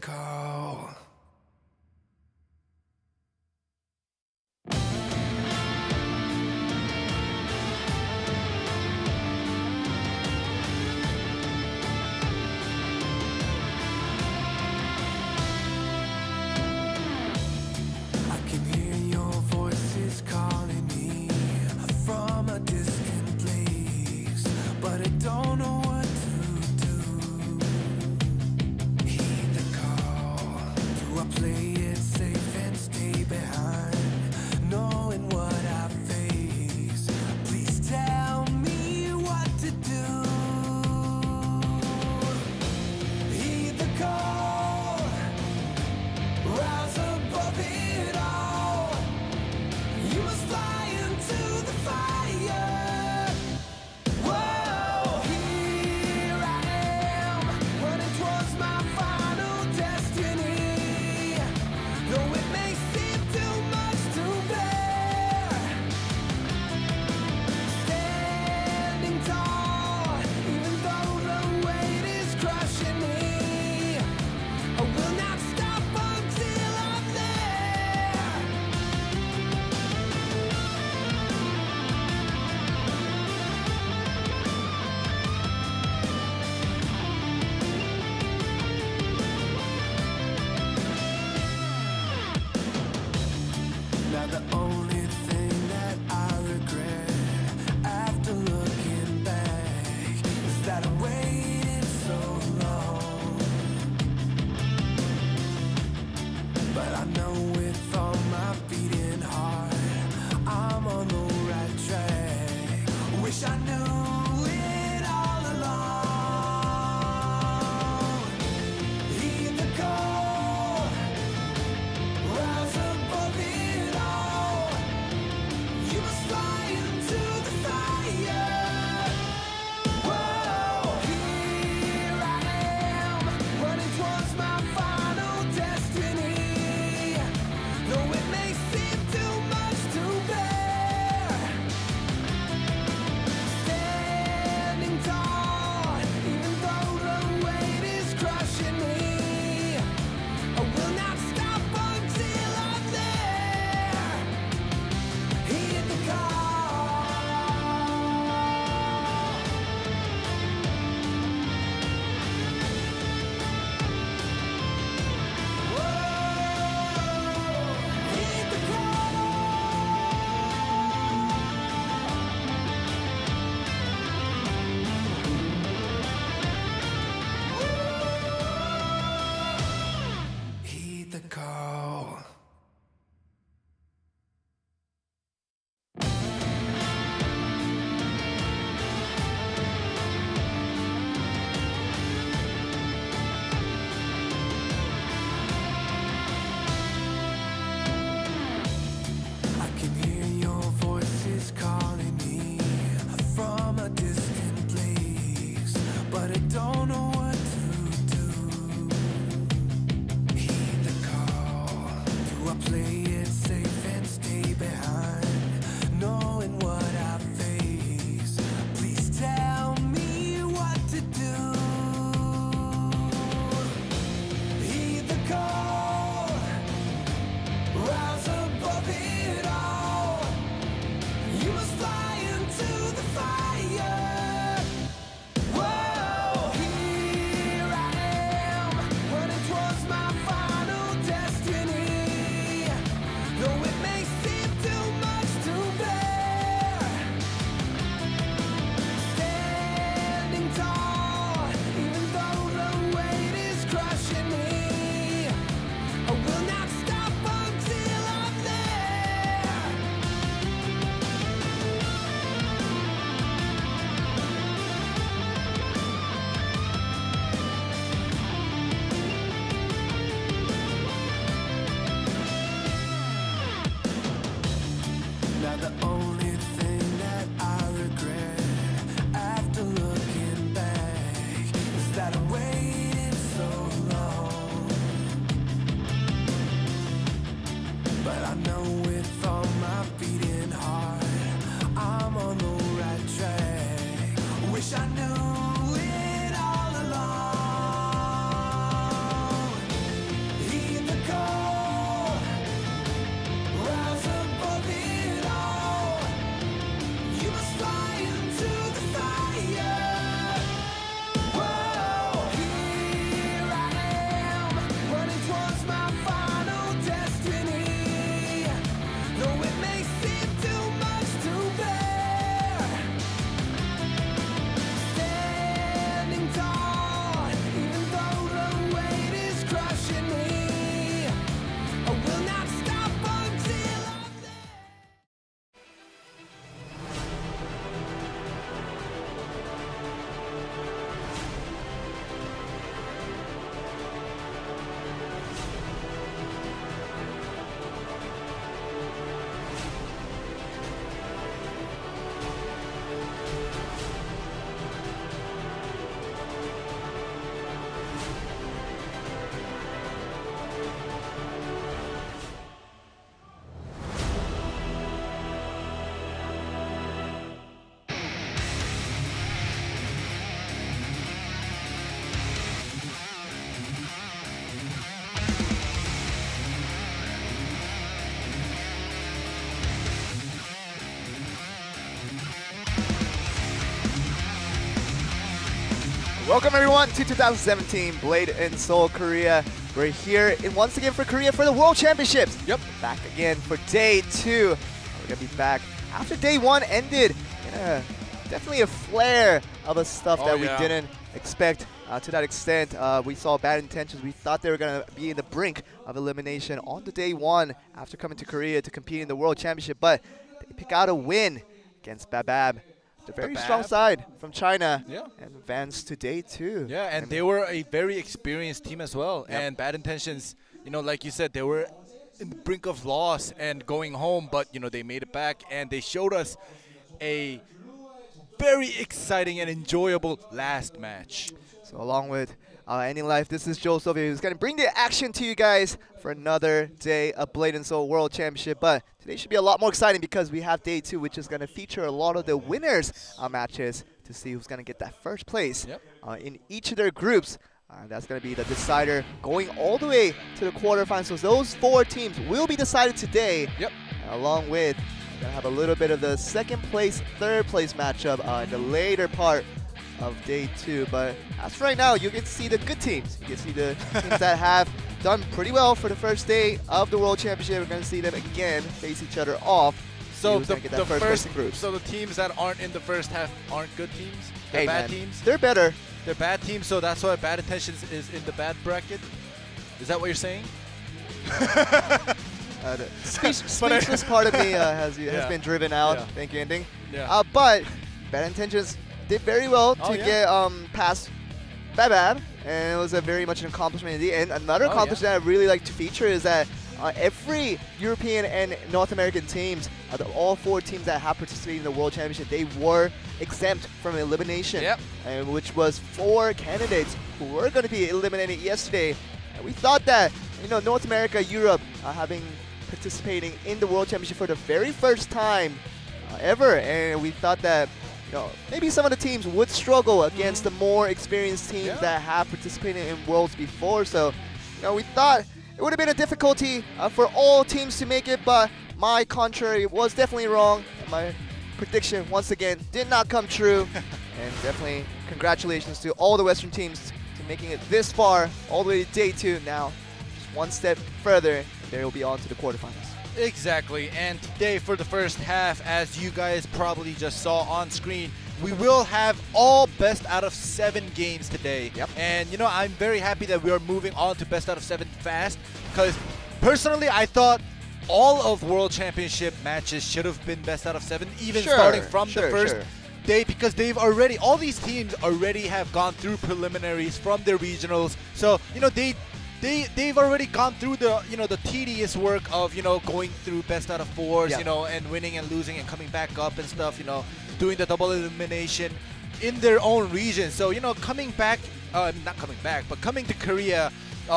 call. I can hear your voices calling me from a distant place, but I don't know what to do. Heed the call. Welcome everyone to 2017 Blade and Soul Korea. We're here once again for Korea for the World Championships. Yep. Back again for day 2. We're gonna be back after day 1 ended in definitely a flare of stuff that we didn't expect. To that extent, we saw bad intentions. We thought they were going to be in the brink of elimination on the day 1 after coming to Korea to compete in the World Championship, but they pick out a win against Babab, the very strong side from China, and advance to day 2. Yeah, and they were a very experienced team as well. Yep. And bad intentions, you know, like you said, they were in the brink of loss and going home, but you know they made it back and they showed us a very exciting and enjoyable last match. So along with Ending Life, this is Joel Sylvia who's going to bring the action to you guys for another day of Blade and Soul World Championship. But today should be a lot more exciting because we have day 2, which is going to feature a lot of the winners matches to see who's going to get that first place in each of their groups. That's going to be the decider going all the way to the quarterfinals. So those 4 teams will be decided today. Along with, we're going to have a little bit of the second place, third place matchup in the later part of day 2, but as for right now, you get to see the good teams. You get to see the teams that have done pretty well for the first day of the World Championship. We're going to see them again face each other off. So the teams that aren't in the first half aren't good teams. They're bad teams. They're better. They're bad teams. So that's why Bad Intentions is in the bad bracket. Is that what you're saying? The speechless part of me has been driven out. Thank you, Ending. But Bad Intentions did very well to get past Babab, and it was a very much an accomplishment in the end. Another accomplishment that I really like to feature is that every European and North American teams, all 4 teams that have participated in the World Championship, they were exempt from elimination, which was 4 candidates who were going to be eliminated yesterday. And we thought that, you know, North America, Europe, participating in the World Championship for the very first time ever, and we thought that, you know, maybe some of the teams would struggle against the more experienced teams that have participated in Worlds before. So, you know, we thought it would have been a difficulty for all teams to make it, but my contrary was definitely wrong. And my prediction, once again, did not come true. And definitely congratulations to all the Western teams to making it this far, all the way to day 2. Now, just one step further, and they will be on to the quarterfinals. Exactly, and today for the first half, as you guys probably just saw on screen, we will have all best out of 7 games today. And you know, I'm very happy that we are moving on to best out of 7 fast, because personally I thought all of World Championship matches should have been best out of 7, even starting from the first day, because they've already, all these teams already have gone through preliminaries from their regionals. So, you know, they've already gone through the, you know, the tedious work of, you know, going through best out of 4s, you know, and winning and losing and coming back up and stuff, you know, doing the double elimination in their own region. So, you know, coming back, not coming back, but coming to Korea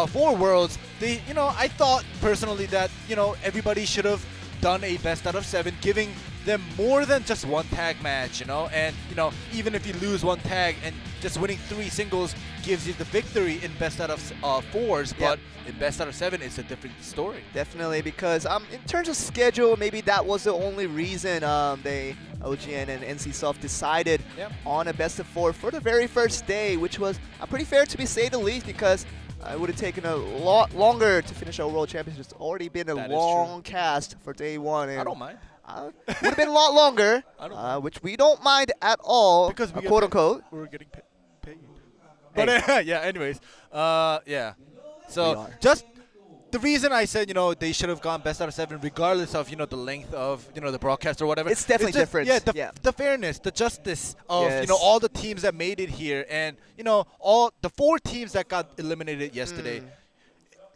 for Worlds, they, you know, I thought personally that, you know, everybody should have done a best out of 7, giving them more than just 1 tag match, you know, and, you know, even if you lose 1 tag and just winning 3 singles gives you the victory in best out of 4s, but in best out of 7 it's a different story. Definitely, because in terms of schedule, maybe that was the only reason they, OGN and NCSoft, decided on a best of 4 for the very first day, which was pretty fair to say the least, because it would have taken a lot longer to finish our World Championship. It's already been a long cast for day 1. And I don't mind. Would have been a lot longer, which we don't mind at all, because we quote unquote. We're getting paid. But yeah, anyways, so just the reason I said, you know, they should have gone best out of 7, regardless of, you know, the length of, you know, the broadcast or whatever. It's definitely different. Yeah, the fairness, the justice of, you know, all the teams that made it here, and, you know, all the 4 teams that got eliminated yesterday.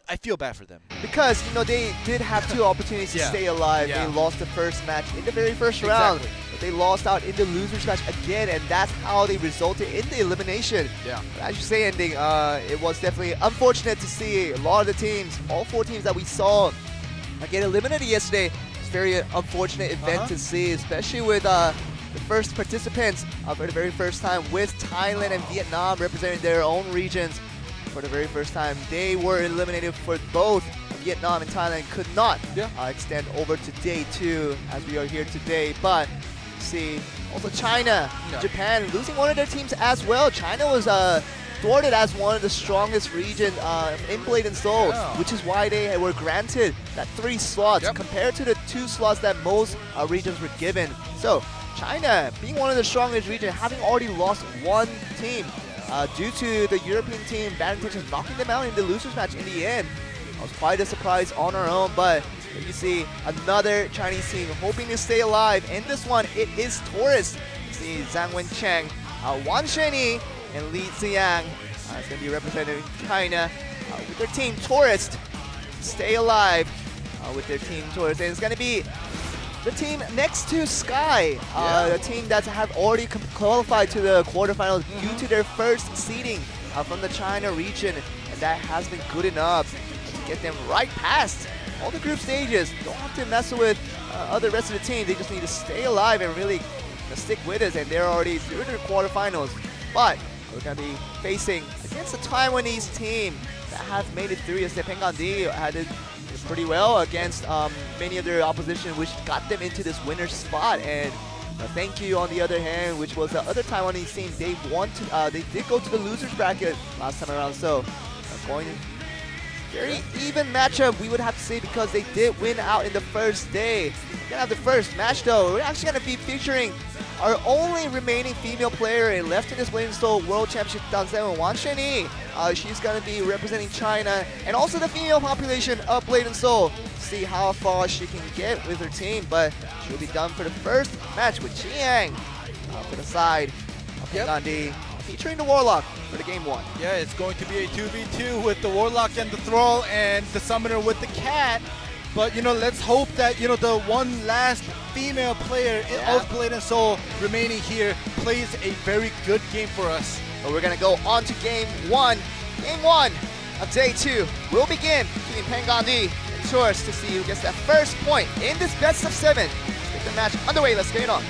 I feel bad for them. Because, you know, they did have 2 opportunities to stay alive. They lost the first match in the very first round. But they lost out in the loser's match again, and that's how they resulted in the elimination. But as you say, Ending, it was definitely unfortunate to see a lot of the teams, all 4 teams that we saw get eliminated yesterday. It's a very unfortunate event to see, especially with the first participants for the very first time, with Thailand and Vietnam representing their own regions. For the very first time, they were eliminated for both. Vietnam and Thailand could not extend over to day 2 as we are here today. But see Also China, Japan, losing one of their teams as well. China was thwarted as one of the strongest regions in Blade and Soul, which is why they were granted that 3 slots compared to the 2 slots that most regions were given. So China, being one of the strongest regions, having already lost 1 team due to the European team, Bad Intentions, knocking them out in the losers match in the end. That was quite a surprise on our own, but you see another Chinese team hoping to stay alive. In this one, it is Taurus. You see Zhang Wencheng, Wang Sheni, and Li Ziyang. It's going to be representing China with their team Taurus. Stay alive with their team Taurus. And it's going to be the team next to Sky, the team that have already qualified to the quarterfinals due to their first seeding from the China region. And that has been good enough to get them right past all the group stages. Don't have to mess with the rest of the team. They just need to stay alive and really stick with us. And they're already through the quarterfinals. But we're going to be facing against a Taiwanese team that have made it through. As the Pengandi had it pretty well against many of their opposition, which got them into this winner's spot. And thank you on the other hand, which was the other Taiwanese team. They did go to the losers bracket last time around. So going very even matchup, we would have to say, because they did win out in the first day. We're gonna have the first match though. We're actually gonna be featuring our only remaining female player left in this Blade and Soul World Championship 2007, Wang Sheni. She's gonna be representing China and also the female population of Blade and Soul. See how far she can get with her team, but she'll be done for the first match with Chiang for the side of Gandhi, featuring the Warlock for the game 1. Yeah, it's going to be a 2v2 with the Warlock and the Thrall and the Summoner with the Cat. But, you know, let's hope that, you know, the one last female player of Blade and Soul remaining here plays a very good game for us. But we're going to go on to game 1. Game 1 of day 2 will begin between Pengandi and Taurus to see who gets that first point in this best of 7. Let's get the match underway. Let's get it on.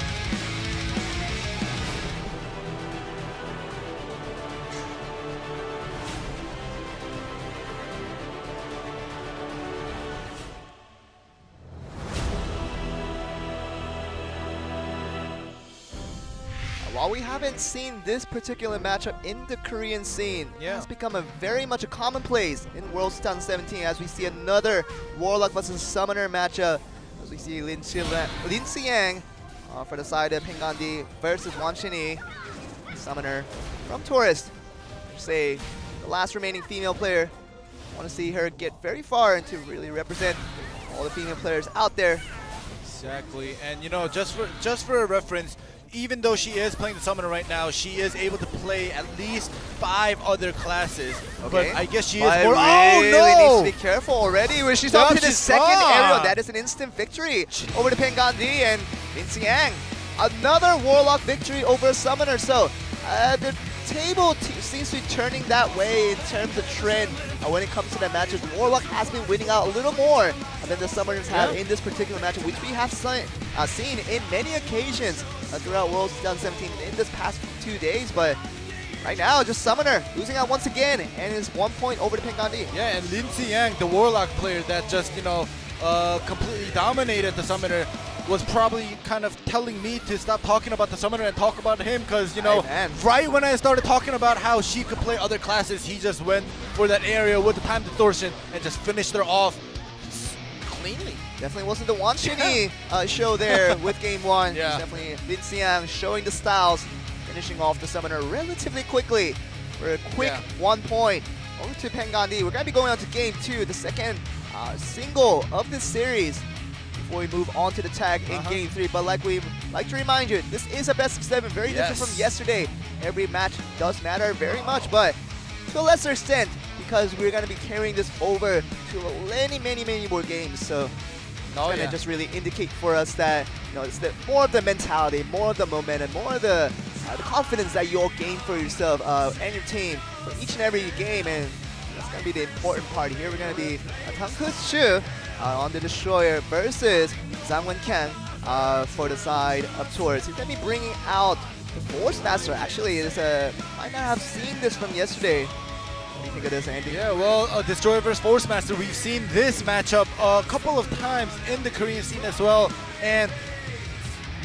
While we haven't seen this particular matchup in the Korean scene, it has become very much a commonplace in Worlds 2017 as we see another Warlock versus Summoner matchup. As we see Lin Xiang for the side of Pengandi versus Wang Sheni, Summoner from Taurus. Say the last remaining female player. Want to see her get very far and to really represent all the female players out there. Exactly, and you know, just for a reference, even though she is playing the Summoner right now, she is able to play at least 5 other classes. Okay. But I guess she is more. Really needs to be careful already. When she's up to the second aerial, that is an instant victory over the Pengandi and Lin Xiang. Another Warlock victory over a Summoner. So the table seems to be turning that way in terms of trend when it comes to the matches. Warlock has been winning out a little more than the Summoners have in this particular match, which we have seen in many occasions throughout Worlds 2017 in this past 2 days. But right now, just Summoner losing out once again and is 1 point over the Pengandi. Yeah, and Lin Xiang, the Warlock player that just, you know, completely dominated the Summoner, was probably kind of telling me to stop talking about the Summoner and talk about him, because, you know, right when I started talking about how she could play other classes, he just went for that area with the time distortion and just finished her off cleanly. Definitely wasn't the Wang Sheni show there with game 1. Definitely Lin Xiang showing the styles, finishing off the Summoner relatively quickly for a quick 1 point over to Pengandi. We're going to be going on to game 2, the second single of this series, before we move on to the tag in game 3. But like we like to remind you, this is a best of 7, very different from yesterday. Every match does matter very much, but to a lesser extent, because we're going to be carrying this over to many more games. So it's going to just really indicate for us that, you know, it's more of the mentality, more of the momentum, more of the confidence that you all gain for yourself and your team for each and every game. And that's going to be the important part here. We're going to be Tang Kus-chu on the Destroyer versus Zhang Wencheng for the side of Taurus. He's going to be bringing out the Force Master. Actually, might not have seen this from yesterday. What do you think of this, Andy? Yeah, well, Destroyer versus Force Master, we've seen this matchup a couple of times in the Korean scene as well. And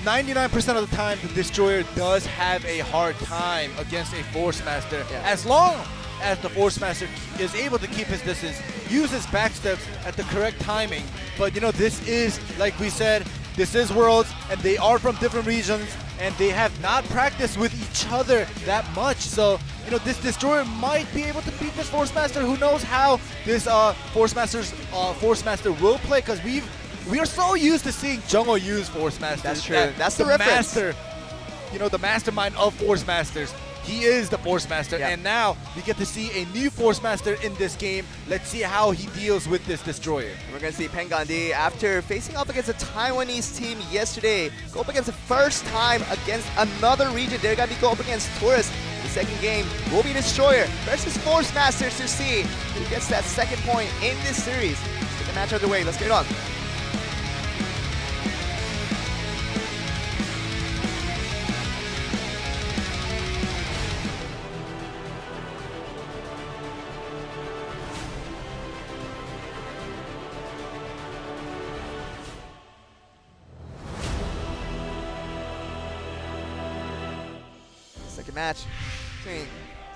99% of the time, the Destroyer does have a hard time against a Force Master. As long as the Force Master is able to keep his distance, use his backsteps at the correct timing. But you know, this is, like we said, this is Worlds, and they are from different regions, and they have not practiced with each other that much. So, you know, this Destroyer might be able to beat this Force Master. Who knows how this Force Master will play, because we are so used to seeing Jungho use Force Masters. That's true. That's the reference. Master, you know, the mastermind of Force Masters. He is the Force Master, and now we get to see a new Force Master in this game. Let's see how he deals with this Destroyer. We're going to see Pengandi, after facing up against a Taiwanese team yesterday, go up against the first time against another region. They're going to go up against Taurus. The second game will be Destroyer versus Force Masters to see who gets that second point in this series. Let's get the match underway. Let's get it on. Second match between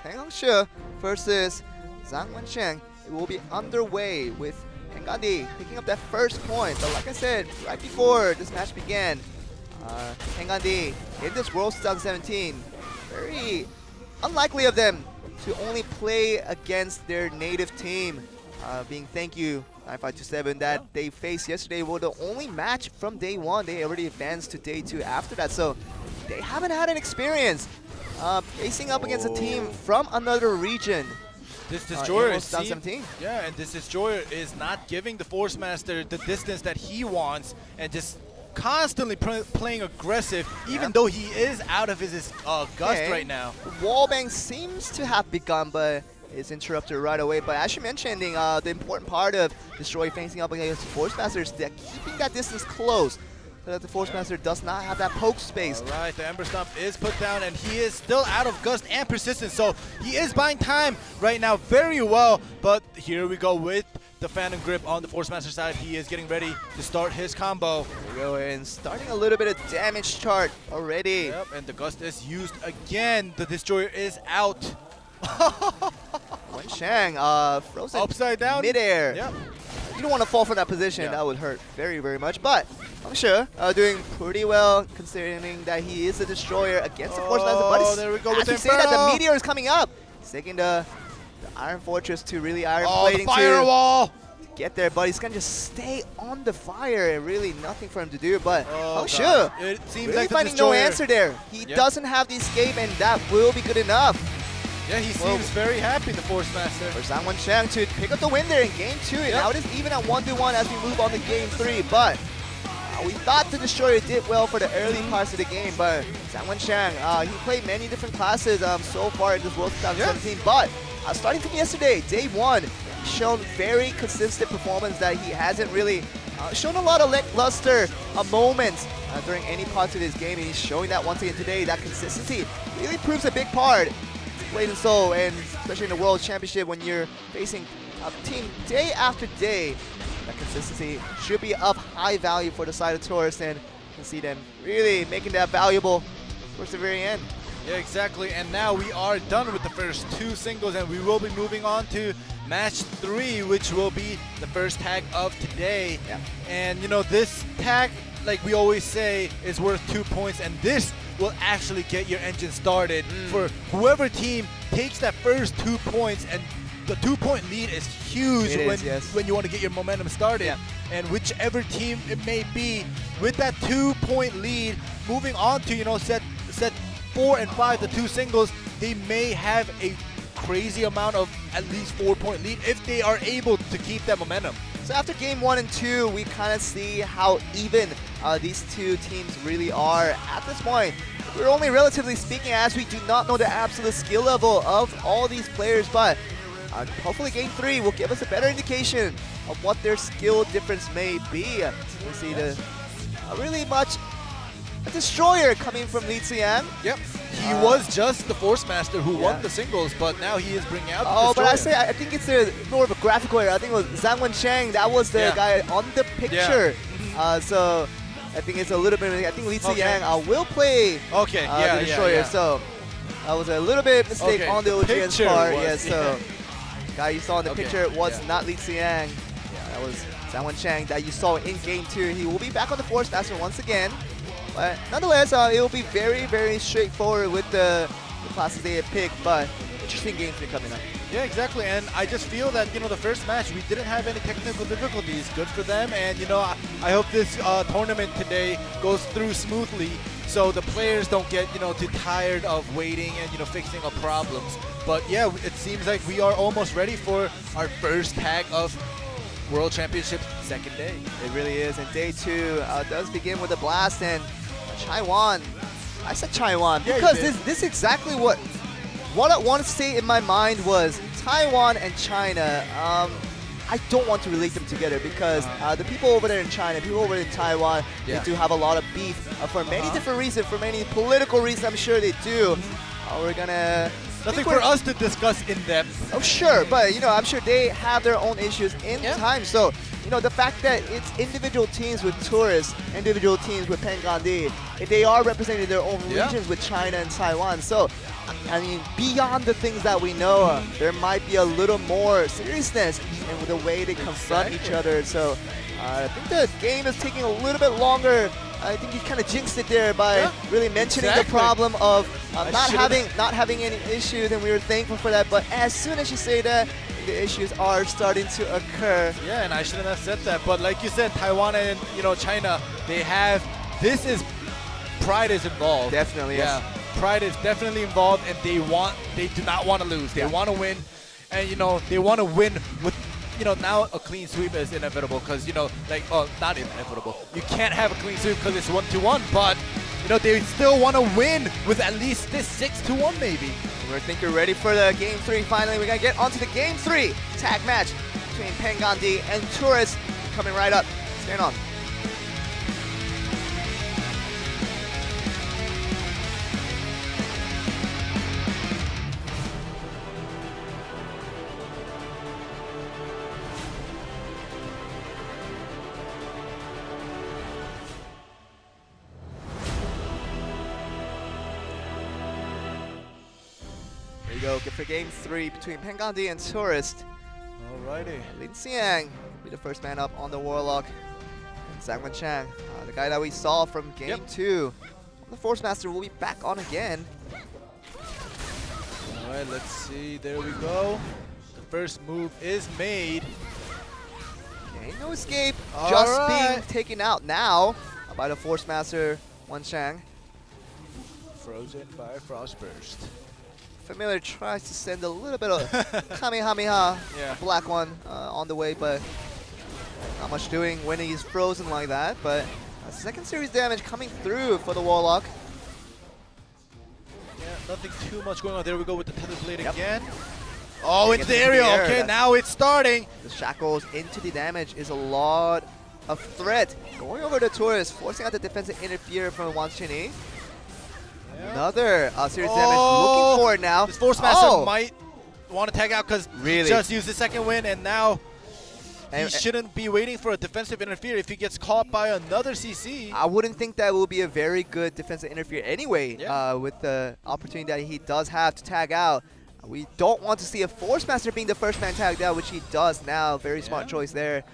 Tang Hongshi versus Zhang Wensheng. It will be underway with Pengandi picking up that first point. But like I said, right before this match began, Pengandi in this World 2017, very unlikely of them to only play against their native team. Being thank you 9527 that they faced yesterday were the only match from day one. They already advanced to day two after that, so they haven't had an experience facing up against a team from another region. This Destroyer is 2017. Yeah, and this Destroyer is not giving the Force Master the distance that he wants, and just constantly playing aggressive, even though he is out of his gust right now. Wallbang seems to have begun, but is interrupted right away. But as you mentioned, the important part of Destroyer facing up against Force Master is that keeping that distance close, so that the Force Master does not have that poke space. All right, the Ember Stomp is put down, and he is still out of Gust and Persistence, so he is buying time right now very well. But here we go with the Phantom Grip on the Force Master side. He is getting ready to start his combo. Here we go, and starting a little bit of damage chart already. Yep, and the Gust is used again. The Destroyer is out. Wensheng, frozen upside down midair. Yep. You don't want to fall from that position. That would hurt very, very much. But Hongshi doing pretty well considering that he is a Destroyer against the Force Master. But there we go as with we say that, the Meteor is coming up. He's taking the Iron Fortress to really Iron Plating the firewall to get there. But he's going to just stay on the fire and really nothing for him to do. But Hongshi it seems really like the finding no Destroyer answer there. He doesn't have the escape, and that will be good enough. Yeah, he seems very happy, the Force Master. For Zhang Wensheng to pick up the win there in Game 2. And now it is even at 1-1 as we move on to Game 3. But we thought the Destroyer did well for the early parts of the game. But Zhang Wensheng, he played many different classes so far in this World 2017. But starting from yesterday, Day 1, he's shown very consistent performance that he hasn't really shown a lot of lackluster moments during any parts of his game. And he's showing that once again today. That consistency really proves a big part. blade&soul, and especially in the World Championship when you're facing a team day after day, that consistency should be of high value for the side of Taurus, and you can see them really making that valuable towards the very end. Yeah, exactly, and now we are done with the first two singles, and we will be moving on to match 3, which will be the first tag of today. Yeah. And you know, this tag, like we always say, is worth 2 points, and this will actually get your engine started for whoever team takes that first 2 points. And the 2-point lead is huge when you want to get your momentum started. Yeah. And whichever team it may be, with that 2-point lead, moving on to, you know, set 4 and 5, the 2 singles, they may have a crazy amount of at least 4-point lead if they are able to keep that momentum. So after Game 1 and 2, we kind of see how even these two teams really are at this point. We're only relatively speaking, as we do not know the absolute skill level of all these players, but hopefully Game 3 will give us a better indication of what their skill difference may be. We see the really much a Destroyer coming from Lee Tsian. Yep. He was just the Force Master who won the singles, but now he is bringing out the Destroyer. But I think it's more of a graphical error. I think it was Zhang Wensheng. That was the guy on the picture. So I think it's a little bit. I think Lee Yang will play. Okay. The destroyer. So that was a little bit mistake on the OGN's part. Yes. So guy you saw in the picture was not Lee Yang. That was Sang-Wen Chang that you saw in Game 2. He will be back on the Force Master once again. But nonetheless, it will be very, very straightforward with the classes they had picked. But interesting games are coming up. Yeah, exactly. And I just feel that, the first match, we didn't have any technical difficulties. Good for them. And, I hope this tournament today goes through smoothly so the players don't get, too tired of waiting and, fixing up problems. But, yeah, it seems like we are almost ready for our first tag of World Championships second day. It really is. And day 2 does begin with a blast. And Chaiwan, I said Chaiwan because this is exactly what I want to say in my mind was Taiwan and China. I don't want to relate them together because the people over there in China, people over in Taiwan, they do have a lot of beef for many different reasons, for many political reasons. I'm sure they do. We're gonna. Nothing for us to discuss in depth. Oh, sure, but I'm sure they have their own issues in time. So, the fact that it's individual teams with tourists, individual teams with Pengandi, they are representing their own regions with China and Taiwan. So, I mean, beyond the things that we know, there might be a little more seriousness in the way they confront each other. So, I think the game is taking a little bit longer. I think he kind of jinxed it there by really mentioning the problem of not having any issues, and we were thankful for that. But as soon as you say that, the issues are starting to occur. Yeah, and I shouldn't have said that. But like you said, Taiwan and China, they have pride is involved. Definitely, yes. Pride is definitely involved, and they do not want to lose. They want to win, and they want to win with. Now a clean sweep is inevitable because, not inevitable. You can't have a clean sweep because it's 1-1, but, they still want to win with at least this 6-1 maybe. I think we're ready for the Game 3 finally. We're going to get onto the Game 3 tag match between Pengandi and Tourist coming right up. Stand on. Go for Game 3 between Pengandi and Tourist. Alrighty. Lin Xiang will be the first man up on the Warlock. And Sang-Wen Chang, the guy that we saw from Game 2. The Force Master will be back on again. Alright, let's see. There we go. The first move is made. Okay, no escape. Just being taken out now by the Force Master, Wen Chang. Frozen by Frost Burst. Familiar tries to send a little bit of Kamehameha, black one on the way, but not much doing when he's frozen like that. But second series damage coming through for the Warlock. Yeah, nothing too much going on. There we go with the Tether Blade again. Oh, into the aerial. Okay, now it's starting. The shackles into the damage is a lot of threat. Going over the Tourist, forcing out the defensive interfere from Wan Chini. Another series damage looking for it now. This Force Master might want to tag out because he just used the second win, and now he shouldn't be waiting for a defensive interfere if he gets caught by another CC. I wouldn't think that will be a very good defensive interfere anyway with the opportunity that he does have to tag out. We don't want to see a Force Master being the first man tagged out, which he does now. Very smart choice there.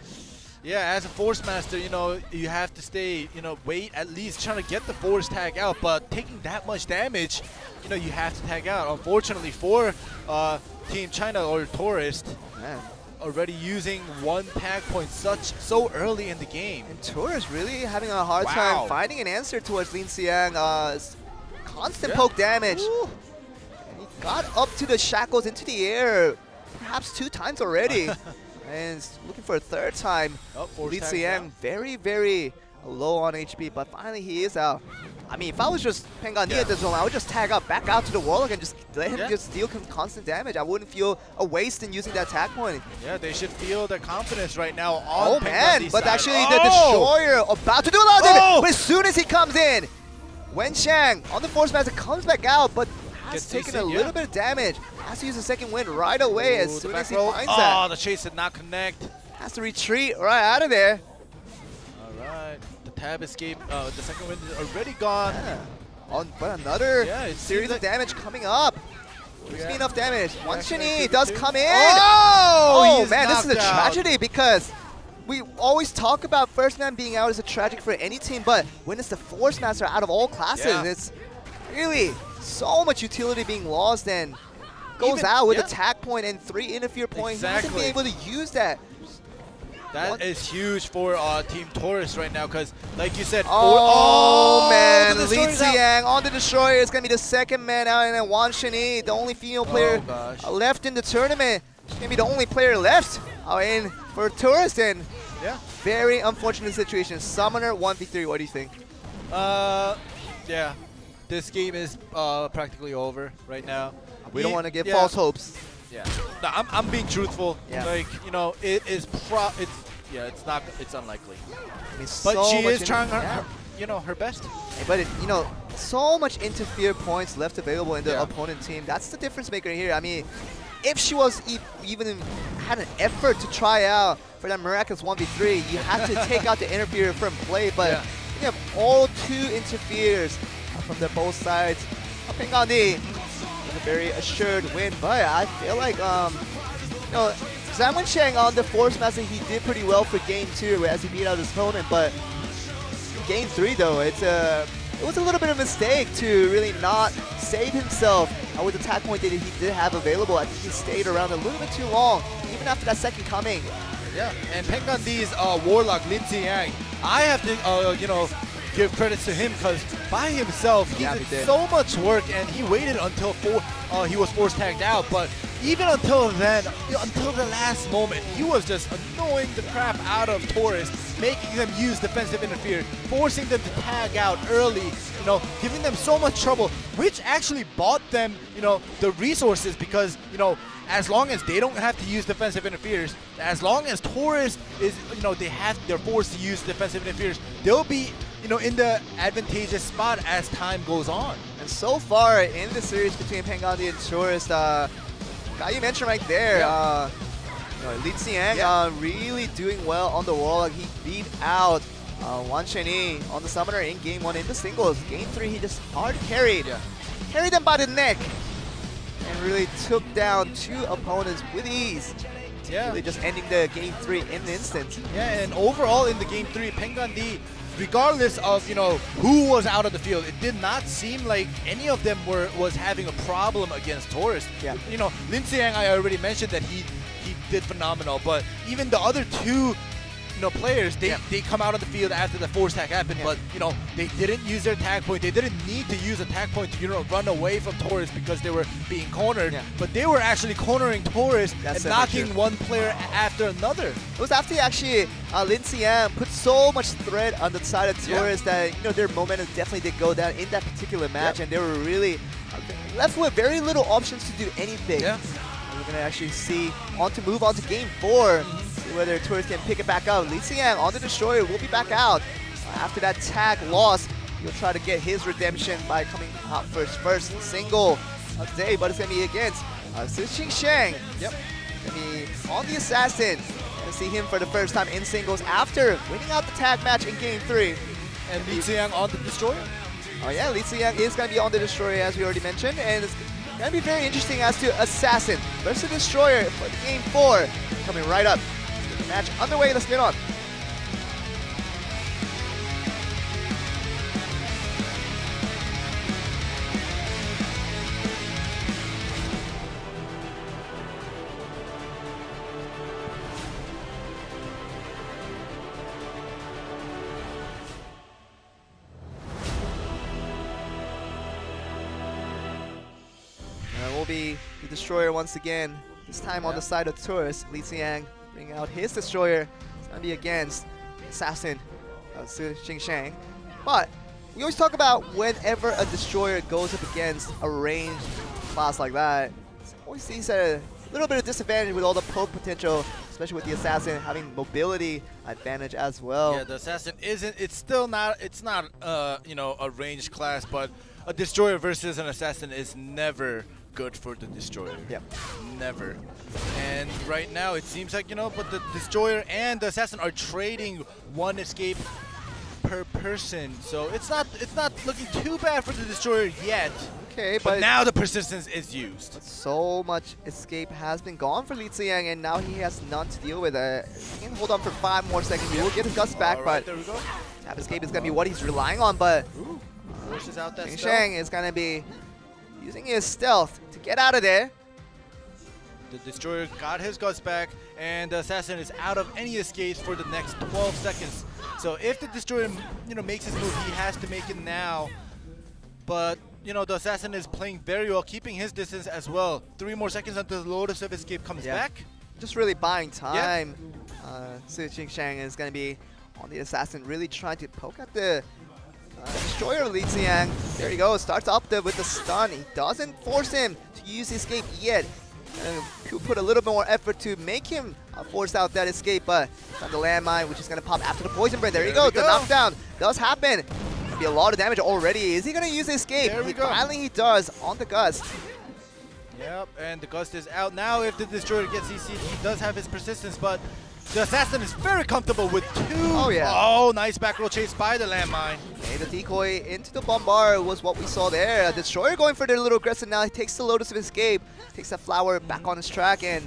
Yeah, as a Force Master, you have to stay, wait, at least trying to get the Force tag out, but taking that much damage, you have to tag out. Unfortunately for Team China or Tourist, already using one tag point so early in the game. And Tourist really having a hard time finding an answer towards Lin Xiang. Constant poke damage. And he got up to the shackles into the air perhaps 2 times already. And looking for a 3rd time. Li Xiang very, very low on HP, but finally he is out. I mean, if I was just Pengandi at this moment, I would just tag out, back out to the Warlock and just let him just deal constant damage. I wouldn't feel a waste in using that tag point. Yeah, they should feel the confidence right now on Pengandi's side. But actually the Destroyer about to do a lot of damage. But as soon as he comes in, Wen Chang on the Force Master comes back out, but has taken a little bit of damage. Has to use a second wind right away as soon as he finds that. Oh, the chase did not connect. Has to retreat right out of there. All right. The tab escape, the second wind is already gone. Yeah. But another series of damage coming up. Gives me enough damage. Wanshini does come in. Oh man, this is a tragedy because we always talk about first man being out as a tragic for any team, but when it's the Force Master out of all classes, it's really so much utility being lost and goes out with attack point and 3 interfere points. He hasn't been able to use that. That is huge for Team Taurus right now because, like you said, man, Li Xiang on the Destroyer is going to be the second man out, and then Wanshini, the only female player left in the tournament. She's going to be the only player left in for Taurus, and very unfortunate situation. Summoner 1v3, what do you think? Yeah, this game is practically over right now. We don't want to give false hopes. Yeah, no, I'm being truthful. Yeah. Like, you know, it's unlikely. I mean, but she is trying her, you know, her best. But you know, so much interfere points left available in the opponent team. That's the difference maker here. I mean, if she was even had an effort to try out for that miraculous 1v3, you had to take out the interfere from play. But you have all 2 interferes from both sides. Pengandi. A very assured win, but I feel like you know, Zhang Wensheng on the Force Master, he did pretty well for game 2 as he beat out his opponent, but game 3 though, it was a little bit of a mistake to really not save himself with the attack point that he did have available. I think he stayed around a little bit too long, even after that second coming. Yeah, and Pengandi's Warlock Lin Xiang, I have to you know, give credits to him because by himself he did so much work, and he waited until he was force tagged out. But even until then, until the last moment, he was just annoying the crap out of Taurus, making them use defensive interfere, forcing them to tag out early, you know, giving them so much trouble, which actually bought them, you know, the resources because, you know, as long as they don't have to use defensive interferes, as long as Taurus is, you know, they're forced to use defensive interferes, they'll be, you know, in the advantageous spot as time goes on. And so far in the series between Pengandi and Taurus, guy you mentioned right there, you know, Li Xiang really doing well on the Warlock. He beat out Wanshini on the Summoner in game 1 in the singles. Game 3 he just hard carried them by the neck and really took down 2 opponents with ease. Really just ending the game 3 in an instant. Yeah, and overall in the game 3, Pengandi, regardless of, you know, who was out of the field, it did not seem like any of them was having a problem against Taurus. Yeah. You know, Lin Xiang, I already mentioned that he did phenomenal, but even the other 2, you know, players, they come out on the field after the force tag happened, but, you know, they didn't use their tag point. They didn't need to use a tag point to, you know, run away from Taurus because they were being cornered, but they were actually cornering Taurus and knocking one player after another. It was after actually Lin Xiang put so much threat on the side of Taurus that, you know, their momentum definitely did go down in that particular match, and they were really left with very little options to do anything. We're going to actually move on to game 4. See whether Taurus can pick it back up. Li Xiang on the Destroyer will be back out. After that tag loss, he'll try to get his redemption by coming out first single of the day, but it's going to be against Xing Sheng. It's going to be on the Assassin. Going to see him for the first time in singles after winning out the tag match in game 3. And Li Xiang on the Destroyer? Oh yeah, Li Xiang is going to be on the Destroyer as we already mentioned, and it's going to be very interesting as to Assassin versus Destroyer for game 4 coming right up. Let's get the match underway. Let's get on. Will be the Destroyer once again, this time on the side of Taurus. Li Xiang bringing out his Destroyer. It's going to be against Assassin Xing Sheng. But we always talk about whenever a Destroyer goes up against a ranged class like that, it always seems a little bit of disadvantage with all the poke potential, especially with the Assassin having mobility advantage as well. Yeah, the Assassin it's not you know, a ranged class, but a Destroyer versus an Assassin is never good for the Destroyer. Never. And right now it seems like, you know, but the Destroyer and the Assassin are trading one escape per person, so it's not looking too bad for the Destroyer yet. Okay, but now the persistence is used. But so much escape has been gone for Lee Zi-Yang, and now he has none to deal with. He can hold on for 5 more seconds. He will get his Gust back, but there we go. tap escape is going to be what he's relying on, but Forces out that Shang is going to be using his stealth to get out of there. The Destroyer got his Guts back, and the Assassin is out of any escapes for the next 12 seconds. So if the Destroyer, makes his move, he has to make it now. But, the Assassin is playing very well, keeping his distance as well. 3 more seconds until the Lotus of Escape comes back. Just really buying time. Su Shang is going to be on the Assassin, really trying to poke at the Destroyer of Lee Zi-Yang. There he goes, starts up there with the stun. He doesn't force him to use escape yet. Could put a little bit more effort to make him force out that escape, but on the landmine, which is going to pop after the poison breath. There you go. The knockdown does happen. Gonna be a lot of damage already. Is he going to use escape? Finally he does on the Gust. Yep, and the Gust is out now. If the Destroyer gets CC'd, he does have his persistence, but the Assassin is very comfortable with 2. Oh, nice back roll chase by the landmine. Okay, the decoy into the bombard was what we saw there. Destroyer going for the little aggressive now. He takes the Lotus of Escape, takes that flower back on his track, and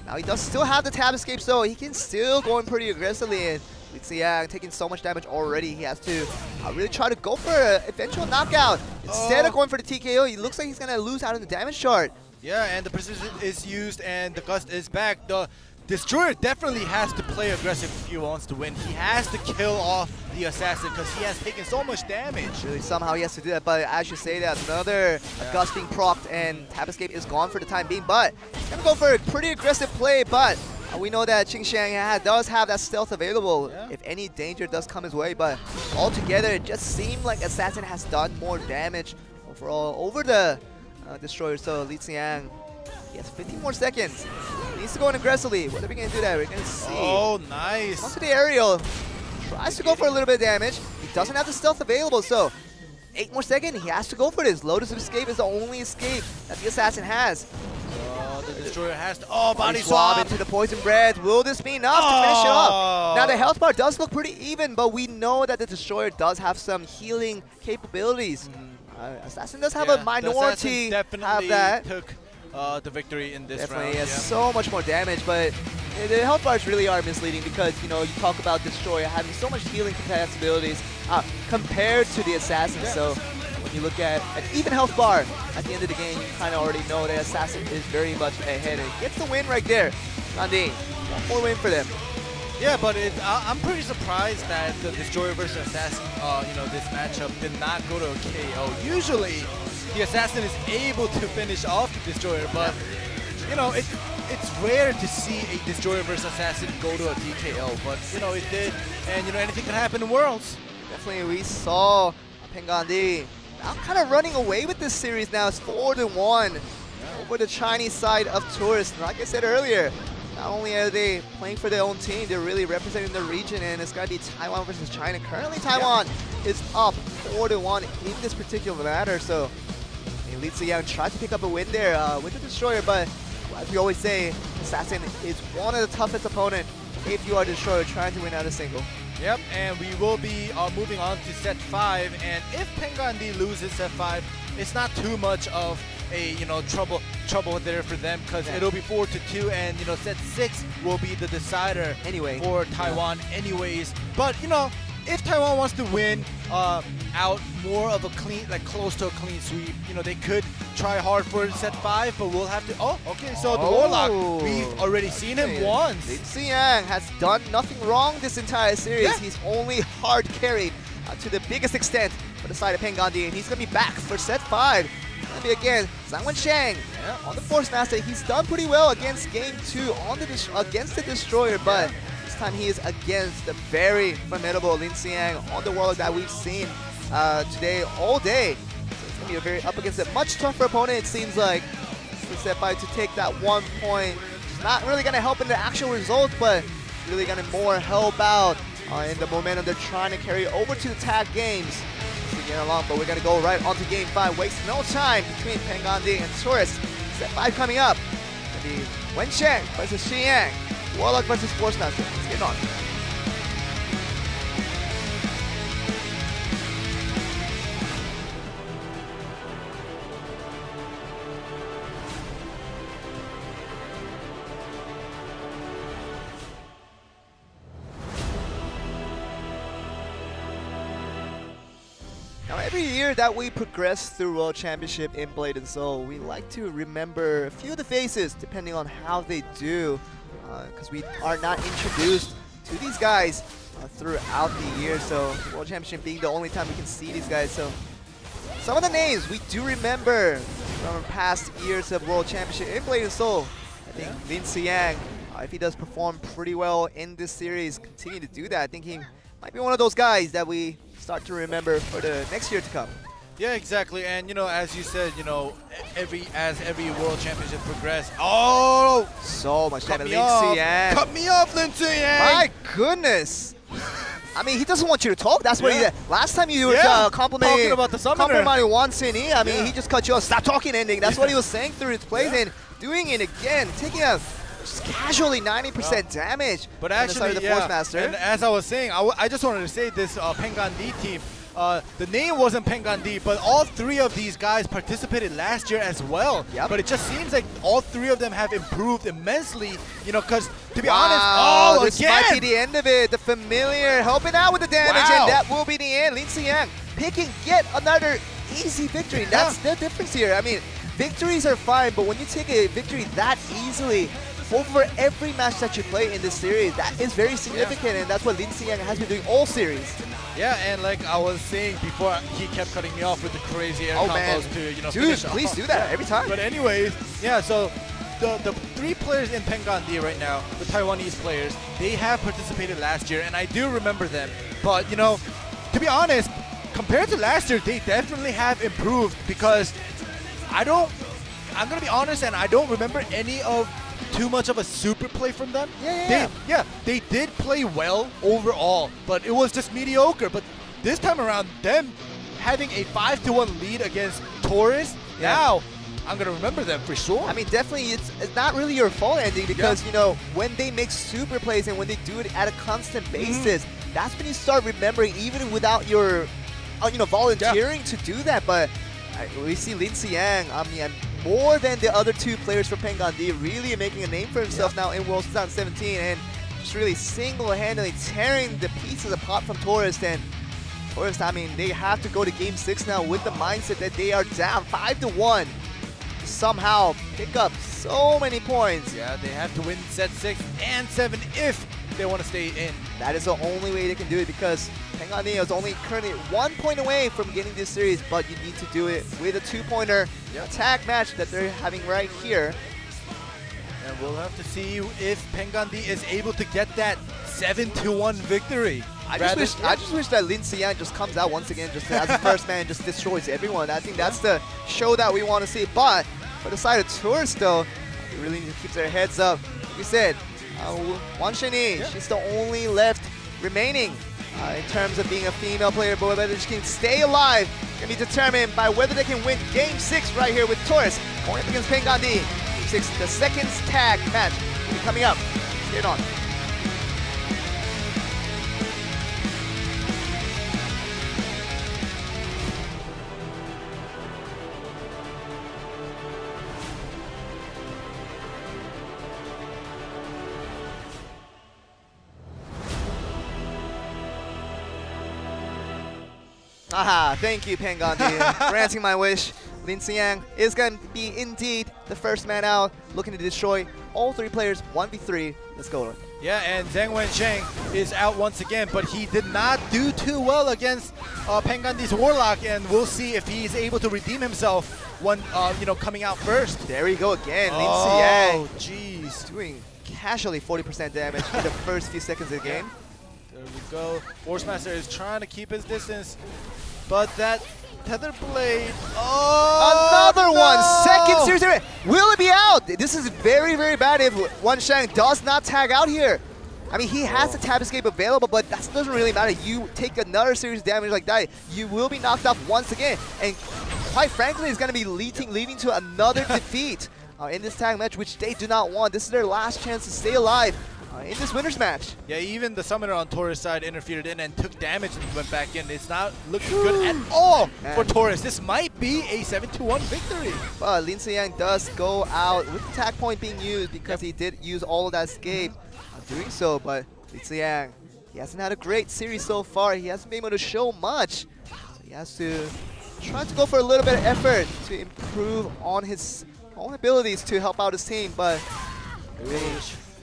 now he does still have the tab escape, so he can still go in pretty aggressively. And Lee Zi-Yang taking so much damage already. He has to really try to go for an eventual knockout. Instead of going for the TKO, he looks like he's going to lose out on the damage chart. Yeah, and the precision is used, and the Gust is back. The Destroyer definitely has to play aggressive if he wants to win. He has to kill off the Assassin because he has taken so much damage. Really, somehow he has to do that, but as you say that, another Gust being procced, and Tap Escape is gone for the time being, but he's going to go for a pretty aggressive play, but we know that Qing Shang does have that stealth available if any danger does come his way, but altogether it just seemed like Assassin has done more damage overall over the Destroyer, so Lee Zi-Yang, he has 15 more seconds. He needs to go in aggressively. What are we going to do there? We're going to see. Oh, nice. Onto the aerial. Tries to go for a little bit of damage. He doesn't have the stealth available, so 8 more seconds. He has to go for this. Lotus of Escape is the only escape that the Assassin has. The Destroyer has to... Oh, body swap into the poison breath. Will this be enough to finish it off? Now, the health bar does look pretty even, but we know that the Destroyer does have some healing capabilities. Assassin does have a minority have that. Took the victory in this round. Definitely has so much more damage, but the health bars really are misleading because, you talk about Destroyer having so much healing capabilities compared to the Assassin. So when you look at an even health bar at the end of the game, you kind of already know that Assassin is very much ahead. And gets the win right there. Nandi, 1 more win for them. Yeah, but I'm pretty surprised that the Destroyer versus Assassin, this matchup did not go to a KO. Usually, the Assassin is able to finish off the Destroyer, but, it's rare to see a Destroyer versus Assassin go to a TKO, but, it did, and, anything can happen in Worlds. Definitely, we saw Pengandi now kind of running away with this series now. It's 4-1 over the Chinese side of Tourist. Like I said earlier, not only are they playing for their own team, they're really representing the region, and it's going to be Taiwan versus China. Currently, Taiwan is up 4-1 in this particular matter, so Lee Zi-Yang tried to pick up a win there with the Destroyer, but as we always say, Assassin is one of the toughest opponents if you are Destroyer trying to win out a single. Yep, and we will be moving on to set 5, and if Pengandi loses set 5, it's not too much of a trouble there for them because it'll be 4-2, and set 6 will be the decider for Taiwan anyways. But if Taiwan wants to win out more of a clean, close to a clean sweep, they could try hard for set 5, but we'll have to. So the Warlock, we've already seen him once. Lee Zi-Yang has done nothing wrong this entire series. He's only hard carried to the biggest extent for the side of Pengandi, and he's going to be back for set 5. Going to be again Zhang Wensheng on the Force Master. He's done pretty well against game 2 on against the Destroyer, but this time he is against the very formidable Lee Zi-Yang on the Warlock that we've seen today all day. So it's going to be a very up against a much tougher opponent, it seems like, for set 5 to take that 1 point. It's not really going to help in the actual result, but really going to more help out in the momentum they're trying to carry over to the tag games. Along, but we're going to go right on to game 5. Waste no time between Pengandi and Tourist. Set 5 coming up. It's going to be Wensheng versus Xiang. Warlock versus Force Master. Let's get on. Every year that we progress through World Championship in Blade and Soul, we like to remember a few of the faces depending on how they do, because we are not introduced to these guys throughout the year. So World Championship being the only time we can see these guys. So some of the names we do remember from past years of World Championship in Blade and Soul. I think Lin Xiang, if he does perform pretty well in this series, continue to do that, I think he might be one of those guys that we start to remember for the next year to come. Yeah, exactly. And you know, as you said, you know, as every World Championship progress, oh, so much damage. Lin Xiang. Cut me off, Lin Xiang. My goodness. I mean, he doesn't want you to talk. That's what he did. Last time you were complimenting about the summoner. Complimenting Wan Xin-Yi. I mean, he just cut you off. Stop talking, ending. That's what he was saying through his plays and doing it again, taking a just casually 90% damage. But actually, the Force Master. And as I was saying, I just wanted to say this Pengan D team. The name wasn't Pengan D, but all three of these guys participated last year as well. But it just seems like all three of them have improved immensely, you know, because to be honest, this might be the end of it. The familiar helping out with the damage, and that will be the end. Lin Xiang picking yet another easy victory. That's the difference here. I mean, victories are fine, but when you take a victory that easily over every match that you play in this series, that is very significant, and that's what Lin Xiang has been doing all series. Yeah, and like I was saying before, he kept cutting me off with the crazy air combos to, you know, dude, please do that every time. But anyways, yeah, so the three players in Pengan D right now, the Taiwanese players, they have participated last year, and I do remember them. But, you know, to be honest, compared to last year, they definitely have improved, because I'm going to be honest, and I don't remember any of too much of a super play from them. They did play well overall, but it was just mediocre. But this time around, them having a 5-1 lead against Taurus, now I'm gonna remember them for sure. I mean, definitely, it's not really your fault, Andy, because you know, when they make super plays and when they do it at a constant basis, that's when you start remembering, even without your, you know, volunteering to do that. But we see Lin Xiang, I mean, more than the other two players from Pengan D, really making a name for himself now in World 2017, and just really single-handedly tearing the pieces apart from Taurus. And Taurus, I mean, they have to go to Game 6 now with the mindset that they are down 5-1 to somehow pick up so many points. Yeah, they have to win set 6 and 7 if they want to stay in. That is the only way they can do it, because Pengan D is only currently 1 point away from getting this series, but you need to do it with a 2-pointer tag match that they're having right here. And we'll have to see if Pengan D is able to get that 7-1 victory. I just wish that Lin Xiang just comes out once again, just as the first man, just destroys everyone. I think that's the show that we want to see. But for the side of Taurus, though, they really need to keep their heads up. Like you said, Wan Xin-Yi, she's the only left remaining in terms of being a female player, but whether she can stay alive can be determined by whether they can win Game 6 right here with Taurus going up against Pengan D. Game 6, the second tag match will be coming up. Stay on. Aha, thank you, Pengan D, granting my wish. Lin Xiang is going to be indeed the first man out, looking to destroy all three players, 1v3. Let's go. Yeah, and Zheng Wensheng is out once again, but he did not do too well against Pengan D's Warlock, and we'll see if he's able to redeem himself when, you know, coming out first. There we go again, Lin Xiang. Jeez, doing casually 40% damage in the first few seconds of the game. There we go. Force Master is trying to keep his distance, but that Tether Blade. Oh, another one! Second series damage. Will it be out? This is very, very bad if Wensheng does not tag out here. I mean, he has the tap escape available, but that doesn't really matter. You take another series damage like that, you will be knocked off once again. And quite frankly, it's going to be leading to another defeat in this tag match, which they do not want. This is their last chance to stay alive in this winner's match. Yeah, even the summoner on Taurus' side interfered in and took damage and went back in. It's not looking good at all for Taurus. This might be a 7-1 victory. But Lin Xiang does go out with the tag point being used because he did use all of that escape doing so. But Lin Xiang, he hasn't had a great series so far. He hasn't been able to show much. he has to try to go for a little bit of effort to improve on his own abilities to help out his team, but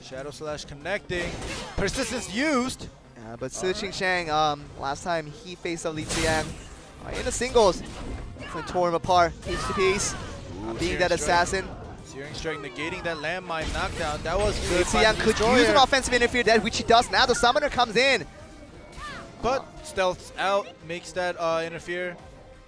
Shadow Slash connecting. Persistence used. Yeah, but Su Qingsheng, last time he faced Li Xiang in the singles, tore him apart piece to piece, being that assassin. Searing Strike negating that landmine knockdown. That was good. Li Xiang could use an offensive interfere there, which he does now. The summoner comes in. But stealths out, makes that interfere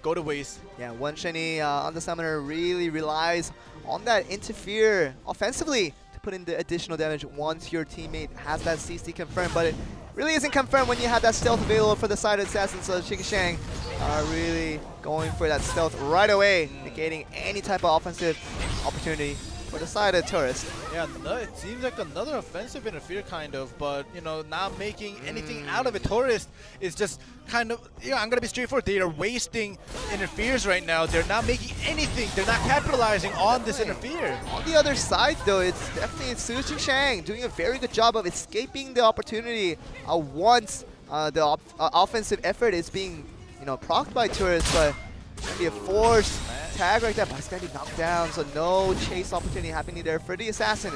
go to waste. Yeah, Wen Shenyi on the summoner really relies on that interfere offensively to put in the additional damage once your teammate has that CC confirmed, but it really isn't confirmed when you have that stealth available for the side of Assassin, so Qingsheng are really going for that stealth right away, negating any type of offensive opportunity for the side of Tourist. Yeah, no, it seems like another offensive interfere kind of, but you know, not making anything out of it. Tourist is just kind of, I'm gonna be straightforward, they are wasting interferes right now. They're not making anything, they're not capitalizing on this interfere. On the other side though, it's definitely Su Qingsheng doing a very good job of escaping the opportunity once the offensive effort is being, procced by Tourist, but it's gonna be a forced tag right there, but it's gonna be knocked down, so no chase opportunity happening there for the assassin.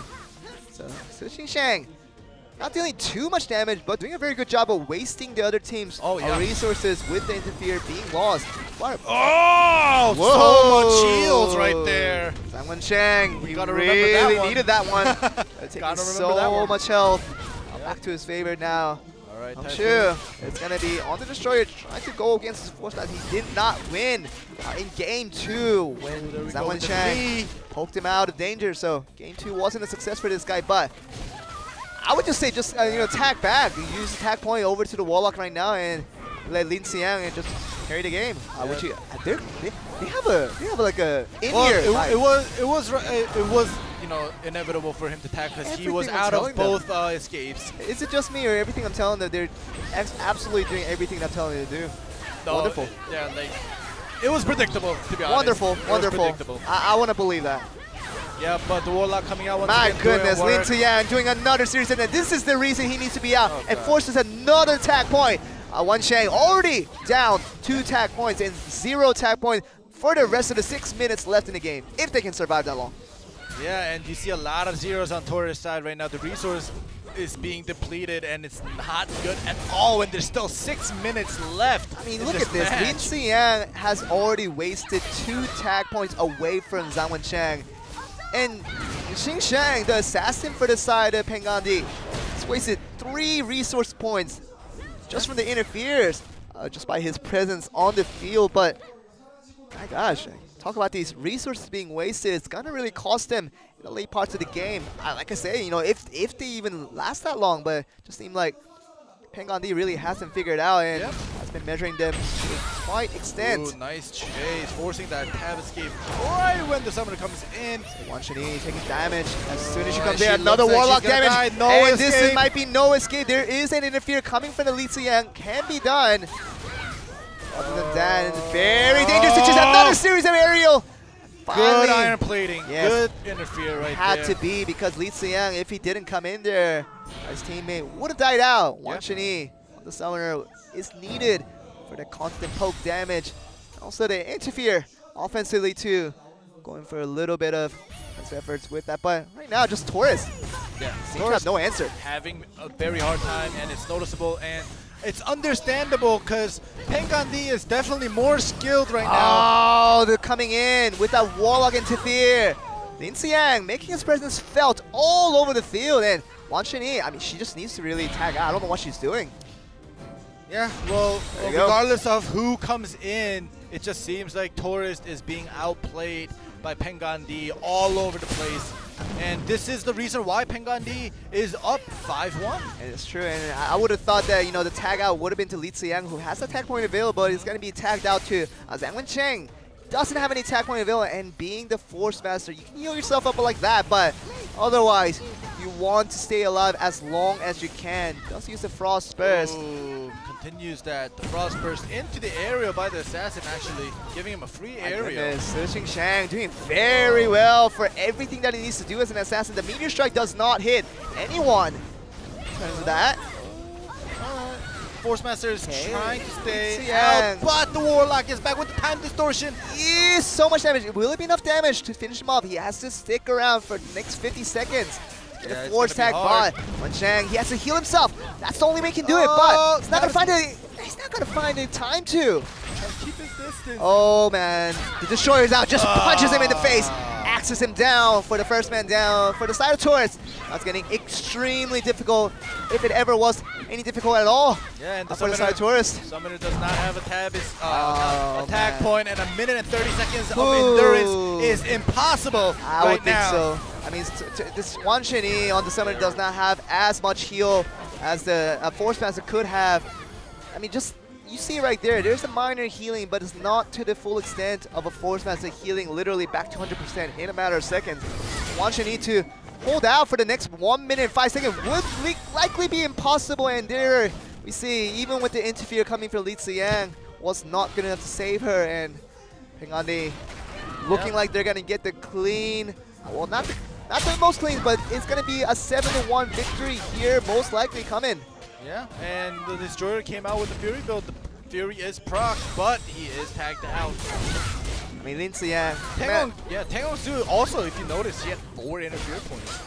So Su Qingsheng not dealing too much damage, but doing a very good job of wasting the other team's resources with the interfere being lost. Oh, so much shields right there. Zhang Wensheng, You gotta really remember that one. needed that one. Taking so much health. Back to his favor now. Alright, I'm sure it's going to be on the Destroyer trying to go against his force that he did not win in Game 2 when Zhang Wensheng poked him out of danger. So Game 2 wasn't a success for this guy, but I would just say tag back. You use the tag point over to the Warlock right now and let Lin Xiang and just carry the game. Which they have like a in-ear. It was inevitable for him to tag because he was out of both escapes. Is it just me or everything I'm telling them they're absolutely doing everything I'm telling them to do? No, wonderful. It was predictable, to be honest. Wonderful. I want to believe that. Yeah, but the Warlock coming out once My again. goodness, Lin Xiang doing another series, and this is the reason he needs to be out and forces another tag point. Wensheng already down 2 tag points and 0 tag points for the rest of the 6 minutes left in the game, if they can survive that long. Yeah, and you see a lot of zeros on Torres' side right now. The resource is being depleted, and it's not good at all when there's still 6 minutes left. I mean, look at this. Lin Xiang has already wasted 2 tag points away from Zhang Wensheng. And Qingsheng, the assassin for the side of Pengandi, has wasted 3 resource points just from the interferes, just by his presence on the field. But, my gosh, talk about these resources being wasted. It's going to really cost them in the late parts of the game. Like I say, if they even last that long, but it just seemed like Pengandi really hasn't figured out and has been measuring them to quite extent. Ooh, nice chase, forcing that tab escape right when the summoner comes in. Wan Shani taking damage as soon as she comes in. Another Warlock damage, and this might be no escape. There is an interfere coming from the Li Xiang. Can be done. Other than that, it's very dangerous. It's just another series of aerial. Finally, good iron plating. Yes. Good interfere right there. Had to be, because Li Xiang, if he didn't come in there, his teammate would have died out. Wan Shani, the summoner, is needed for the constant poke damage. Also the interfere offensively too. Going for a little bit of efforts with that, but right now just Taurus. Yeah, seems to have no answer. Having a very hard time, and it's noticeable, and it's understandable because Pengandi is definitely more skilled right now. Oh, they're coming in with that Warlock interfere. Lin Xiang making his presence felt all over the field, and Wan Shani, I mean, she just needs to really tag out. I don't know what she's doing. Yeah, well regardless of who comes in, it just seems like Taurus is being outplayed by Pengandi all over the place. And this is the reason why Pengandi is up 5-1. And it's true, and I would have thought that, the tag out would have been to Li Xiang, who has a tag point available. He's going to be tagged out to Zhang Wensheng. Doesn't have any tag point available, and being the Force Master, you can heal yourself up like that, but otherwise, you want to stay alive as long as you can. Does use the Frost Burst. Ooh, continues that. The Frost Burst into the area by the Assassin, actually giving him a free area. Su Qingsheng doing very well for everything that he needs to do as an Assassin. The Meteor Strike does not hit anyone in terms of that. Force Master is trying to stay out, but the Warlock is back with the time distortion. So much damage. Will it be enough damage to finish him off? He has to stick around for the next 50 seconds. Get a force tag, but Chang, he has to heal himself. That's the only way he can do it, but he's not gonna find a. He's not gonna find a time to. Keep his distance. Oh man, the Destroyer's out. Just punches him in the face. Axes him down for the first man down for the side of Taurus. That's getting extremely difficult, if it ever was any difficult at all. Yeah, and the for the side of Taurus. Summoner does not have a tab. His attack point, and a minute and 30 seconds of endurance is impossible I would think so. I mean, this Wan Shen-Yi on the Summoner does not have as much heal as the Force Master could have. I mean, just you see right there, there's a minor healing, but it's not to the full extent of a Force Master healing literally back to 100% in a matter of seconds. Wan Shen-Yi to hold out for the next 1 minute and 5 seconds would likely be impossible, and there we see, even with the interfere coming from Li Ziyang, was not good enough to save her, and Pengandi looking like they're going to get the clean, well, not the most clean, but it's going to be a 7-1 victory here, most likely coming. Yeah, and the Destroyer came out with the Fury build. The Fury is proc, but he is tagged out. I mean, Lin Ziyang. Tangongsu also, if you notice, he had 4 interfere points.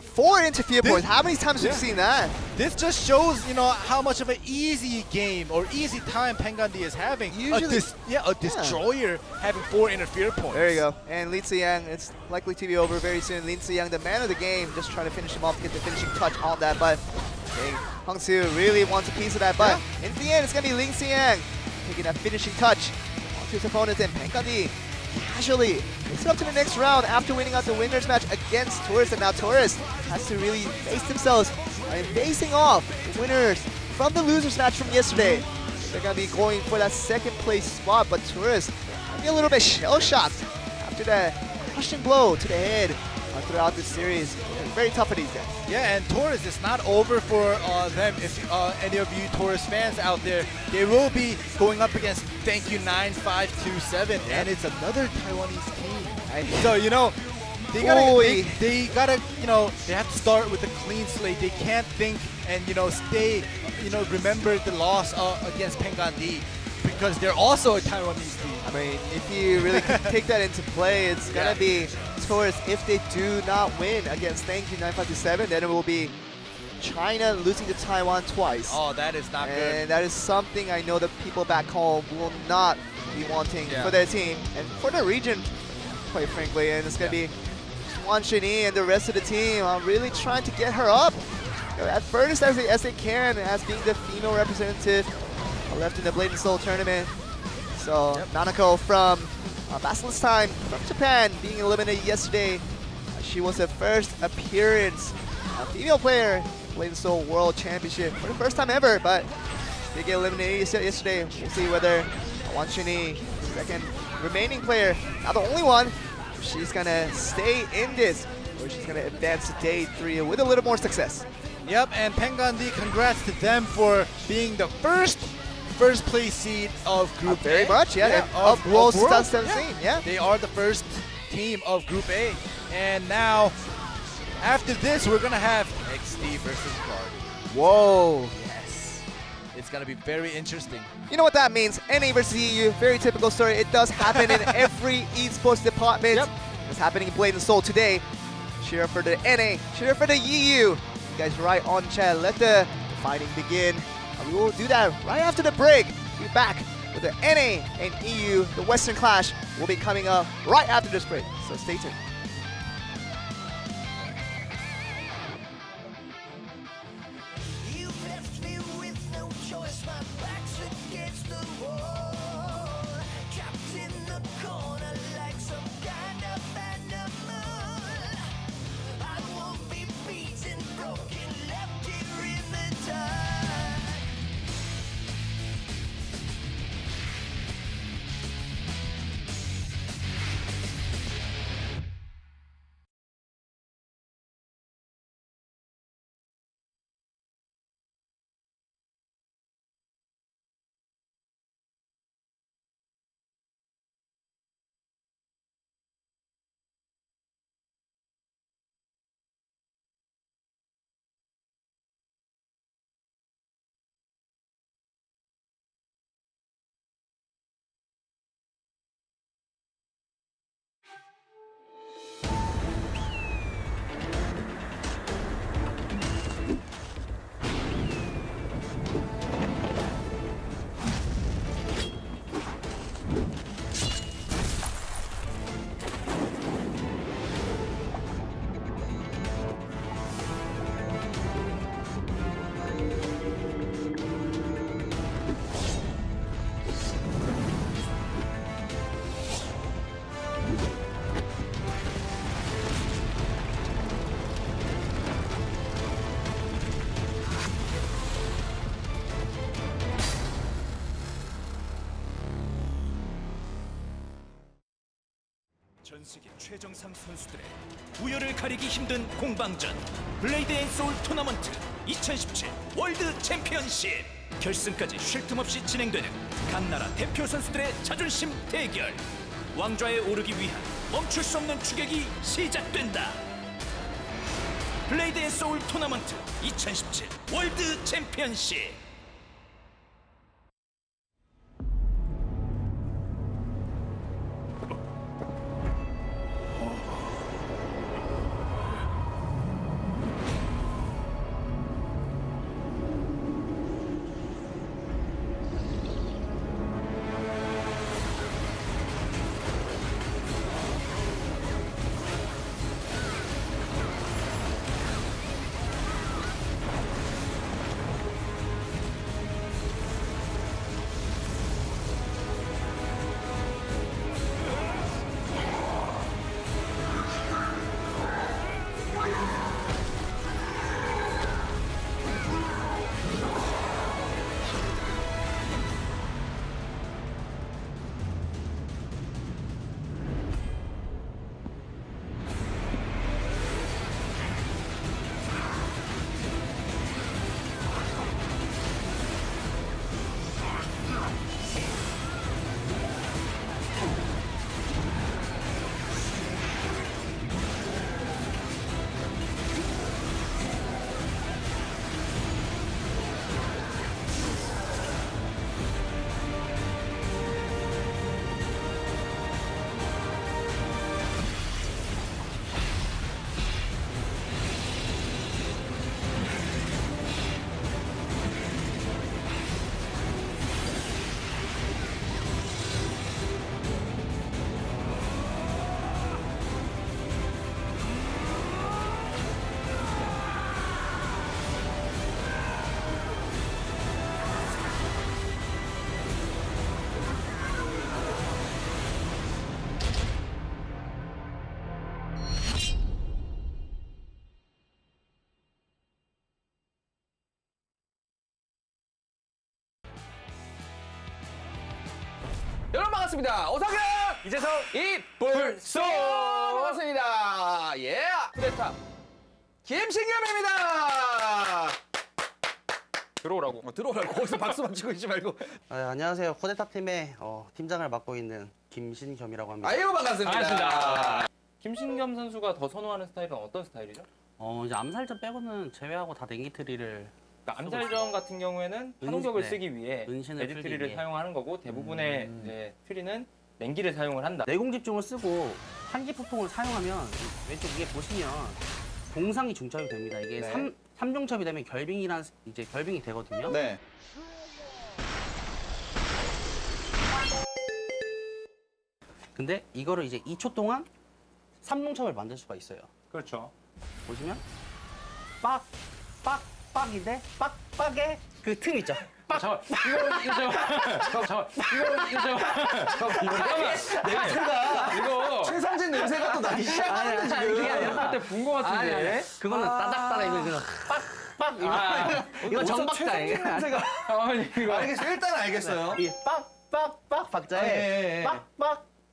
4 interfere points. How many times have you seen that? This just shows, you know, how much of an easy game or easy time Pengandi is having. Usually, a Destroyer having 4 interfere points. There you go. And Li Ziyang, it's likely to be over very soon. Lin Ziyang, the man of the game, just trying to finish him off, get the finishing touch on that. But Hung-Soo really wants a piece of that. But in the end, it's going to be Lin Ziyang taking that finishing touch onto his opponent, and Pengandi casually takes it up to the next round after winning out the winners match against Taurus. And now Taurus has to really face themselves and facing off the winners from the losers match from yesterday. They're going to be going for that second place spot, but Taurus might be a little bit shell-shocked after that crushing blow to the head throughout this series. Very tough for these guys. Yeah, and Taurus is not over for them. If any of you Taurus fans out there, they will be going up against Thank You 9527, and it's another Taiwanese team. So, you know, they gotta, you know, they have to start with a clean slate. They can't think and, you know, stay, you know, remember the loss against Pengandi, because they're also a Taiwanese team. I mean, if you really take that into play, it's gonna be Taurus. If they do not win against Thank You 9527, then it will be China losing to Taiwan twice. Oh, that is not good. And that is something I know that people back home will not be wanting for their team and for the region, quite frankly. And it's gonna be Wan Shen-Yi and the rest of the team really trying to get her up at furthest as they can, as being the female representative left in the Blade and Soul tournament. So Nanako from Basilisk Time from Japan, being eliminated yesterday. She was the first appearance, a female player, Blade and Soul World Championship for the first time ever, but she did get eliminated yesterday. We'll see whether Wan Shen-Yi, second remaining player, not the only one, she's gonna stay in this, or she's gonna advance to day 3 with a little more success. Yep, and Pengandi, congrats to them for being the first place seed of Group A. Very much, of World 2017, They are the first team of Group A. And now, after this, we're going to have XD versus Guard. Whoa. Yes. It's going to be very interesting. You know what that means. NA versus EU, very typical story. It does happen in every esports department. It's happening in Blade and Soul today. Cheer for the NA, cheer for the EU. You guys right on chat. Let the fighting begin. We will do that right after the break. We'll be back with the NA and EU. The Western Clash will be coming up right after this break. So stay tuned. 전 세계 최정상 선수들의 우열을 가리기 힘든 공방전 블레이드&소울 토너먼트 2017 월드 챔피언십 결승까지 쉴 틈 없이 진행되는 각 나라 대표 선수들의 자존심 대결 왕좌에 오르기 위한 멈출 수 없는 추격이 시작된다. 블레이드&소울 토너먼트 2017 월드 챔피언십. 여러분 반갑습니다. 오상현, 이재성, 이불소 반갑습니다. 예, 후대탑 김신겸입니다. 들어오라고. 들어오라고. 거기서 박수만 치고 있지 말고. 안녕하세요. 후대탑 팀의 팀장을 맡고 있는 김신겸이라고 합니다. 아유 반갑습니다. 김신겸 선수가 더 선호하는 스타일은 어떤 스타일이죠? 이제 암살전 빼고는 제외하고 다 냉기트리를. 그러니까 암살전 같은 경우에는 파동격을 네. 쓰기 위해 은신을 레드트리를 사용하는 거고 대부분의 이제 트리는 냉기를 사용을 한다. 내공 집중을 쓰고 한기 폭풍을 사용하면 왼쪽 위에 보시면 공상이 중첩이 됩니다. 이게 네. 3중첩이 되면 결빙이란 이제 결빙이 되거든요. 네. 근데 이거를 이제 2초 동안 3중첩을 만들 수가 있어요. 그렇죠. 보시면 빡인데 빡에 그 틈 있죠. 잠깐 냄새가 이거 최상진 냄새가 또 나기 시작하는데 지금. 그게 아니라 그때 본 거 같은데. 그거는 따닥따닥 이거 그냥 이거 정박자예요. 냄새가. 아니 이거. 알겠어요. 일단 알겠어요. 이 빡 박자에 예.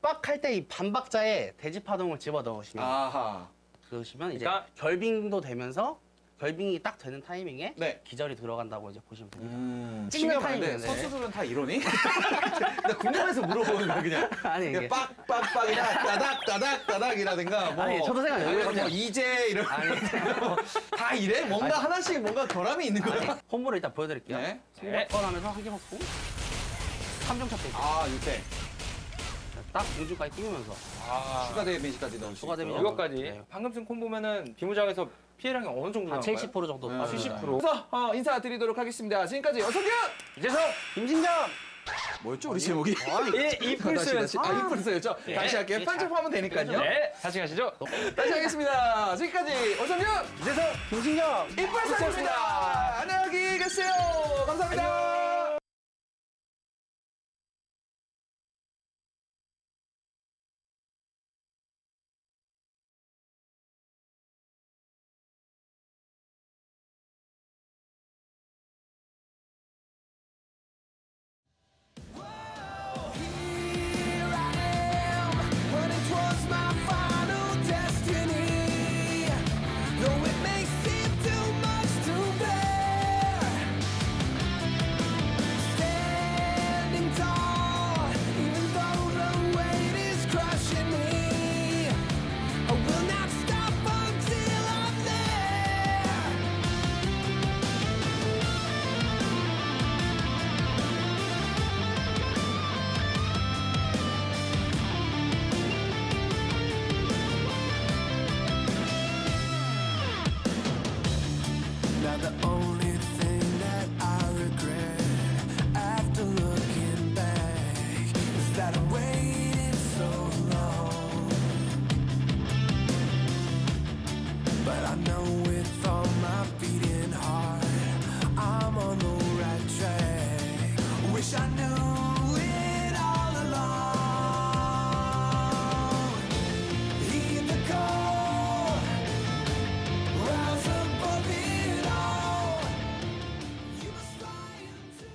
빡 할 때 이 반박자에 대지 파동을 집어 넣으시면 아하. 그러시면 이제 그러니까 결빙도 되면서 결빙이 딱 되는 타이밍에 네. 기절이 들어간다고 이제 보시면 됩니다. 찍는 타이밍인데. 타이밍인데 선수들은 다 이러니? 나 궁금해서 물어보는 거야 그냥. 아니 이게 빡빡빡이나 따닥이라든가 뭐. 아니, 저도 생각해요. 아니면 뭐 이제 이런. 다 이래? 뭔가 하나씩 뭔가 결함이 있는 거야. 콤보를 일단 보여드릴게요. 네. 승격권하면서 한개 먹고 3종 탑 되죠. 아 이렇게 딱 공중까지 띄우면서 추가 데미지까지 넣을 수 추가 데미지. 있고. 이것까지 네. 방금 쓴 콤보면은 비무장에서 피해량이 어느 정도 한 나올까요? 70% 정도. 70%. 그래서 인사드리도록 하겠습니다. 지금까지 어성균, 이재성, 김신겸. 뭐였죠 우리 제목이? 이플스였죠. 이플스였죠. 다시 할게요. 편집하면 되니까요. 네, 다시 가시죠. 다시 하겠습니다. 지금까지 어성균, 이재성, 김신겸. 이플스였습니다. 안녕히 계세요. 감사합니다. When it was my I know with all my beating heart, I'm on the right track. Wish I knew it all along. Heed the call, rise above it all. You must fly into the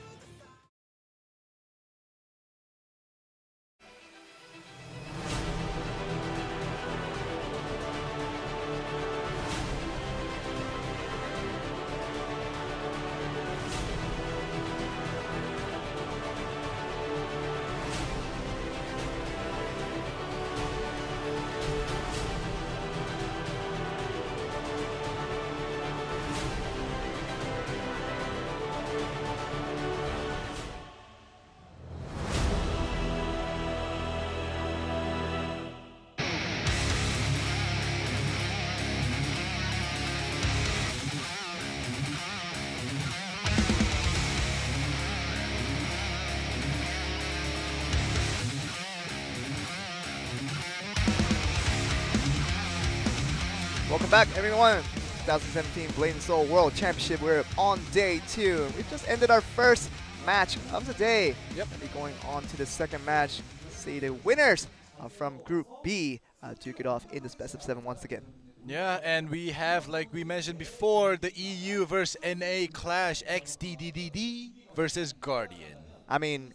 Welcome back, everyone. 2017 blade&soul World Championship. We're on day 2. We've just ended our first match of the day. Yep. We'll be going on to the second match. See the winners from Group B duke it off in this best of 7 once again. Yeah, and we have, like we mentioned before, the EU versus NA clash, XDDDD versus Guardian. I mean,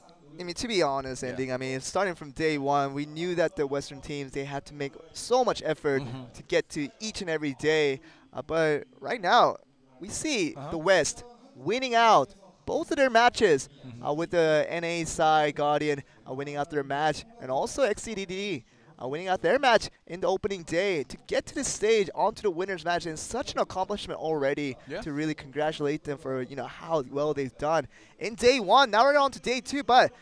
to be honest, Ending, I mean, starting from day 1, we knew that the Western teams, they had to make so much effort to get to each and every day. But right now, we see the West winning out both of their matches with the NA side, Guardian winning out their match, and also XCDD winning out their match in the opening day. To get to this stage, onto the winners match, is such an accomplishment already to really congratulate them for how well they've done in day 1. Now we're on to day 2, but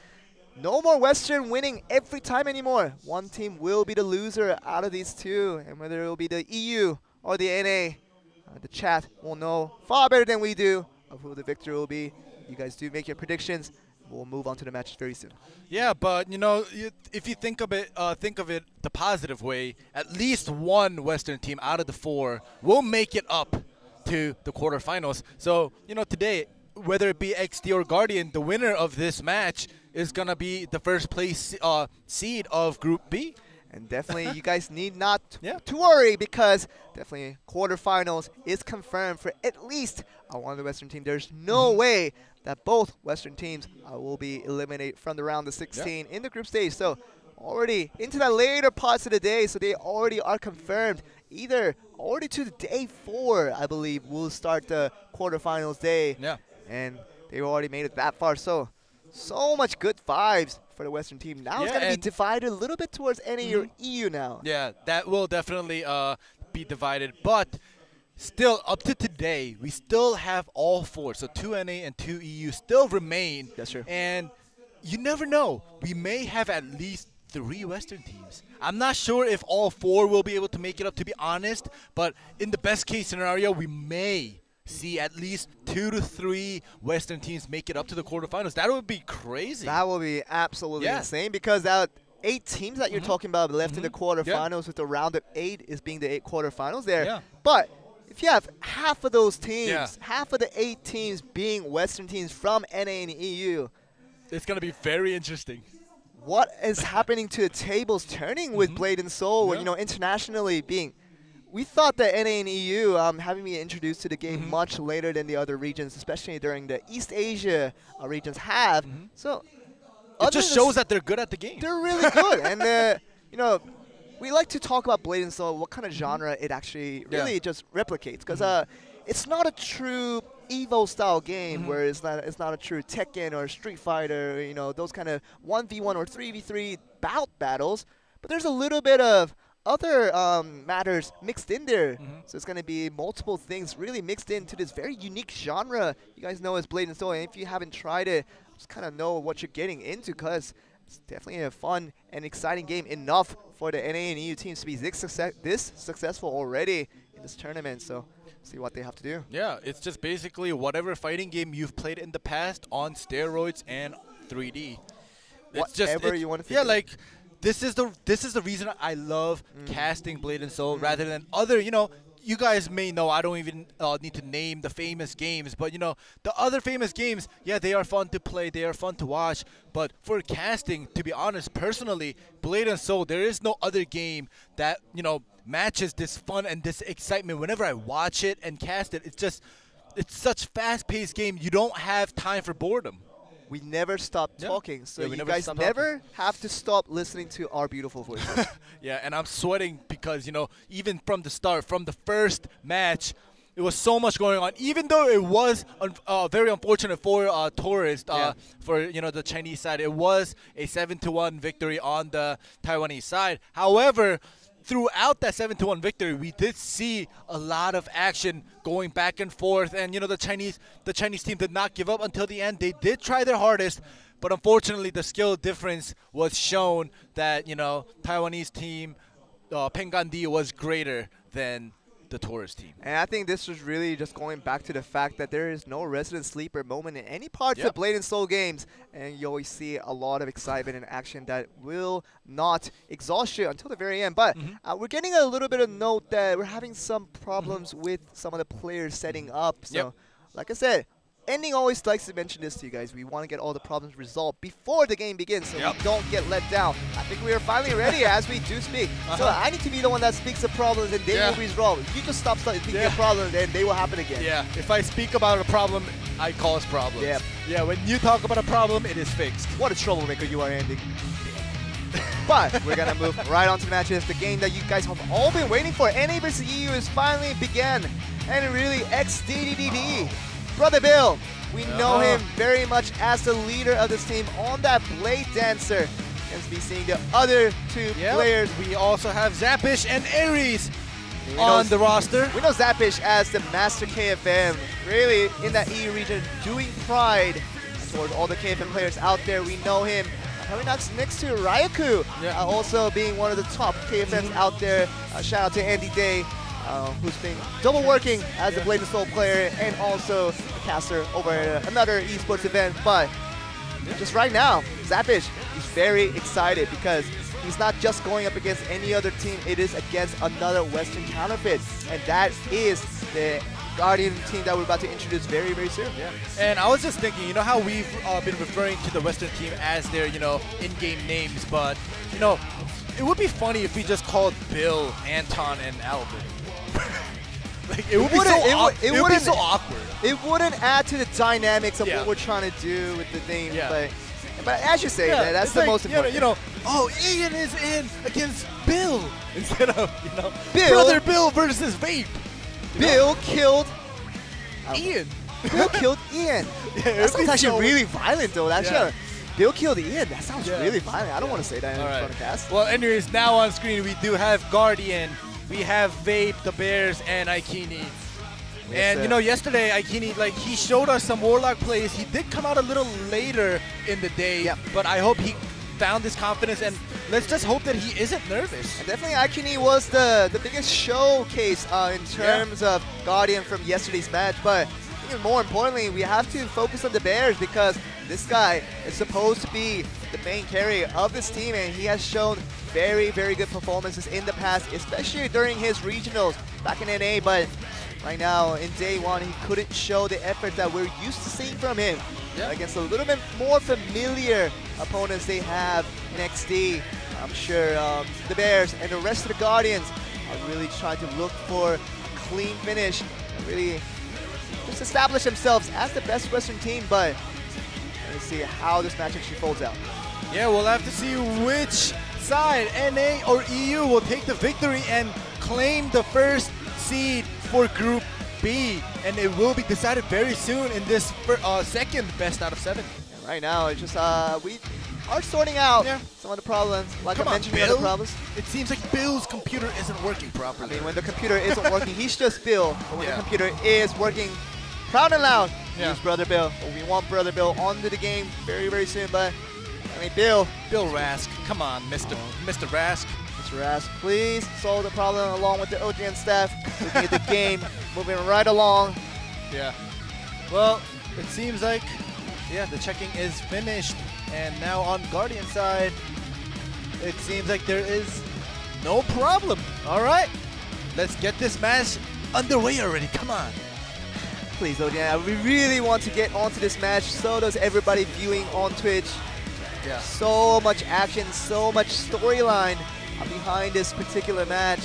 no more Western winning every time anymore. One team will be the loser out of these two, and whether it will be the EU or the NA, the chat will know far better than we do of who the victor will be. You guys do make your predictions. We'll move on to the match very soon. Yeah, but if you think of it the positive way, at least one Western team out of the 4 will make it up to the quarterfinals. So today, whether it be XD or Guardian, the winner of this match is gonna be the first place seed of Group B. And definitely, you guys need not to worry, because definitely quarterfinals is confirmed for at least one of the Western teams. There's no way that both Western teams will be eliminated from the round of 16 in the group stage. So already into the later parts of the day, so they already are confirmed. Either already to the day 4, I believe, will start the quarterfinals day. Yeah. And they already made it that far. So much good vibes for the Western team. Now it's going to be divided a little bit towards NA or EU now. Yeah, that will definitely be divided. But still, up to today, we still have all 4. So 2 NA and 2 EU still remain. That's true. And you never know. We may have at least 3 Western teams. I'm not sure if all 4 will be able to make it up, to be honest. But in the best case scenario, we may see at least 2 to 3 Western teams make it up to the quarterfinals. That would be crazy. That would be absolutely insane, because that 8 teams that you're talking about left in the quarterfinals, with the round of 8 is being the 8 quarterfinals there. Yeah. But if you have half of those teams, half of the 8 teams being Western teams from NA and EU, it's going to be very interesting. What is happening to the tables turning with blade&soul, internationally being... We thought that NA and EU, having been introduced to the game much later than the other regions, especially during the East Asia regions have. So it just shows that they're good at the game. They're really good. And, we like to talk about blade&soul, what kind of genre it actually really just replicates. Because it's not a true Evo-style game where it's not a true Tekken or Street Fighter, those kind of 1v1 or 3v3 bout battles. But there's a little bit of other matters mixed in there. So it's going to be multiple things really mixed into this very unique genre you guys know as blade&soul. And if you haven't tried it, just kind of know what you're getting into, because it's definitely a fun and exciting game enough for the NA and EU teams to be this successful already in this tournament. So see what they have to do. Yeah, it's just basically whatever fighting game you've played in the past on steroids and 3D. Whatever you want to think. Yeah, like... This is the reason I love casting blade&soul rather than other, you guys may know, I don't even need to name the famous games, but you know, the other famous games, yeah, they are fun to play, they are fun to watch, but for casting, to be honest, personally, Blade and Soul, there is no other game that, you know, matches this fun and this excitement. Whenever I watch it and cast it, it's such fast-paced game, you don't have time for boredom. We never stop talking, so you guys never never have to stop listening to our beautiful voices. Yeah, and I'm sweating because, you know, even from the start, from the first match, it was so much going on. Even though it was very unfortunate for Tourist, for, you know, the Chinese side, it was a 7-1 victory on the Taiwanese side. However, throughout that 7-1 victory, we did see a lot of action going back and forth, and you know, the Chinese team did not give up until the end. They did try their hardest, but unfortunately, the skill difference was shown that, you know, Taiwanese team Pengandi was greater than the Tourist team. And I think this was really just going back to the fact that there is no resident sleeper moment in any parts of Blade and Soul games, and you always see a lot of excitement and action that will not exhaust you until the very end. But we're getting a little bit of note that we're having some problems with some of the players setting up. So, like I said, Ending always likes to mention this to you guys. We want to get all the problems resolved before the game begins, so we don't get let down. I think we are finally ready as we do speak. So I need to be the one that speaks the problems, and they will be resolved. If you just stop speaking the problems, then they will happen again. Yeah, if I speak about a problem, I cause problems. Yeah, when you talk about a problem, it is fixed. What a troublemaker you are, Andy. But we're going to move right on to the matches. The game that you guys have all been waiting for. NA vs EU is finally began. And really, XDDDD. Brother Bill, we know him very much as the leader of this team on that Blade Dancer. As we seeing the other two players. We also have Zappish and Aries on the roster. We know Zappish as the Master KFM, really in that EU region, doing pride towards all the KFM players out there. We know him coming up next to Ryaku, also being one of the top KFMs out there. Shout out to Andy Day, who's been double working as a Blade and Soul player and also a caster over at another esports event. But just right now, Zappish is very excited because he's not just going up against any other team, it is against another Western counterfeit. And that is the Guardian team that we're about to introduce very, very soon. And I was just thinking, you know how we've been referring to the Western team as their, you know, in-game names, but, you know, it would be funny if we just called Bill, Anton, and Albert. Like, it would be so awkward. It wouldn't add to the dynamics of what we're trying to do with the name. But as you say, that's the most important. You know, oh, Ian is in against Bill instead of, you know, Brother Bill versus Vape. Bill killed Ian. Bill killed Ian. That sounds actually really violent, though. Actually, Bill killed Ian. That sounds really violent. I don't want to say that in front of cast. Well, anyways, now on screen we do have Guardian. We have Vape, the Bears, and Aikini. And, you know, yesterday, Aikini, like, he showed us some Warlock plays. He did come out a little later in the day, but I hope he found his confidence, and let's just hope that he isn't nervous. And definitely, Aikini was the biggest showcase in terms of Guardian from yesterday's match, but even more importantly, we have to focus on the Bears because this guy is supposed to be the main carry of this team, and he has shown very, very good performances in the past, especially during his regionals back in NA, but right now, in day one, he couldn't show the effort that we're used to seeing from him against a little bit more familiar opponents they have in XD. I'm sure the Bears and the rest of the Guardians are really trying to look for a clean finish and really just establish themselves as the best Western team, but let's see how this match actually folds out. Yeah, we'll have to see which side, NA or EU, will take the victory and claim the first seed for Group B, and it will be decided very soon in this second best out of 7. And right now, it's just we are sorting out some of the problems. Like I mentioned, the other problems. It seems like Bill's computer isn't working properly. I mean, when the computer isn't working, he's just Bill. But when the computer is working proud and loud, he's Brother Bill. But we want Brother Bill onto the game very, very soon. But I mean, Bill Rask, come on, Mr. Rask. Rask, please solve the problem along with the OGN staff. Looking at the game, moving right along. Well, it seems like, the checking is finished. And now on Guardian side, it seems like there is no problem. All right, let's get this match underway already. Come on. Please, Odian. We really want to get onto this match. So does everybody viewing on Twitch. Yeah. So much action, so much storyline behind this particular match.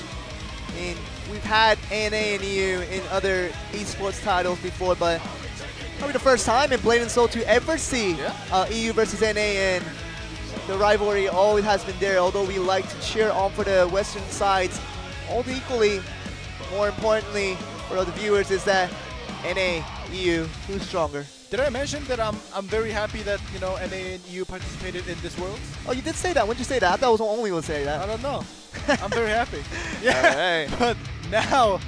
I mean, we've had NA and EU in other esports titles before, but probably the first time in Blade and Soul to ever see EU versus NA, and the rivalry always has been there. Although we like to cheer on for the Western sides, all equally, more importantly for the viewers is that NA, EU, who's stronger? Did I mention that I'm very happy that, you know, NA and EU participated in this Worlds? Oh, you did say that. When did you say that? I thought I was the only one to say that. I don't know. I'm very happy. Yeah. Right. But now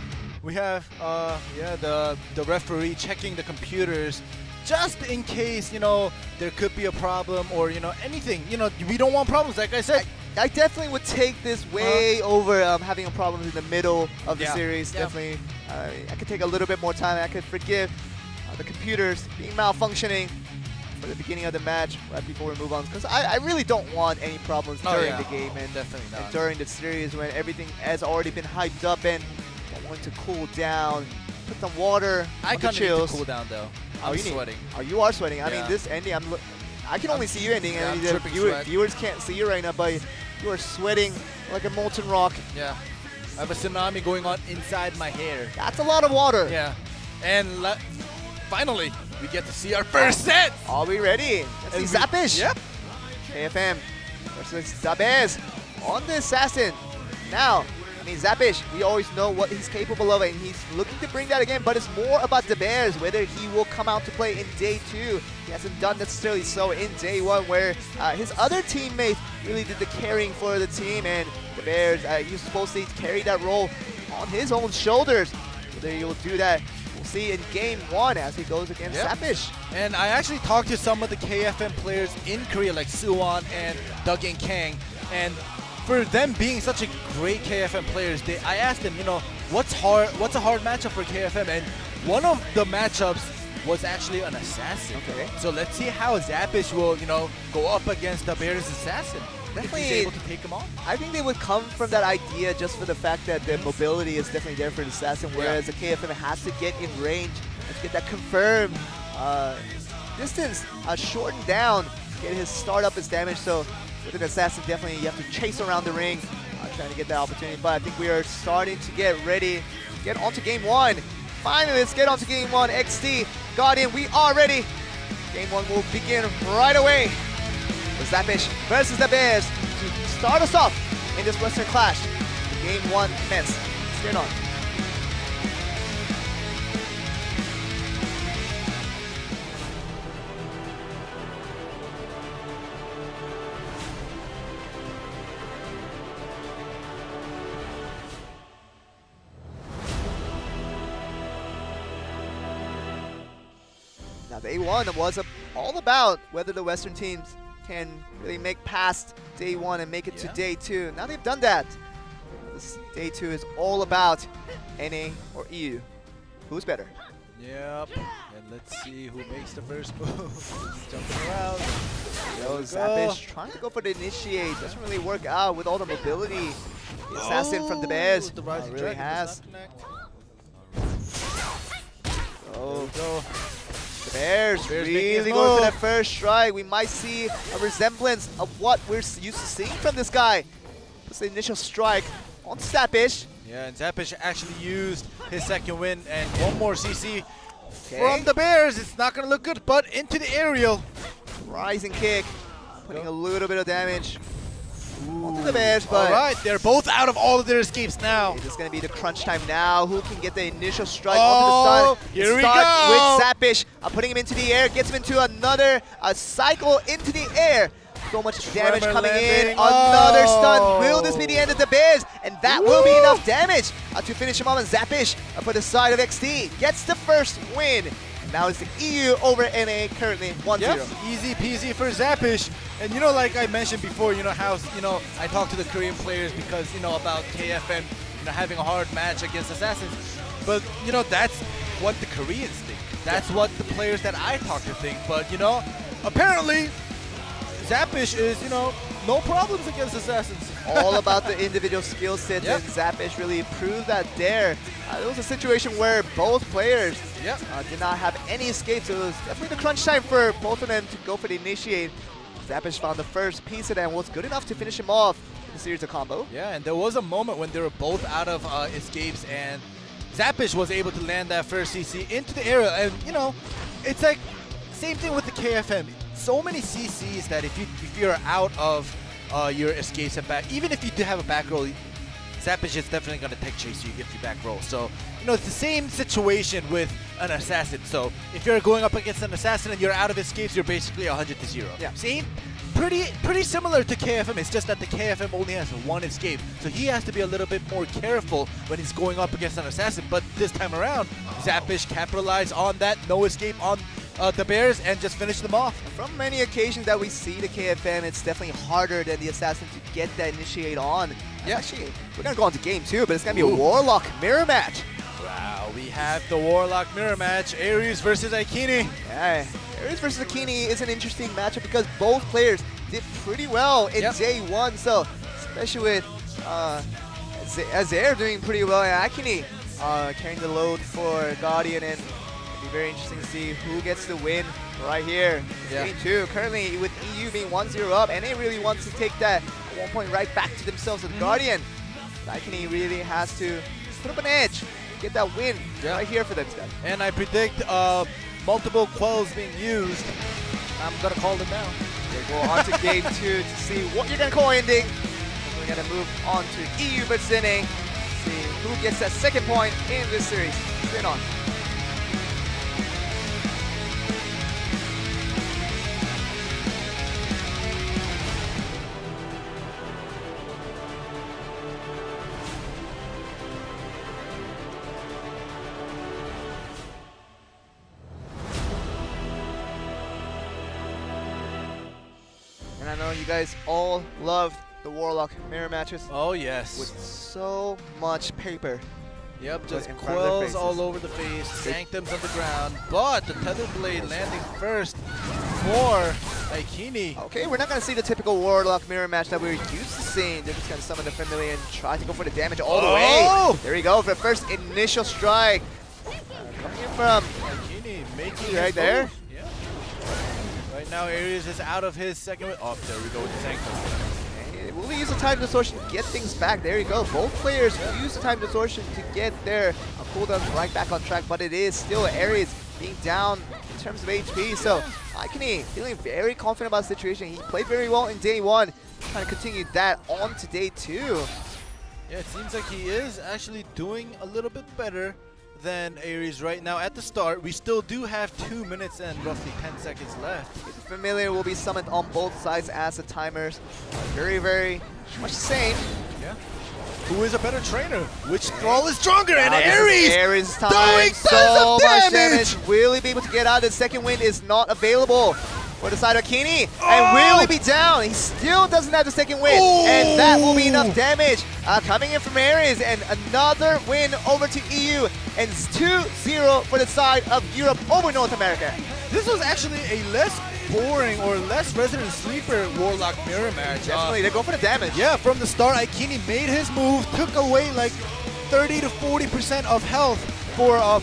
we have the referee checking the computers just in case, you know, there could be a problem or, you know, anything. You know, we don't want problems, like I said. I definitely would take this way over having a problem in the middle of the series. Definitely. I could take a little bit more time. I could forgive the computers being malfunctioning for the beginning of the match right before we move on, because I really don't want any problems during the game and, during the series when everything has already been hyped up and I want to cool down, put some water. I kind of need to cool down though. I'm sweating. Oh, you are sweating. I mean, this ending, I can only see you ending, and the viewers can't see you right now, but you are sweating like a molten rock. Yeah. I have a tsunami going on inside my hair. That's a lot of water. Yeah. And finally, we get to see our first set. Are we ready? Let's see Zapish. Yep. KFM versus Zabez on the Assassin. Now, I mean, Zapish, we always know what he's capable of, and he's looking to bring that again, but it's more about the Bears, whether he will come out to play in day 2. He hasn't done necessarily so in day 1, where his other teammates really did the carrying for the team, and the Bears, he's supposed to carry that role on his own shoulders. Whether he will do that, we'll see in game 1 as he goes against Zapish. And I actually talked to some of the KFM players in Korea, like Suwon and Doug and Kang, and for them being such a great KFM players, I asked them, you know, what's a hard matchup for KFM, and one of the matchups was actually an assassin. Okay. So let's see how Zapish will, you know, go up against the Bears assassin. Definitely, if he's able to take him on. I think they would come from that idea just for the fact that the mobility is definitely there for the assassin, whereas the KFM has to get in range and to get that confirmed distance shortened down, get his start up his damage. So with an assassin, definitely you have to chase around the ring, trying to get that opportunity. But I think we are starting to get ready to get onto game 1. Finally, let's get onto game 1. XD, Guardian, we are ready. Game 1 will begin right away. With Zapish versus the Bears to start us off in this Western Clash. Game 1 commence. Let's get on. Now, day 1 was all about whether the Western teams can really make past day 1 and make it to day 2. Now they've done that. This day 2 is all about NA or EU. Who's better? Yep. And let's see who makes the first move. Jumping around. Zapish trying to go for the initiate. Doesn't really work out with all the mobility. The assassin from the Bears really has. Go. The Bears really going for that first strike. We might see a resemblance of what we're used to seeing from this guy. It's the initial strike on Zapish. Yeah, and Zapish actually used his second win, and one more CC from the Bears. It's not going to look good, but into the aerial. Rising kick, putting a little bit of damage onto the Bears, but all right, they're both out of all of their escapes now. It's going to be the crunch time now. Who can get the initial strike onto the sun? Here we go with Zapish, putting him into the air, gets him into another cycle into the air. So much damage coming in. Another stun. Will this be the end of the Bears? And that will be enough damage to finish him off. And Zapish for the side of XD gets the first win. Now it's the EU over NA currently 1-0. Yep, easy peasy for Zapish. And you know, like I mentioned before, you know how, you know, I talk to the Korean players because, you know, about KFM, you know, having a hard match against Assassins. But, you know, that's what the Koreans think. That's what the players that I talk to think. But, you know, apparently Zapish is, you know, no problems against Assassins. All about the individual skill sets, and Zapish really proved that there. It was a situation where both players did not have any escape, so it was definitely the crunch time for both of them to go for the initiate. Zapish found the first piece of that and was good enough to finish him off with a series of combo. Yeah, and there was a moment when they were both out of escapes, and Zapish was able to land that first CC into the area, and you know, it's like same thing with the KFM. So many CCs that if you're out of your escapes and back, even if you do have a back roll, Zapish is definitely going to tech chase you if you back roll. So, you know, it's the same situation with an assassin. So, if you're going up against an assassin and you're out of escapes, you're basically 100 to 0. Yeah. See? Pretty similar to KFM. It's just that the KFM only has one escape. So he has to be a little bit more careful when he's going up against an assassin. But this time around, Zapish capitalized on that no escape on the Bears and just finished them off. From many occasions that we see the KFM, it's definitely harder than the assassin to get that initiate on. Yeah, actually, we're going to go on to game 2, but it's going to be a Warlock mirror match. Wow, we have the Warlock mirror match, Ares versus Aikini. Yeah, Ares versus Aikini is an interesting matchup because both players did pretty well in day 1. So, especially with Azair doing pretty well and Aikini carrying the load for Guardian, and it'll be very interesting to see who gets the win right here. Game 2, currently with EU being 1-0 up, and they really want to take that 1 point right back to themselves with Guardian. Aikini really has to put up an edge, get that win right here for them. And I predict multiple quells being used. I'm going to call them now. We'll go on to game 2 to see what you're going to call ending. We're going to move on to EU versus NA, see who gets that second point in this series. Stay on. I know you guys all loved the Warlock mirror matches. Oh yes. With so much paper. Yep, just quells all over the face, sanctums on the ground, but the Tether Blade landing first for Aikini. Okay, we're not going to see the typical Warlock mirror match that we're used to seeing. They're just going to summon the Familiar and try to go for the damage all the way. There we go for the first initial strike. Coming in from Aikini making right there. Yeah. Right now, Ares is out of his second. Oh, there we go with the sanctum. Will he use the time distortion to get things back? There you go. Both players use the time distortion to get their cooldowns right back on track, but it is still Ares being down in terms of HP. So Aikini feeling very confident about the situation. He played very well in day 1, trying to continue that on to day 2. Yeah, it seems like he is actually doing a little bit better than Ares right now. At the start, we still do have 2 minutes and roughly 10 seconds left. The Familiar will be summoned on both sides as the timers. Very, very much the same. Yeah. Who is a better trainer? Which thrall is stronger? And Ares! Ares time. Doing so much damage. Will he be able to get out? The second wind is not available for the side of Aikini. And will he be down? He still doesn't have the second win. And that will be enough damage coming in from Ares. And another win over to EU. And it's 2-0 for the side of Europe over North America. This was actually a less boring or less Resident Sleeper Warlock mirror match. Definitely, they go for the damage. Yeah, from the start, Aikini made his move, took away like 30 to 40% of health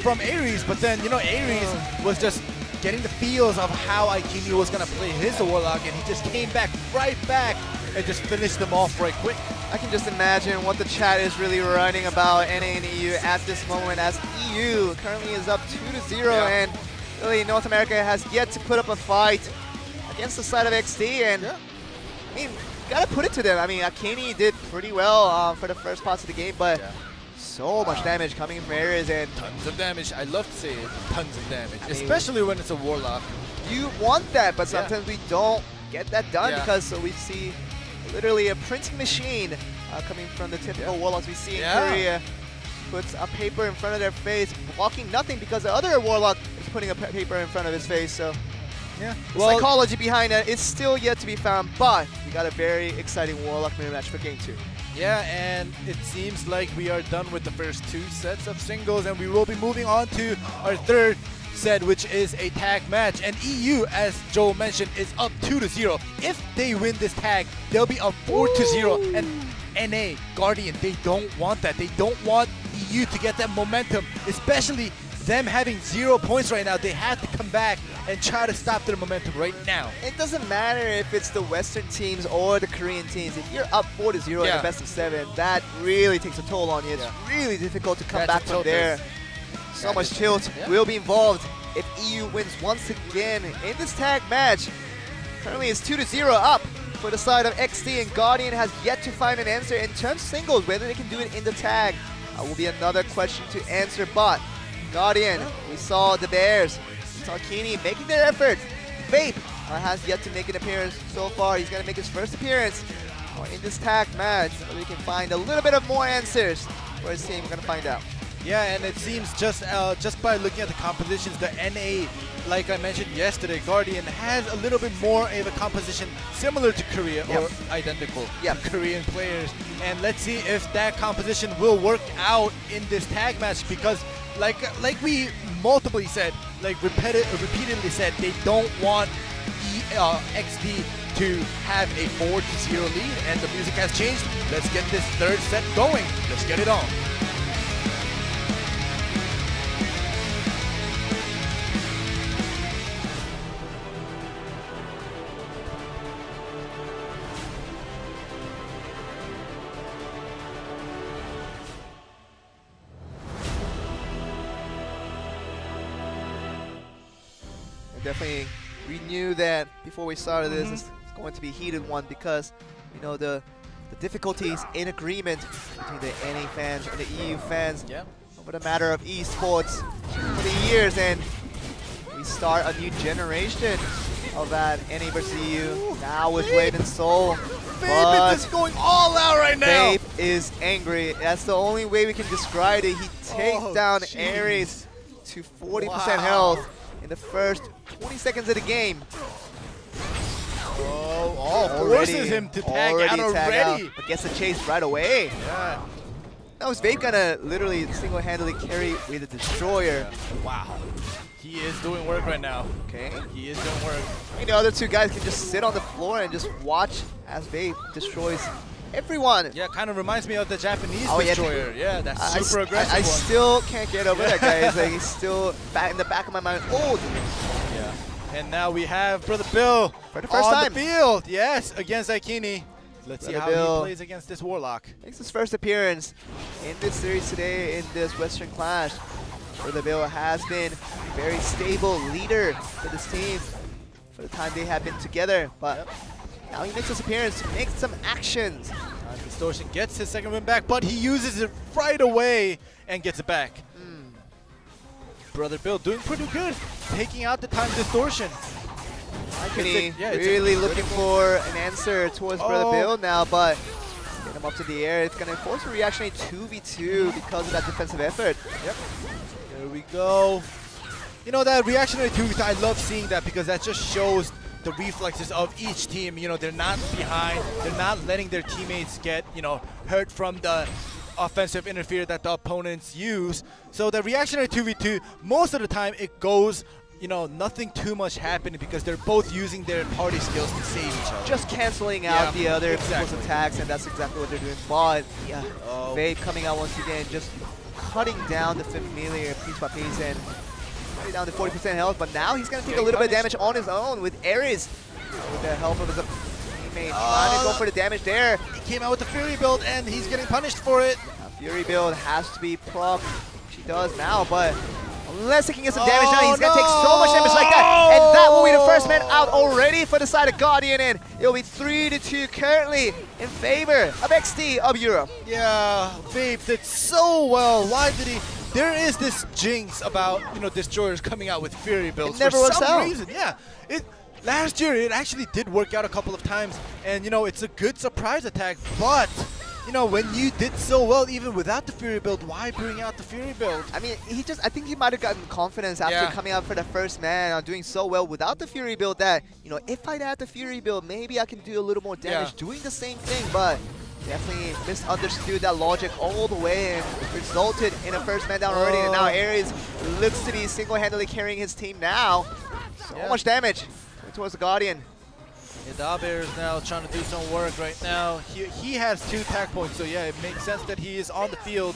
from Ares. But then, you know, Ares was just getting the feels of how Aikini was going to play his Warlock, and he just came right back and just finished them off right quick. I can just imagine what the chat is really writing about NA and EU at this moment, as EU currently is up 2-0, and really North America has yet to put up a fight against the side of XD. And I mean, gotta put it to them. I mean, Aikini did pretty well for the first parts of the game, but so much damage coming from Ares, and tons of damage. I love to say it, tons of damage, especially when it's a Warlock. You want that, but sometimes we don't get that done because we see literally a printing machine coming from the typical Warlocks we see in Korea. Puts a paper in front of their face, blocking nothing because the other Warlock is putting a paper in front of his face. So the psychology behind that is still yet to be found, but we got a very exciting Warlock mirror match for game 2. Yeah, and it seems like we are done with the first 2 sets of singles, and we will be moving on to our third said, which is a tag match. And EU, as Joel mentioned, is up 2-0. If they win this tag, they'll be up 4-0. And NA, Guardian, they don't want that. They don't want EU to get that momentum, especially them having 0 points right now. They have to come back and try to stop their momentum right now. It doesn't matter if it's the Western teams or the Korean teams. If you're up 4-0 in the best of 7, that really takes a toll on you. It's really difficult to come back from there. So much tilt will be involved if EU wins once again in this tag match. Currently it's 2-0 up for the side of XD, and Guardian has yet to find an answer in terms of singles. Whether they can do it in the tag will be another question to answer, but Guardian, we saw the Bears, we saw Keeney making their effort. Vape has yet to make an appearance so far. He's going to make his first appearance in this tag match, so we can find a little bit of more answers for his team. We're going to find out. Yeah, and it seems just by looking at the compositions, the NA, like I mentioned yesterday, Guardian has a little bit more of a composition similar to Korea, or identical to Korean players. And let's see if that composition will work out in this tag match, because like we multiply said, like repeatedly said, they don't want XD to have a 4-0 lead, and the music has changed. Let's get this third set going. Let's get it on. Definitely, we knew that before we started this, it's going to be a heated one, because you know the difficulties in agreement between the NA fans and the EU fans over the matter of esports for the years, and we start a new generation of that NA versus EU now with Blade and Soul. Vape is just going all out right now. Vape is angry. That's the only way we can describe it. He takes down Ares to 40% health in the first 20 seconds of the game. Forces him to tag out already. But gets the chase right away. Yeah. Now is Vape gonna literally single-handedly carry with the Destroyer. Wow. He is doing work right now. Okay. He is doing work. And the other two guys can just sit on the floor and just watch as Vape destroys everyone. Yeah, kind of reminds me of the Japanese Destroyer. Yeah, that's super aggressive. I still can't get over that guy. It's like he's still in the back of my mind. Oh! Yeah. And now we have Brother Bill for the first time on the field. Yes, against Aikini. Let's see how he plays against this Warlock. Makes his first appearance in this series today in this Western Clash. Brother Bill has been a very stable leader for this team for the time they have been together. But now he makes his appearance to make some actions. Distortion gets his second win back, but he uses it right away and gets it back. Brother Bill doing pretty good, taking out the time Distortion. Really looking for an answer towards Brother Bill now, but get him up to the air. It's going to force a reactionary 2v2 because of that defensive effort. Yep. There we go. You know, that reactionary 2v2, I love seeing that, because that just shows the reflexes of each team. You know, they're not behind. They're not letting their teammates get, you know, hurt from the offensive interfere that the opponents use. So the reactionary 2v2, most of the time it goes, you know, nothing too much happening, because they're both using their party skills to save each other. Just canceling out the other people's attacks, and that's exactly what they're doing. But yeah, Vape coming out once again, just cutting down the Familiar piece by piece, and cutting down to 40% health. But now he's going to take a little bit of damage on his own with Ares, with the help of his teammate trying to go for the damage there. He came out with the Fury build, and he's getting punished for it. Fury build has to be proc. She does now, but unless he can get some damage now, he's going to take so much damage like that. And that will be the first man out already for the side of Guardian, and it'll be 3-2 currently in favor of XD of Europe. Yeah, Vape did so well. Why did he? There is this jinx about, you know, Destroyers coming out with Fury builds for some reason. Yeah, last year it actually did work out a couple of times, and you know, it's a good surprise attack, but you know, when you did so well even without the Fury build, why bring out the Fury build? I mean, I think he might have gotten confidence after coming out for the first man on doing so well without the Fury build that, you know, if I'd had the Fury build, maybe I can do a little more damage doing the same thing, but definitely misunderstood that logic all the way and resulted in a first man down already. And now Ares looks to be single-handedly carrying his team now. So much damage towards the Guardian. Yeah, Daber is now trying to do some work right now. He has 2 tag points, so yeah, it makes sense that he is on the field.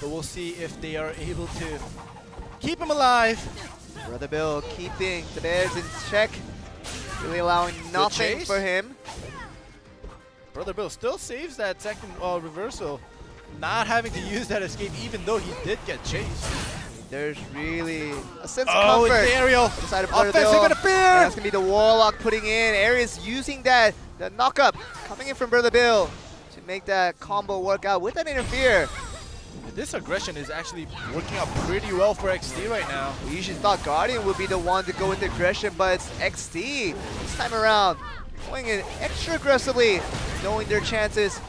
But we'll see if they are able to keep him alive. Brother Bill keeping the Bears in check, really allowing nothing for him. Brother Bill still saves that second reversal, not having to use that escape even though he did get chased. There's really a sense of comfort. It's the aerial. Offensive interfere. That's going to be the Warlock putting in. Ares using that, the knock-up coming in from Brother Bill to make that combo work out with that interfere. This aggression is actually working out pretty well for XD right now. We usually thought Guardian would be the one to go with the aggression, but it's XD this time around. Going in extra aggressively, knowing their chances.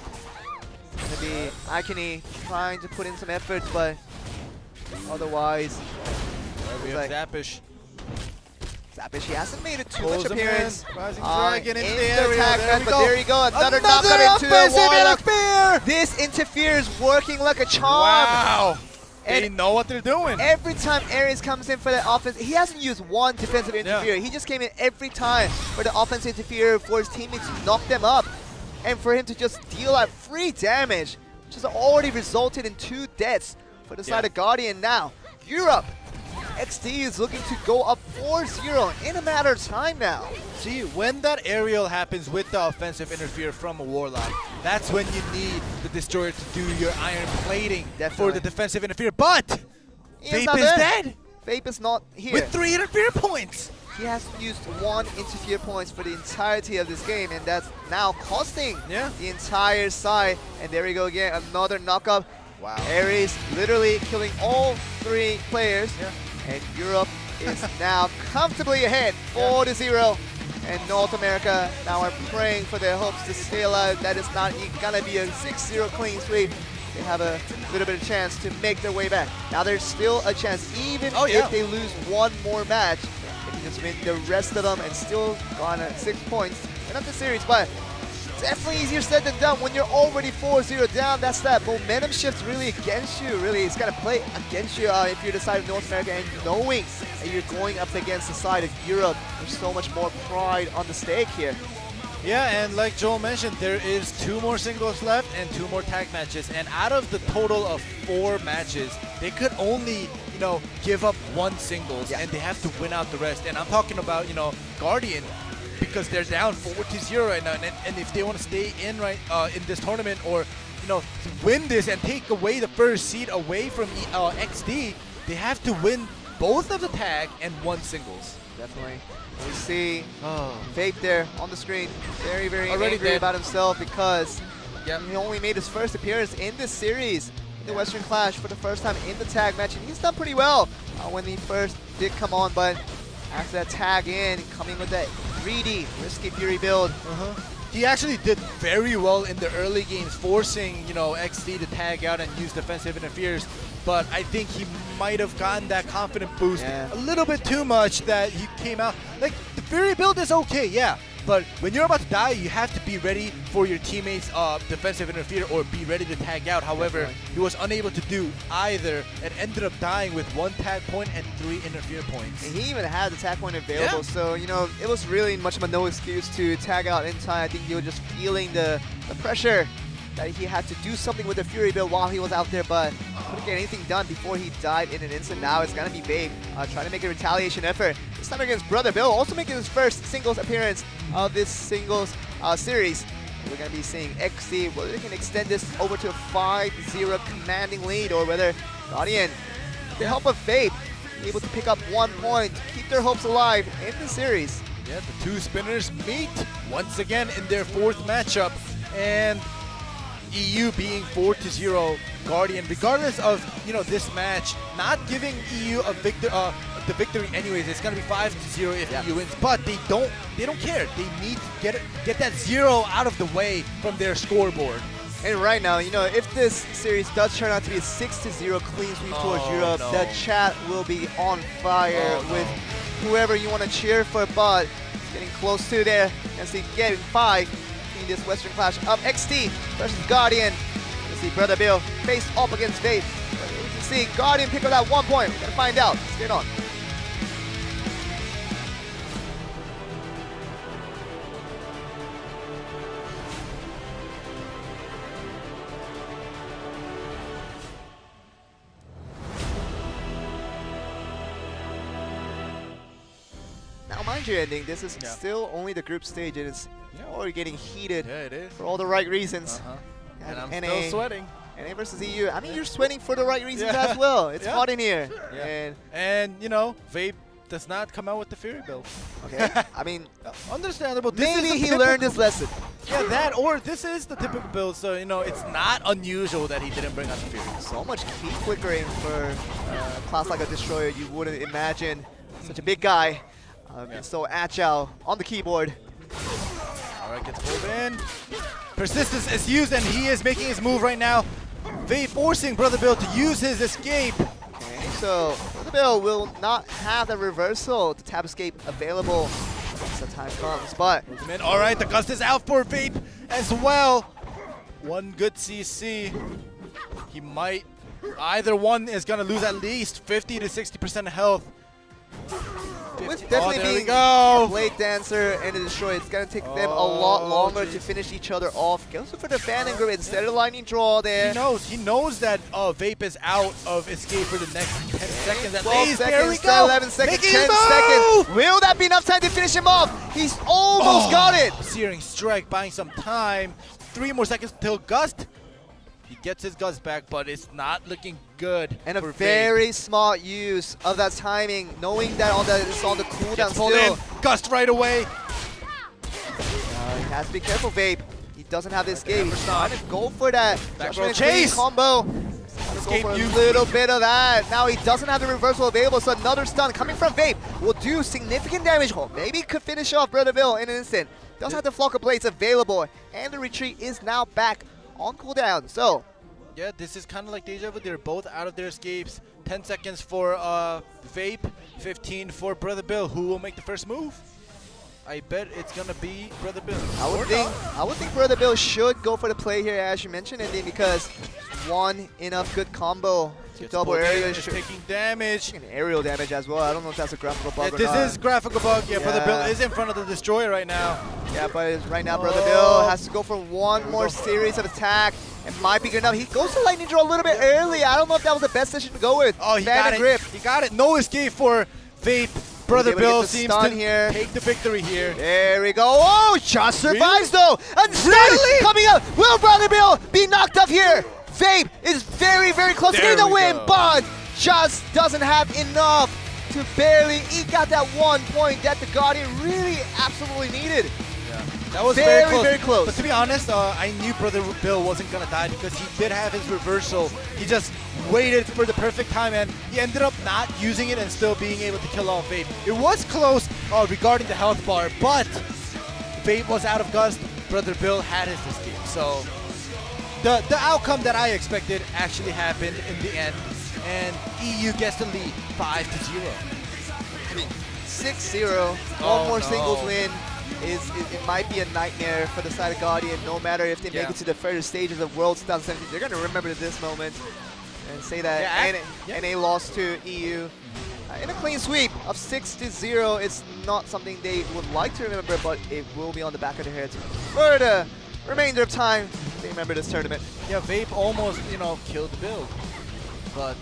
It's going to be Icony trying to put in some efforts, but otherwise, we have Zappish. Zappish, he hasn't made it too much appearance. Rising Dragon in into the area. attack match, but there you go. Another knock into the Warlock. This interferes working like a charm. Wow. And they know what they're doing. Every time Ares comes in for that offense, he hasn't used one defensive interfere. He just came in every time for the offensive interfere for his teammates to knock them up. And for him to just deal out free damage, which has already resulted in 2 deaths for the side of Guardian. Now, Europe. XD is looking to go up 4-0 in a matter of time now. See, when that aerial happens with the offensive interfere from a Warlock, that's when you need the Destroyer to do your iron plating for the defensive interfere. But Vape is dead. Vape is not here. With 3 interfere points. He has used 1 interfere points for the entirety of this game, and that's now costing the entire side. And there we go again, another knockup. Wow. Ares literally killing all 3 players. And Europe is now comfortably ahead, 4-0. And North America now are praying for their hopes to stay alive. That is not gonna be a 6-0 clean sweep. They have a little bit of chance to make their way back. Now there's still a chance, even if they lose 1 more match, they can just win the rest of them and still go on at 6 points. And up the series, but definitely easier said than done when you're already 4-0 down. That's that momentum shift really against you. Really, it's going to play against you if you're the side of North America and knowing that you're going up against the side of Europe. There's so much more pride on the stake here. Yeah, and like Joel mentioned, there is 2 more singles left and 2 more tag matches. And out of the total of 4 matches, they could only, give up 1 singles and they have to win out the rest. And I'm talking about, Guardian, because they're down 4-0 right now, and if they want to stay in in this tournament, or win this and take away the first seed away from XD, they have to win both of the tag and 1 singles. Definitely. We see Vape there on the screen, very angry about himself because he only made his first appearance in this series, in the Western Clash, for the first time in the tag match, and he's done pretty well when he first did come on, but after that tag in, coming with that greedy, risky Fury build. He actually did very well in the early games, forcing, XD to tag out and use defensive interferes. But I think he might have gotten that confident boost a little bit too much that he came out. Like, the Fury build is okay, but when you're about to die, you have to be ready for your teammates' defensive interfere or be ready to tag out. However, he was unable to do either and ended up dying with 1 tag point and 3 interfere points. And he even had the tag point available, so, it was really much of a no excuse to tag out in time. I think he was just feeling the pressure that he had to do something with the Fury build while he was out there, but couldn't get anything done before he died in an instant. Now it's gonna be Vape trying to make a retaliation effort. This time against Brother Bill, also making his first singles appearance of this singles series. We're gonna be seeing XD, whether they can extend this over to a 5-0 commanding lead, or whether Guardian, with the help of Vape, be able to pick up 1 point, keep their hopes alive in the series. Yeah, the 2 spinners meet once again in their 4th matchup, and EU being 4-0 Guardian, regardless of this match, not giving EU the victory anyways. It's gonna be 5-0 if EU wins, but they don't care. They need to get that 0 out of the way from their scoreboard. And right now, if this series does turn out to be a 6-0 clean sweep towards Europe, the chat will be on fire with whoever you want to cheer for, but it's getting close to there. And see, getting 5 clean this Western clash of XT versus Guardian. Let's see Brother Bill face up against Vape. But you can see Guardian pick up that 1 point. We're gonna find out. Let's get on. Now, mind you, Ending, this is still only the group stage, and it's already getting heated for all the right reasons. And I'm still sweating. NA versus EU. I mean, you're sweating for the right reasons as well. It's hot in here. And you know, Vape does not come out with the Fury build. Okay. I mean, understandable. Maybe he learned his lesson. Yeah, that or this is the typical build, so you know it's not unusual that he didn't bring out the Fury. So much key flickering for a class like a Destroyer. You wouldn't imagine such a big guy. So agile on the keyboard. Alright, gets pulled in. Persistence is used and he is making his move right now. Vape forcing Brother Bill to use his escape. Okay, so Brother Bill will not have the reversal to tap escape available once the time comes, but... Alright, the gust is out for Vape as well. One good CC. He might... Either one is going to lose at least 50 to 60% health. With definitely being a Blade Dancer and a Destroyer, it's going to take them a lot longer to finish each other off. Goes for the Phantom Grip instead of Lightning Draw there. He knows that Vape is out of escape for the next 10 seconds at 12 least. seconds, There we go. 11 seconds, 10 seconds. Will that be enough time to finish him off? He's almost got it. Searing Strike, buying some time. 3 more seconds till Gust. He gets his Gust back, but it's not looking good. And a very smart use of that timing, knowing that it's on the cooldown still. Gust right away. He has to be careful, Vape. He doesn't have the escape. He's trying to go for that back row chase combo. Go for a little bit of that. Now he doesn't have the reversal available, so another stun coming from Vape will do significant damage. Maybe could finish off Brother Bill in an instant. Doesn't have the Flock of Blades available, and the retreat is now back on cooldown. So yeah, this is kind of like deja vu. They're both out of their escapes. 10 seconds for Vape, 15 for Brother Bill. Who will make the first move? I bet it's gonna be Brother Bill. I would think Brother Bill should go for the play here, as you mentioned, and then because one enough good combo to double aerial, taking damage, and aerial damage as well. I don't know if that's a graphical bug or not. This is graphical bug. Yeah, Brother Bill is in front of the Destroyer right now. Yeah, but right now Brother Bill has to go for one more series of attack. It might be good enough. He goes to Lightning Draw a little bit early. I don't know if that was the best decision to go with. Oh, he got it. He got it. No escape for Vape. Brother Bill seems to take the victory here. There we go. Oh, just survives though. And stun coming up. Will Brother Bill be knocked off here? Vape is very, very close to getting the win, but just doesn't have enough to barely eke out that 1 point that the Guardian really absolutely needed. That was very close. But to be honest, I knew Brother Bill wasn't going to die because he did have his reversal. He just waited for the perfect time and he ended up not using it and still being able to kill off Vape. It was close regarding the health bar, but Vape was out of Gust. Brother Bill had his escape. So the outcome that I expected actually happened in the end, and EU gets the lead 5-0. I mean, 6-0, one more singles win. It might be a nightmare for the side of Guardian, no matter if they make it to the further stages of World 2017. They're going to remember this moment and say that NA lost to EU. In a clean sweep of 6-0, it's not something they would like to remember, but it will be on the back of their heads for the remainder of time. They remember this tournament. Yeah, Vape almost, killed the build. But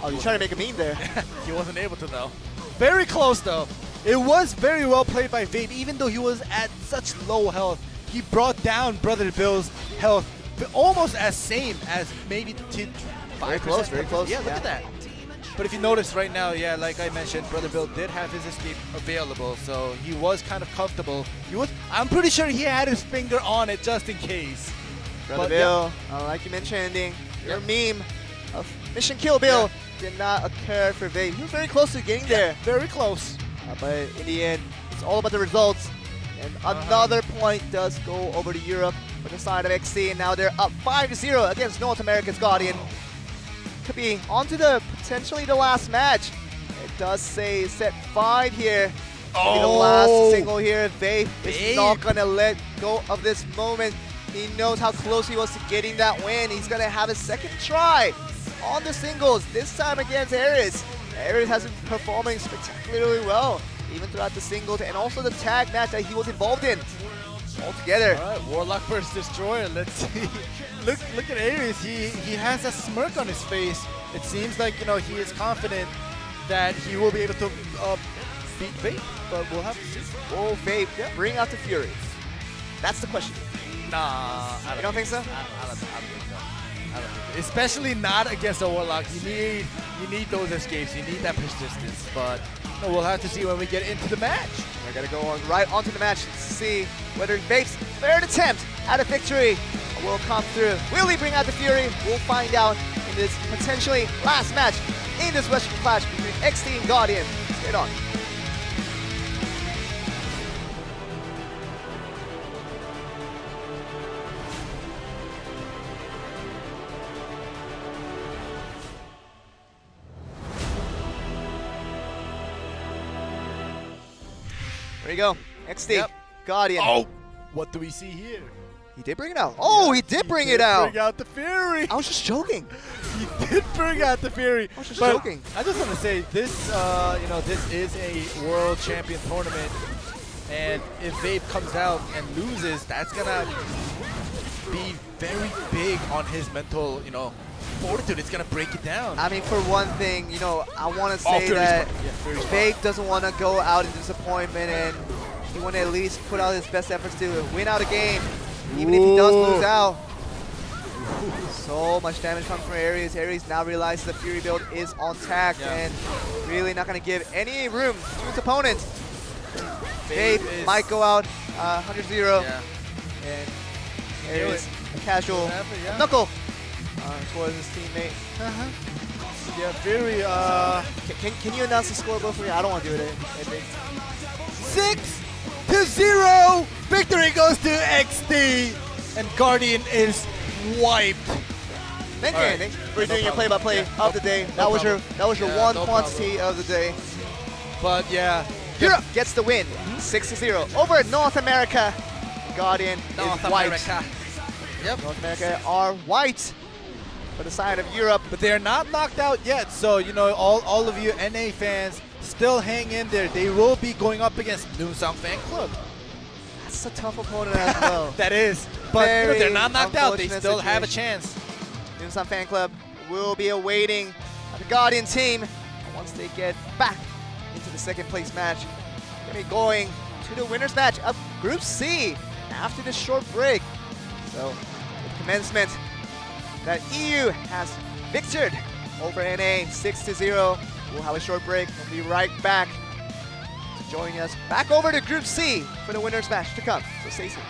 you're trying to make a meme there. He wasn't able to, though. Very close, though. It was very well played by Vape, even though he was at such low health. He brought down Brother Bill's health almost as same as maybe 5%. Very close. Yeah, look at that. But if you notice right now, yeah, like I mentioned, Brother Bill did have his escape available, so he was kind of comfortable. I'm pretty sure he had his finger on it just in case. Brother Bill, like you mentioned, your meme of Mission Kill Bill did not occur for Vape. He was very close to getting there. Very close. But in the end, it's all about the results. And another point does go over to Europe for the side of XC, and now they're up 5-0 against North America's Guardian. Could be on to potentially the last match. It does say set 5 here Maybe the last single here. Vape is not going to let go of this moment. He knows how close he was to getting that win. He's going to have a second try on the singles, this time against Aries. Aries has been performing spectacularly well, even throughout the singles and also the tag match that he was involved in. All together. All right, Warlock versus Destroyer. Let's see. Look at Aries. He has a smirk on his face. It seems like, you know, he is confident that he will be able to beat Vape, but we'll have to see. Will Vape bring out the Fury? That's the question. Nah, you don't think so? I don't think so. Especially not against a Warlock. You need those escapes. You need that persistence. But no, we'll have to see when we get into the match. We're gonna go on right onto the match to see whether Vape's third attempt at a victory will come through. Will he bring out the Fury? We'll find out in this potentially last match in this Western Clash between XT and Guardian. Straight on. There you go. XT, Guardian. Oh, what do we see here? He did bring it out. Oh, he did bring it out. Bring out the Fury. I was just joking. He did bring out the Fury. I was just joking. I just want to say this, you know, this is a world champion tournament, and if Vape comes out and loses, that's gonna be very big on his mental, you know, fortitude. It's gonna break it down. I mean, for one thing, you know, I want to say that Vape doesn't want to go out in disappointment, and he want to at least put out his best efforts to win out a game, even if he does lose out. So much damage comes from Aries. Aries now realizes the Fury build is on tack and really not going to give any room to his opponent. Vape might go out 100-0, and Aries casual knuckle towards his teammate. Yeah, Fury. Can you announce the scoreboard for me? I don't want to do it. 6-0. Victory goes to XT, and Guardian is wiped. Thank you, Andy, for doing your play-by-play of the day. That was your one quantity of the day. But yeah, Europe gets the win, 6-0 over North America. Guardian is white. North America are white for the side of Europe, but they're not knocked out yet. So you know, all of you NA fans, still hang in there. They will be going up against Noonsong Fan Club. That's a tough opponent as well. That is. But you know, they're not knocked out. They still have a chance. Noonsong Fan Club will be awaiting the Guardian team once they get back into the second place match. They're going to be going to the winner's match of Group C after this short break. So, with commencement, that EU has victored over NA 6-0. We'll have a short break. We'll be right back to join us back over to Group C for the winner's match to come. So stay tuned.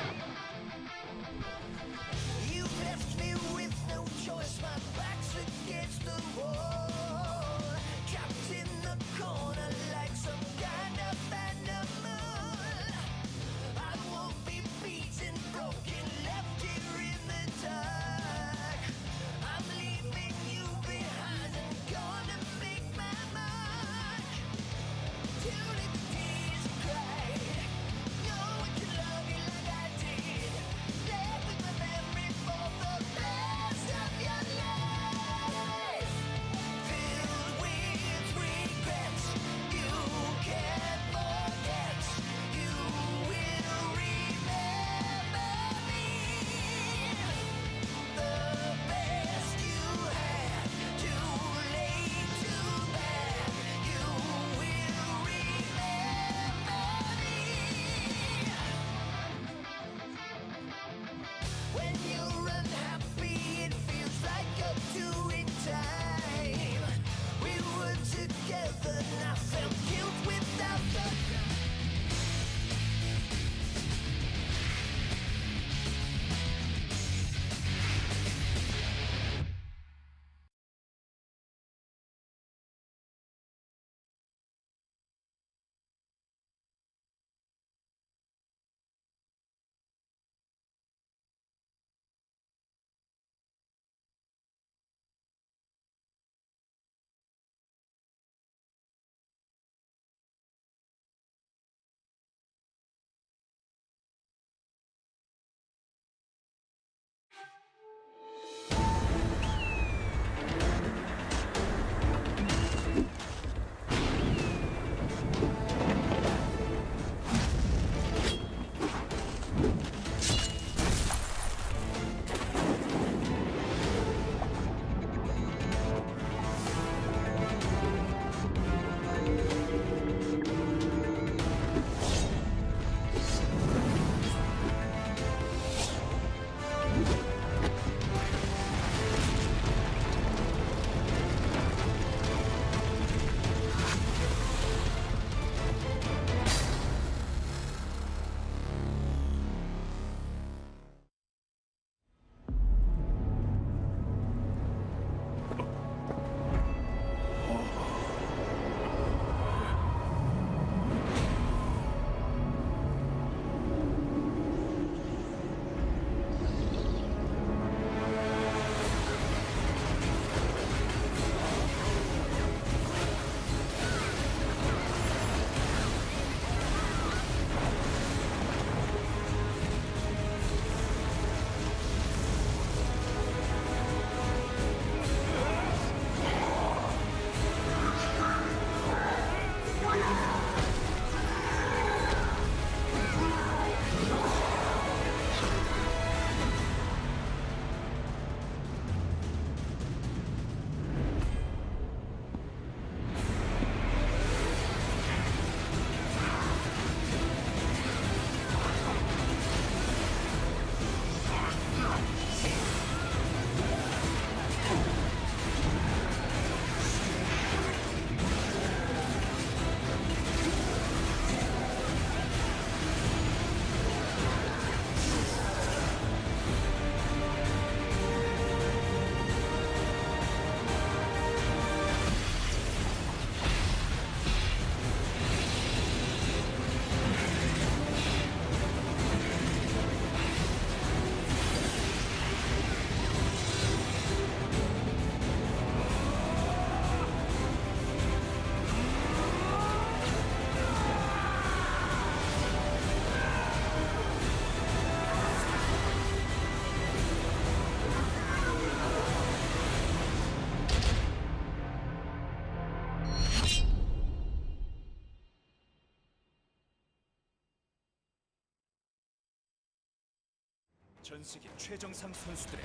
전 세계 최정상 선수들의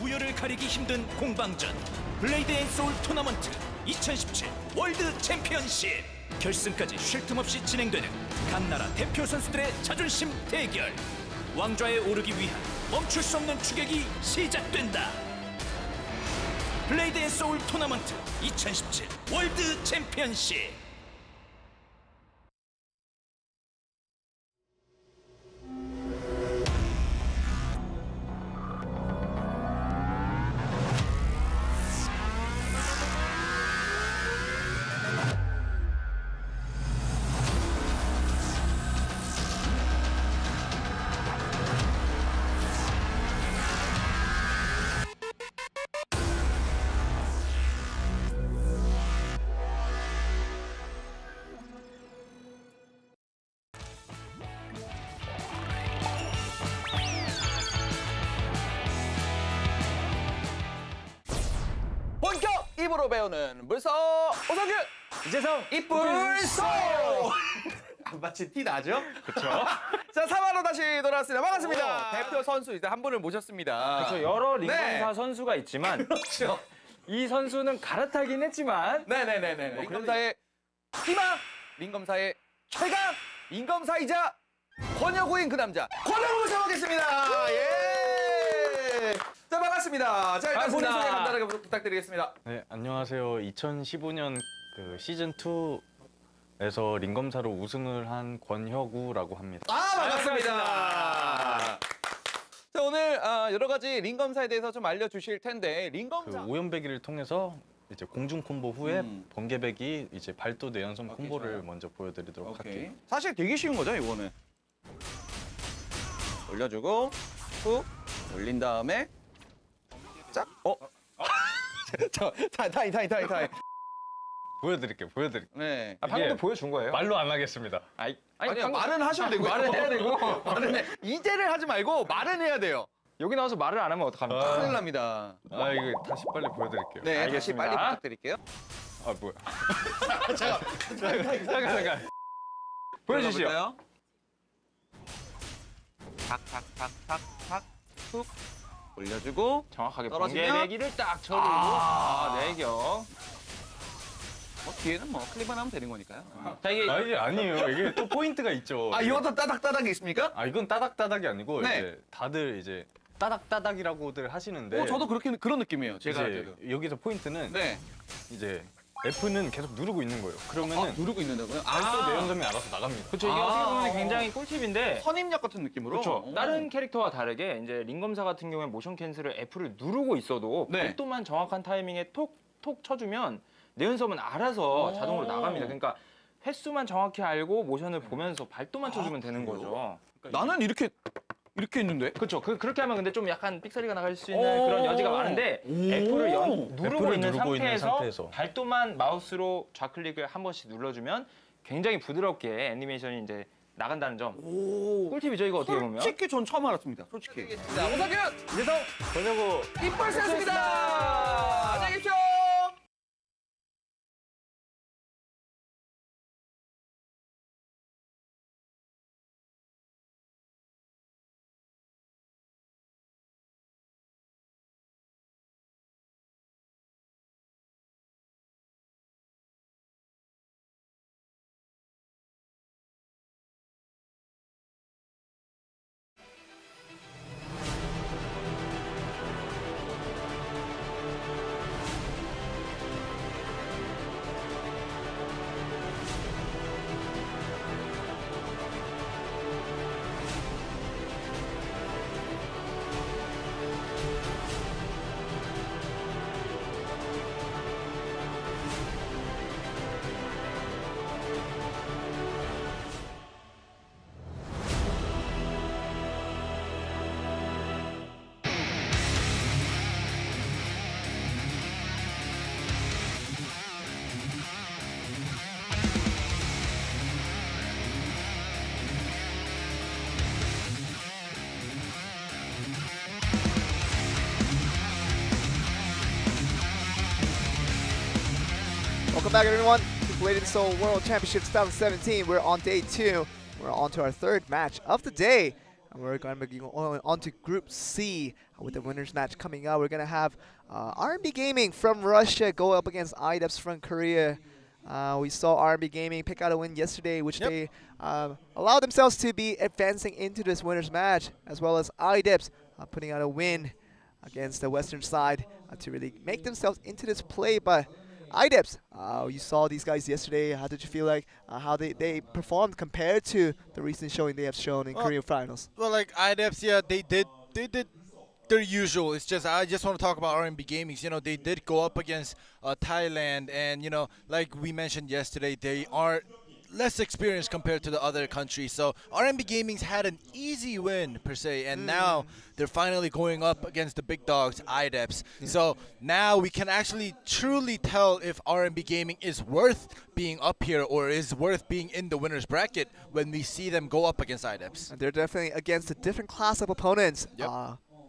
우열을 가리기 힘든 공방전 블레이드 앤 소울 토너먼트 2017 월드 챔피언십 결승까지 쉴 틈 없이 진행되는 각 나라 대표 선수들의 자존심 대결 왕좌에 오르기 위한 멈출 수 없는 추격이 시작된다. 블레이드 앤 소울 토너먼트 2017 월드 챔피언십. 입으로 배우는 물소 오성규 이재성 이뿔소 마치 티 나죠? 그렇죠. 자 3화로 다시 돌아왔습니다. 반갑습니다. 대표 선수 이제 한 분을 모셨습니다. 그렇죠. 여러 링검사 선수가 있지만 그렇죠. 이 선수는 갈아타긴 했지만 네네네네. 링검사의 희망, 링검사의 최강, 링검사이자 권혁우인 그 남자 권혁우 모셔보겠습니다. 예. 자 반갑습니다. 자 일단 본인 소개 간단하게 부탁드리겠습니다. 네, 안녕하세요. 2015년 그 시즌 2에서 링검사로 우승을 한 권혁우라고 합니다. 아 반갑습니다. 자 오늘 여러 가지 링검사에 대해서 좀 알려주실 텐데 링검사 그 오연배기를 통해서 이제 공중 콤보 후에 번개배기 이제 발도 내연성 콤보를 좋아요. 먼저 보여드리도록 할게요. 사실 되게 쉬운 거죠 이거는. 올려주고 후 올린 다음에 짝 타이. 보여드릴게요. 네. 방금도 보여준 거예요? 말로 안 하겠습니다. 아니요 말은 하셔도 되고요. 말은 해야 되고 말은 해. 이제를 하지 말고 말은 해야 돼요. 여기 나와서 말을 안 하면 어떡합니까? 큰일 납니다. 이거 다시 빨리 보여드릴게요. 네, 다시 알겠습니다. 빨리 부탁드릴게요. 아 뭐야? 잠깐. 보여주시죠. 볼까요? 탁탁탁탁탁 툭 올려주고 정확하게 떨어지면? 번개배기를 딱 쳐주고 내겨. 뒤에는 뭐 클립만 하면 되는 거니까요. 자 이게 이게 아니에요. 이게 또 포인트가 있죠. 이것도 따닥따닥이 있습니까? 이건 따닥따닥이 아니고 네. 이제 다들 이제 따닥따닥이라고들 하시는데 저도 그런 느낌이에요. 제가 할 이제 때도. 여기서 포인트는 네. 이제 F는 계속 누르고 있는 거예요. 그러면은 누르고 있는다고요? 발도 내연성이 알아서 나갑니다. 그렇죠. 이게 어떻게 보면 굉장히 꿀팁인데 선입력 같은 느낌으로. 그렇죠. 다른 캐릭터와 다르게 이제 링검사 같은 경우에 모션 캔슬을 F를 누르고 있어도 네. 발도만 정확한 타이밍에 톡톡 쳐주면 내연성은 알아서 자동으로 나갑니다. 그러니까 횟수만 정확히 알고 모션을 보면서 발도만 쳐주면 되는 거죠. 나는 이렇게 있는데. 그렇죠. 그렇게 하면 근데 좀 약간 삑사리가 나갈 수 있는 그런 여지가 많은데 F를 누르고 있는 상태에서 발도만 마우스로 좌클릭을 한 번씩 눌러주면 굉장히 부드럽게 애니메이션이 이제 나간다는 점. 꿀팁이죠 이거 어떻게 보면. 솔직히 전 처음 알았습니다. 솔직히. 자, 오석윤! 이재성 권혁우 이빨스였습니다. 안녕히 계십시오. Welcome back, everyone, to blade&soul World Championship 2017. We're on day 2. We're on to our third match of the day. And we're going to be going on to Group C with the winners match coming up. We're going to have R&B Gaming from Russia go up against IDEPS from Korea. We saw R&B Gaming pick out a win yesterday, which they allowed themselves to be advancing into this winners match, as well as IDEPS putting out a win against the Western side to really make themselves into this play. But IDEPS, you saw these guys yesterday. How did you feel like how they performed compared to the recent showing they have shown in Korean finals? Well, like IDEPS, yeah, they did their usual. It's just I just want to talk about R&B Gaming. You know, they did go up against Thailand, and you know, like we mentioned yesterday, they are less experienced compared to the other countries. So R&B Gaming's had an easy win per se, and now they're finally going up against the big dogs, IDEPS. So now we can actually truly tell if R&B Gaming is worth being up here or is worth being in the winner's bracket when we see them go up against IDEPS. And they're definitely against a different class of opponents.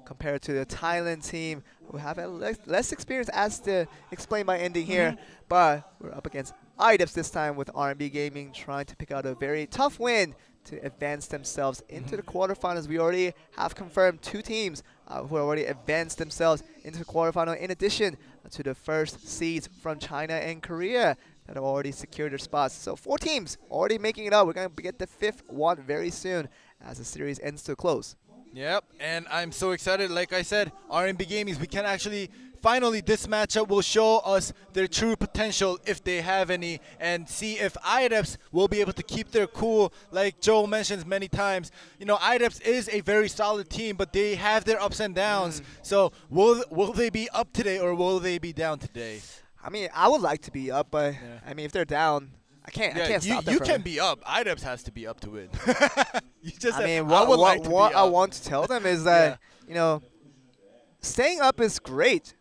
Compared to the Thailand team, who have a less experience, as explained by Ending here. But we're up against IDEPS this time with R&B Gaming trying to pick out a very tough win to advance themselves into the quarterfinals. We already have confirmed 2 teams who already advanced themselves into the quarterfinal, in addition to the first seeds from China and Korea that have already secured their spots. So 4 teams already making it up. We're going to get the 5th one very soon as the series ends to a close. Yep, and I'm so excited. Like I said, R&B Gaming, we can actually finally, this matchup will show us their true potential if they have any, and see if IDEPS will be able to keep their cool. Like Joel mentions many times, you know, IDEPS is a very solid team, but they have their ups and downs. So will they be up today or will they be down today? I mean, I would like to be up, but I mean, if they're down, I can't stop them. You can be up. IDEPS has to be up to win. What I want to tell them is that, you know, staying up is great.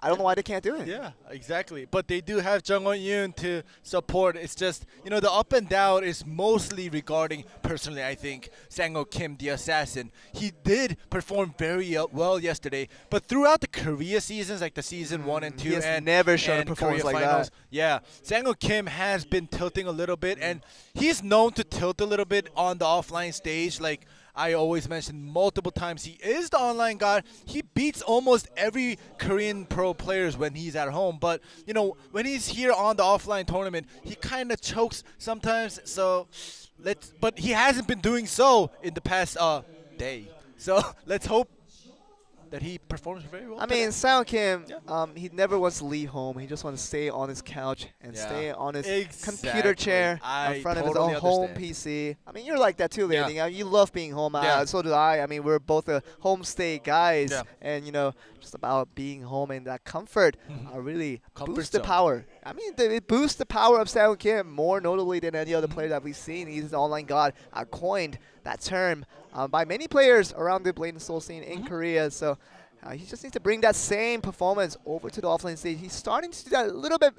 I don't know why they can't do it. Yeah, exactly. But they do have Jung Won-yoon to support. It's just, you know, the up and down is mostly regarding, personally, I think, Sang-ho Kim, the assassin. He did perform very well yesterday, but throughout the Korea seasons, like the season 1 and 2, he has and never shown a Korea performance like finals, that. Yeah, Sang-ho Kim has been tilting a little bit, and he's known to tilt a little bit on the offline stage. Like I always mention multiple times, he is the online god. He beats almost every Korean pro players when he's at home. But, you know, when he's here on the offline tournament, he kind of chokes sometimes. So but he hasn't been doing so in the past day. So let's hope that he performs very well. I mean, Sang-ho Kim, he never wants to leave home. He just wants to stay on his couch and stay on his computer chair in front of his own home PC. I mean, you're like that too, Landing. You love being home. So do I. I mean, we're both home stay guys. And, you know, just about being home and that comfort really boosts the power. I mean, it boosts the power of Sang-ho Kim more notably than any other player that we've seen. He's the online god. Coined that term by many players around the Blade and Soul scene in Korea. So he just needs to bring that same performance over to the offline stage. He's starting to do that a little bit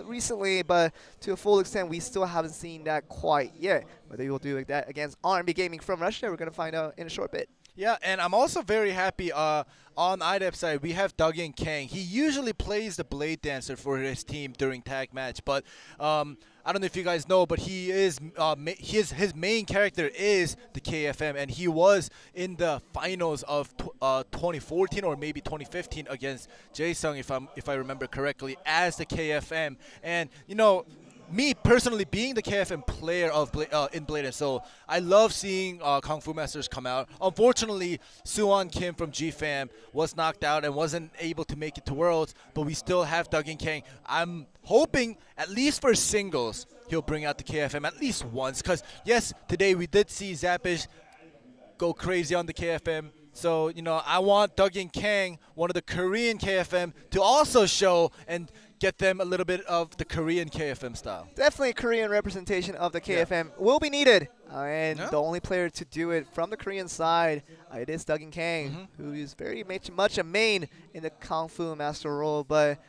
recently, but to a full extent, we still haven't seen that quite yet. Whether he will do that against R&B Gaming from Russia, we're going to find out in a short bit. Yeah, and I'm also very happy on IDEP's side, we have Duggan Kang. He usually plays the Blade Dancer for his team during tag match, but I don't know if you guys know, but his main character is the KFM, and he was in the finals of 2014 or maybe 2015 against Jae-sung, if I remember correctly, as the KFM. And, you know, me personally, being the KFM player of in Blade and Soul, I love seeing Kung Fu Masters come out. Unfortunately, Suwon Kim from GFAM was knocked out and wasn't able to make it to Worlds, but we still have Duggan Kang. I'm hoping, at least for singles, he'll bring out the KFM at least once. Because, yes, today we did see Zappish go crazy on the KFM. So, you know, I want Duggan Kang, one of the Korean KFM, to also show and get them a little bit of the Korean KFM style. Definitely Korean representation of the KFM will be needed. And the only player to do it from the Korean side, it is Duggan Kang, who is very much a main in the Kung Fu Master role. But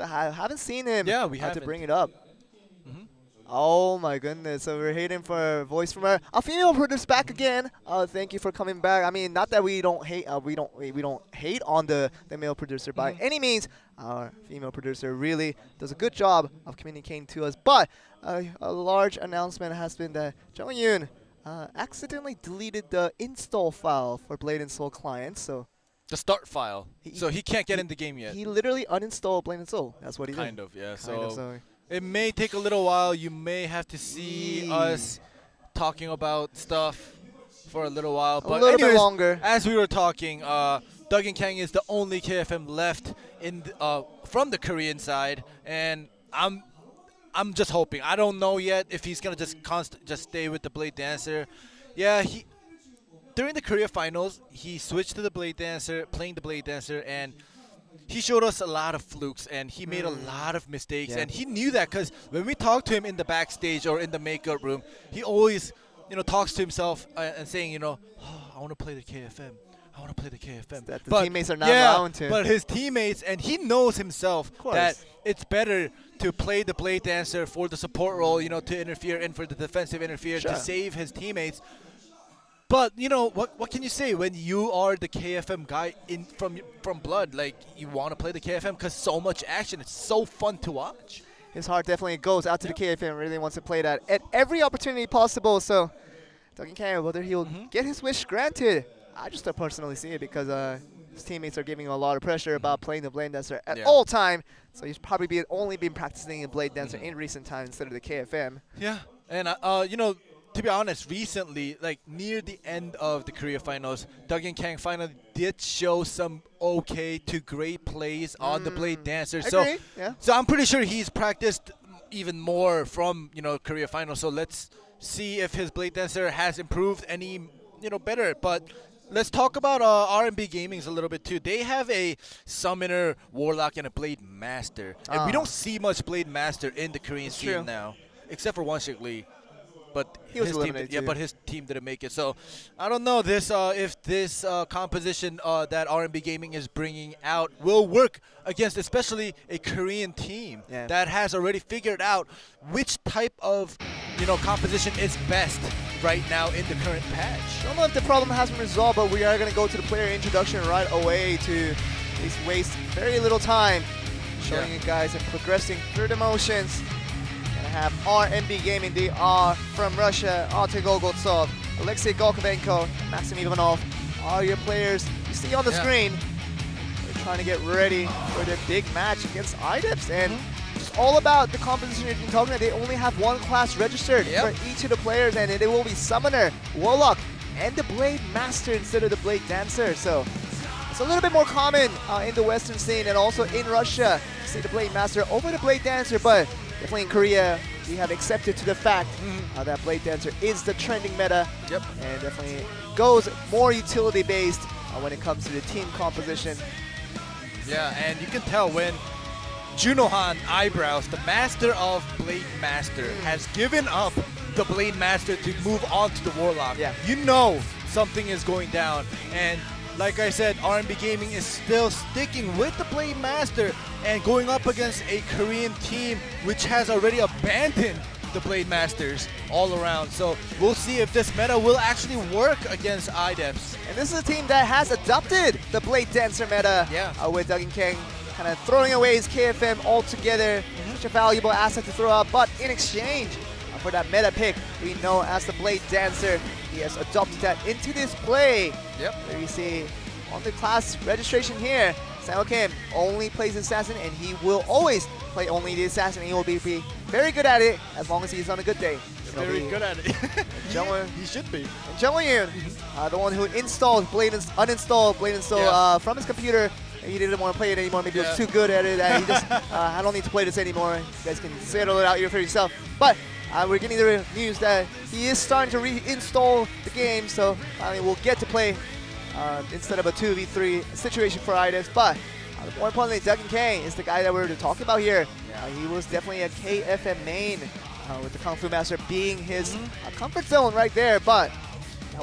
I haven't seen him to bring it up. Oh my goodness! So we're waiting for a voice from our female producer back again. Thank you for coming back. I mean, not that we don't hate we don't hate on the male producer by any means. Our female producer really does a good job of communicating to us. But a large announcement has been that Jung Won-yoon accidentally deleted the install file for Blade and Soul client, so the start file. So he can't get in the game yet. He literally uninstalled Blade and Soul. That's what he did. Kind of, yeah. So it may take a little while. You may have to see us talking about stuff for a little while. But a little bit longer. As we were talking, Doug and Kang is the only KFM left in from the Korean side, and I'm just hoping. I don't know yet if he's gonna just stay with the Blade Dancer. Yeah, during the Korea finals, he switched to the Blade Dancer, playing the Blade Dancer, and he showed us a lot of flukes, and he made a lot of mistakes, and he knew that because when we talked to him in the backstage or in the makeup room, he always, talks to himself and saying, oh, I want to play the KFM. I want to play the KFM. That the teammates are not allowing to. But his teammates, and he knows himself that it's better to play the Blade Dancer for the support role, to interfere and for the defensive interfere to save his teammates. But what can you say when you are the KFM guy from Blood? Like, you want to play the KFM because so much action. It's so fun to watch. His heart definitely goes out to the KFM. Really wants to play that at every opportunity possible. So, Doug and Kang, whether he'll get his wish granted, I just don't personally see it because his teammates are giving him a lot of pressure about playing the Blade Dancer at all time. So he's probably only been practicing the Blade Dancer in recent times instead of the KFM. Yeah, and to be honest, recently, like near the end of the Korea finals, Doug and Kang finally did show some okay to great plays on the Blade Dancer. So I'm pretty sure he's practiced even more from Korea finals. So let's see if his Blade Dancer has improved any better. But let's talk about R&B Gaming's a little bit too. They have a Summoner, Warlock, and a Blade Master, and we don't see much Blade Master in the Korean scene now, except for Wonshik Lee. But he was eliminated too. But his team didn't make it. So I don't know if this composition that R&B Gaming is bringing out will work against especially a Korean team that has already figured out which type of composition is best right now in the current patch. I don't know if the problem has been resolved, but we are going to go to the player introduction right away to at least waste very little time showing you guys and progressing through the motions. Have R&B Gaming. They are from Russia. Artur Golgotsov, Alexei Golkovenko, Maxim Ivanov are your players you see on the screen. They're trying to get ready for their big match against IDEPS. And it's all about the composition you've been talking about. They only have one class registered for each of the players, and it will be Summoner, Warlock, and the Blade Master instead of the Blade Dancer. So it's a little bit more common in the Western scene and also in Russia to see the Blade Master over the Blade Dancer, but definitely in Korea, we have accepted to the fact that Blade Dancer is the trending meta, and definitely goes more utility-based when it comes to the team composition. Yeah, and you can tell when Junohan Eyebrows, the master of Blade Master, has given up the Blade Master to move on to the Warlock. You know something is going down, and like I said, R&B Gaming is still sticking with the Blade Master and going up against a Korean team which has already abandoned the Blade Masters all around. So we'll see if this meta will actually work against IDEPS. And this is a team that has adopted the Blade Dancer meta with Doug and Kang kind of throwing away his KFM altogether. Such a valuable asset to throw out, but in exchange for that meta pick, we know as the Blade Dancer, he has adopted that into this play. There you see on the class registration here, Sang Kim only plays Assassin, and he will always play only the Assassin. He will be very good at it as long as he's on a good day. Very good at it. He should be. And Jung Won-yoon, the one who installed uninstalled Blade and Soul from his computer. He didn't want to play it anymore. Maybe he was too good at it. And he just, I don't need to play this anymore. You guys can settle it out here for yourself. But we're getting the news that he is starting to reinstall the game, so finally we'll get to play instead of a 2v3 situation for IDEPS. But more importantly, Doug and Kang is the guy that we're talking about here. He was definitely a KFM main, with the Kung Fu Master being his comfort zone right there. But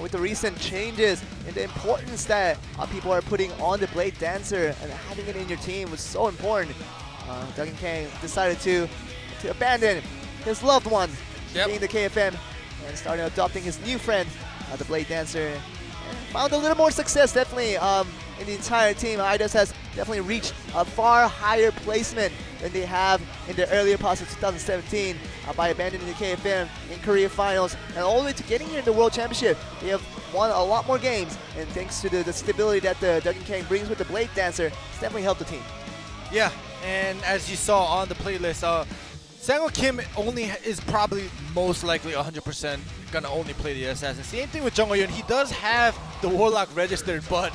with the recent changes and the importance that people are putting on the Blade Dancer and having it in your team was so important, Doug and Kang decided to abandon his loved one, being the KFM, and started adopting his new friend, the Blade Dancer. And found a little more success, definitely, in the entire team. IDOS has definitely reached a far higher placement than they have in their earlier past of 2017 by abandoning the KFM in Korea finals and all the way to getting here in the World Championship. They have won a lot more games, and thanks to the stability that the Duggan Kang brings with the Blade Dancer, it's definitely helped the team. Yeah, and as you saw on the playlist, Sang-woo Kim is probably most likely 100% gonna only play the assassin. Same thing with Jung Ho-yoon. He does have the Warlock registered, but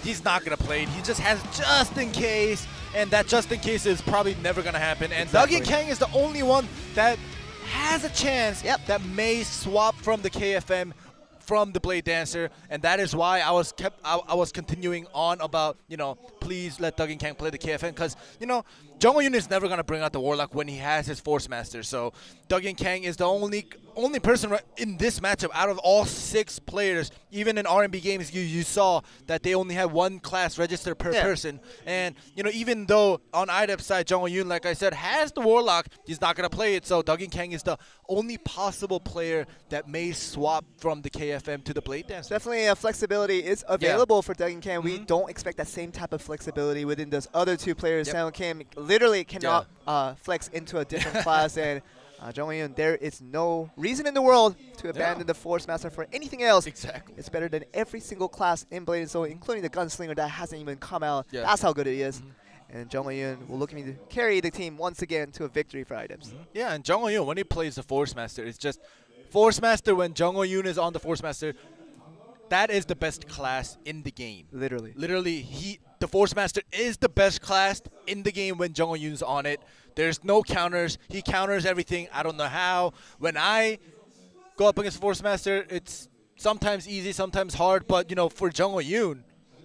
he's not gonna play it. He just has just in case, and that just in case is probably never gonna happen. And Duggan Kang is the only one that has a chance that may swap from the KFM from the Blade Dancer, and that is why I was continuing on about, you know, please let Duggan Kang play the KFM, because, you know, Jung Ho-yoon is never gonna bring out the Warlock when he has his Force Master. So Duggan Kang is the only person in this matchup out of all 6 players. Even in R&B games, you saw that they only had 1 class registered per person. And, you know, even though on IDEP's side, Jung Ho-yoon, like I said, has the Warlock, he's not gonna play it. So Duggan Kang is the only possible player that may swap from the KFM to the Blade Dance. Definitely flexibility is available for Duggan Kang. We don't expect that same type of flexibility within those other 2 players. Sang-woo Kim literally cannot flex into a different class, and Jung Ho-yoon, there is no reason in the world to abandon the Force Master for anything else. Exactly. It's better than every single class in Blade and Soul, including the Gunslinger that hasn't even come out. That's how good it is. And Jung Ho-yoon will look to carry the team once again to a victory for items. Yeah, and Jung Ho-yoon, when he plays the Force Master, it's just Force Master. When Jung Ho-yoon is on the Force Master, that is the best class in the game. Literally. The Force Master is the best class in the game when Jung Ho-yoon's on it. There's no counters. He counters everything. I don't know how. When I go up against Force Master, it's sometimes easy, sometimes hard. But, you know, for Jung Ho-yoon,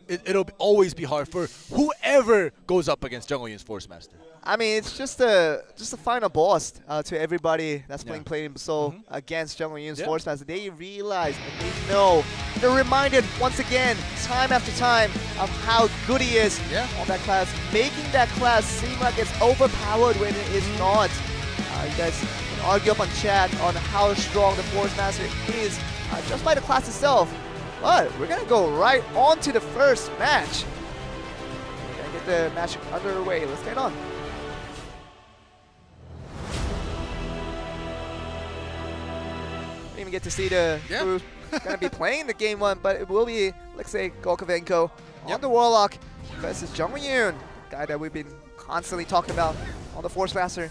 it'll always be hard for whoever goes up against Jung Ho-yoon's Force Master. I mean, it's just a final boss to everybody that's playing Blade and Soul against Jung Ho-yoon's Force Master. They realize and they know. They're reminded once again, time after time, of how good he is on that class, making that class seem like it's overpowered when it is not. You guys can argue up on chat on how strong the Force Master is just by the class itself. But we're gonna go right on to the first match. We're gonna get the match underway. Let's get on. Didn't even get to see the who's gonna be playing the game 1, but it will be, let's say, Golkovenko on the Warlock versus Jung Ho-yoon, guy that we've been constantly talking about on the Force Master.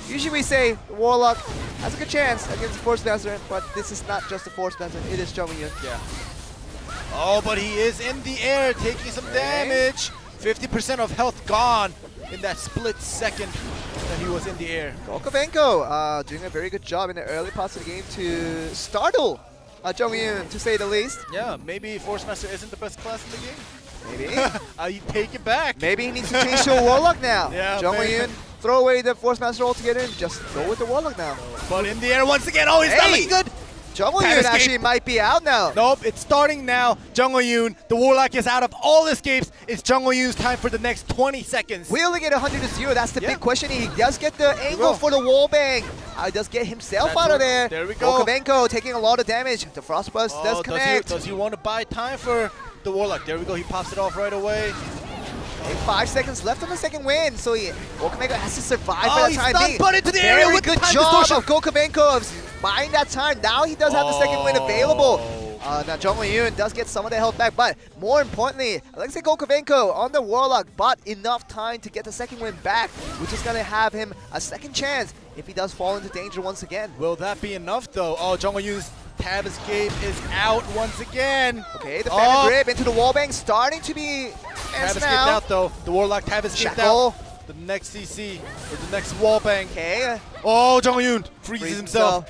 Usually we say the Warlock has a good chance against the Force Master, but this is not just the Force Master, it is Jung Ho-yoon. Oh, but he is in the air, taking some damage. 50% of health gone in that split second that he was in the air. Golkovenko doing a very good job in the early parts of the game to startle Jung Ho-yoon, to say the least. Yeah, maybe Force Master isn't the best class in the game. Maybe. I take it back. Maybe he needs to change to a Warlock now. Jung Ho-yoon, throw away the Force Master altogether and just go with the Warlock now. But in the air once again. Oh, he's not looking good. Jung Ho-yoon actually might be out now. Nope, it's starting now. Jung Ho-yoon, the Warlock is out of all escapes. It's Jung Ho-yoon's time for the next 20 seconds. Will he get 100-0? That's the big question. He does get the angle for the wall bang. He does get himself out of there. There we go. Golkovenko taking a lot of damage. The Frostburst does connect. Does he want to buy time for the Warlock? There we go. He pops it off right away. 5 seconds left on the second win, so Golkovenko has to survive for that time being. But into the area with good job of Golkovenko of buying that time. Now he does have the second win available. Now Jung Ho-yoon does get some of the health back, but more importantly, Alexei Golkovenko on the Warlock bought enough time to get the second win back, which is going to have him a second chance if he does fall into danger once again. Will that be enough though? Oh, Jung Ho-yoon's tab escape is out once again. Okay, the Phantom Grip into the wallbang starting to be tab escaped out though. The Warlock tab escaped out. The next CC, or the next wallbang. Okay. Oh, Jung Ho-yoon freezes himself.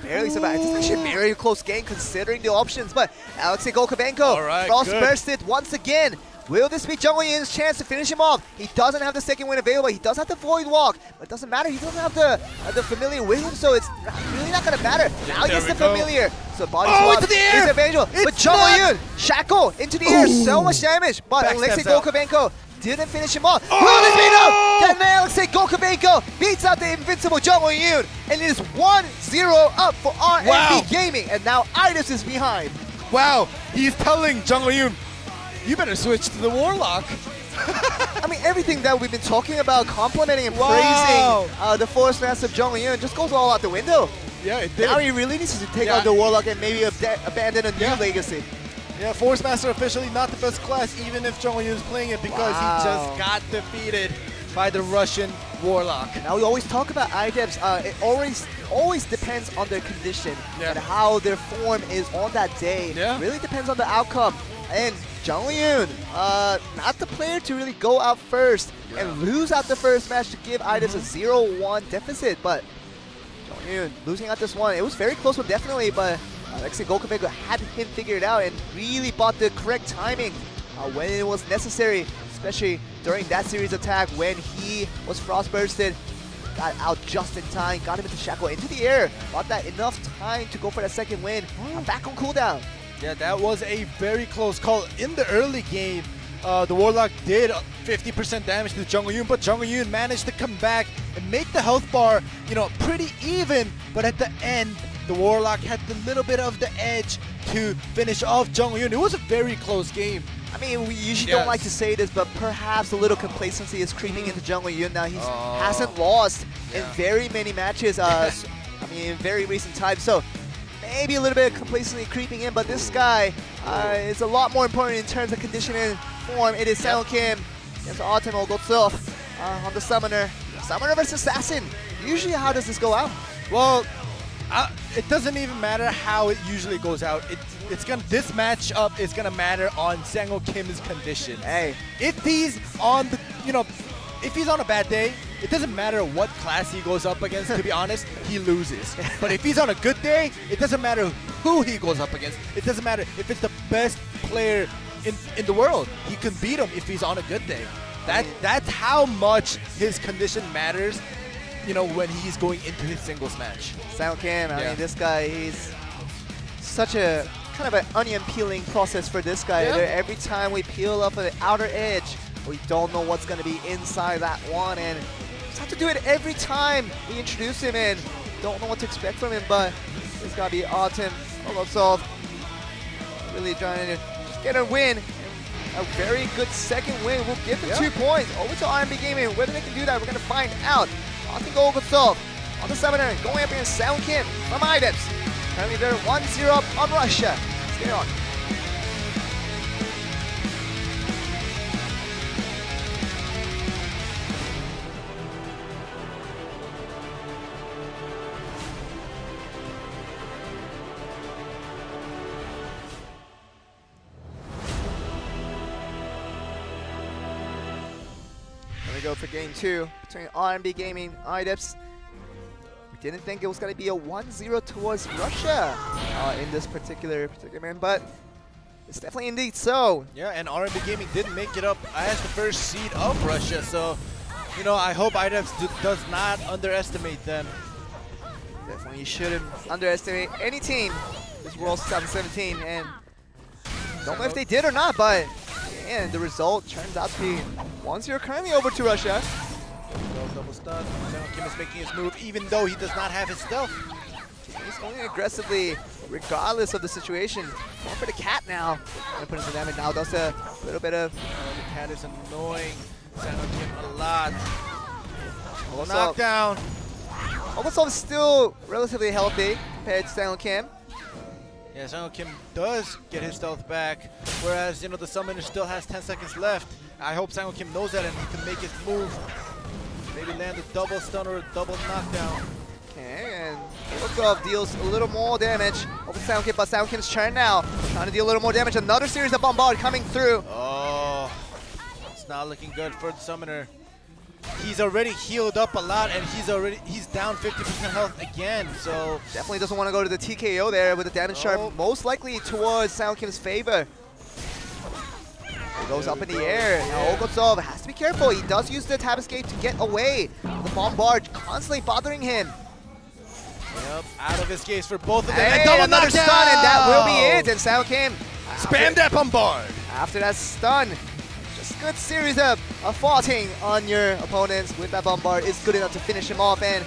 Barely survived. It's actually a very close game considering the options, but Alexei Golkovenko frost-bursted once again. Will this be Jung Ho-yoon's chance to finish him off? He doesn't have the second win available. He does have the Void Walk, but it doesn't matter. He doesn't have the Familiar with him, so it's really not going to matter. Now he gets the Familiar. So body swap is available. But Jung Ho-yoon, shackle into the air. So much damage, but Alexei Golkovenko didn't finish him off. Will this be enough? Can Alexei Golkovenko beats out the invincible Jung Ho-yoon, and it is 1-0 up for RNB Gaming, and now Idis is behind. Wow, he's telling Jung Ho-yoon, You better switch to the Warlock. I mean, everything that we've been talking about, complimenting and Wow. praising the Force Master Jung Yun just goes all out the window. Yeah, it did. Now he really needs to take out the Warlock and maybe abandon a new legacy. Yeah, Force Master officially not the best class, even if Jung Yun is playing it, because he just got defeated by the Russian Warlock. Now we always talk about IDEPs. It always depends on their condition and how their form is on that day. Yeah. Really depends on the outcome. And Jung Yun, not the player to really go out first and lose out the first match to give IDEPs a 0-1 deficit. But Jung Yun losing out this one, it was very close one definitely, but Alexei Golkovego had him figured out and really bought the correct timing when it was necessary, especially during that series attack when he was frostbursted. Got out just in time, got him into shackle into the air, bought that enough time to go for that second win. Back on cooldown. Yeah, that was a very close call. In the early game, the Warlock did 50% damage to Jung Yun, but Jung Yun managed to come back and make the health bar, pretty even. But at the end, the Warlock had the little bit of the edge to finish off Jung Yun. It was a very close game. I mean, we usually don't like to say this, but perhaps a little complacency is creeping into Jung Yun now. He hasn't lost in very many matches, in very recent times. So maybe a little bit of complacency creeping in, but this guy is a lot more important in terms of condition and form. It is Sang Kim against Artem Olgotsov on the Summoner. Summoner versus Assassin. Usually, how does this go out? Well, it doesn't even matter how it usually goes out. This matchup is gonna matter on Sang Kim's condition. Hey, if he's on the, if he's on a bad day, it doesn't matter what class he goes up against. To be honest, he loses. But if he's on a good day, it doesn't matter who he goes up against. It doesn't matter if it's the best player in the world. He can beat him if he's on a good day. That's how much his condition matters. When he's going into his singles match. Sang Kim, I mean, this guy, he's such a kind of an onion peeling process for this guy. Every time we peel up the outer edge, we don't know what's going to be inside that one, and just have to do it every time we introduce him in. Don't know what to expect from him, but it's got to be Artem Olgotsov really trying to just get a win. A very good second win. We'll give him 2 points. Over to RMB Gaming. Whether they can do that, we're going to find out. Artem Olgotsov on the Summoner, going up against Sang Kim from IDEPs. Currently they're 1-0 up on Russia. Let's get it on. Here we go for game 2 between RMB Gaming and IDEPs. We didn't think it was going to be a 1-0 towards Russia in this particular man, but it's definitely indeed so. Yeah, and RMB Gaming didn't make it up as the first seed of Russia, so I hope IDEPs does not underestimate them. Definitely shouldn't underestimate any team this World 2017, and don't know if they did or not, but man, the result turns out to be 1-0 currently over to Russia. Double stun. Sang Kim is making his move even though he does not have his stealth. He's going aggressively regardless of the situation. Going for the cat now. Gonna put in some damage now. Does a little bit of... the cat is annoying Sang Kim a lot. Knockdown. Olgotsov is still relatively healthy compared to Sang Kim. Yeah, Sang Kim does get his stealth back, whereas the Summoner still has 10 seconds left. I hope Sang Kim knows that and he can make his move. Maybe land a double stun or a double knockdown. Okay, and Olgotsov deals a little more damage over Sang Kim, but Sang Kim's turn now. Trying to deal a little more damage. Another series of bombard coming through. Oh, it's not looking good for the Summoner. He's already healed up a lot, and he's down 50% health again. So definitely doesn't want to go to the TKO there with the damage chart, most likely towards Sang Kim's favor. It goes up in the air. Now Olgotsov has to be careful. He does use the tab escape to get away. The bombard constantly bothering him. Yep, out of his gaze for both of them. Hey, and double another knockdown! stun, and that will be it. And Sang Kim, spam that bombard. After that stun, just a good series of farting on your opponents with that bombard is good enough to finish him off. And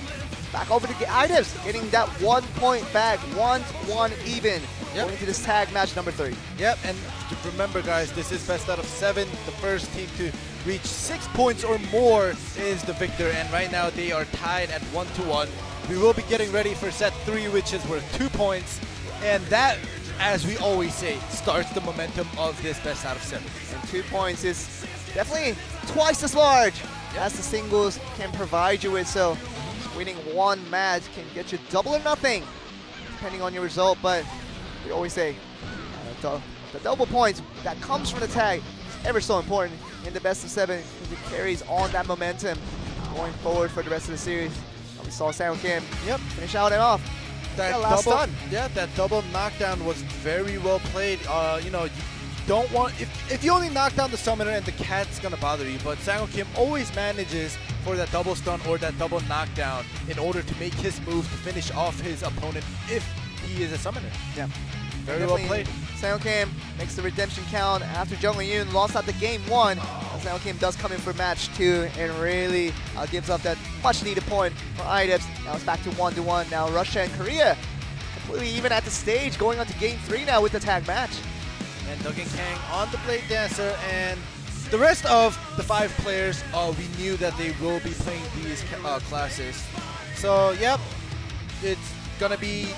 back over to the IDEPs, getting that 1 point back, 1-1 even. going into this tag match number 3. Yep, and remember guys, this is best out of 7. The first team to reach 6 points or more is the victor, and right now they are tied at 1-1. We will be getting ready for set 3, which is worth 2 points, and that, as we always say, starts the momentum of this best out of 7. And 2 points is definitely twice as large as the singles can provide you with, so winning one match can get you double or nothing, depending on your result, but we always say the double points that comes from the tag is ever so important in the best of 7 because it carries on that momentum going forward for the rest of the series. We saw SangHo Kim finish out and off. That last double, stun. Yeah, that double knockdown was very well played. You know, you don't want, if you only knock down the summoner and the cat's gonna bother you, but SangHo Kim always manages for that double stun or that double knockdown in order to make his move to finish off his opponent if he is a summoner. Yeah. Very well played. SangHo Kim makes the redemption count after Jung-Yoon lost out the game 1. SangHo Kim does come in for match 2 and really gives up that much needed point for IDEPS. Now it's back to 1-1. Now Russia and Korea completely even at the stage, going on to game 3 now with the tag match. And Duggan Kang on the Blade Dancer, and the rest of the 5 players, we knew that they will be playing these classes. So, yep, it's gonna be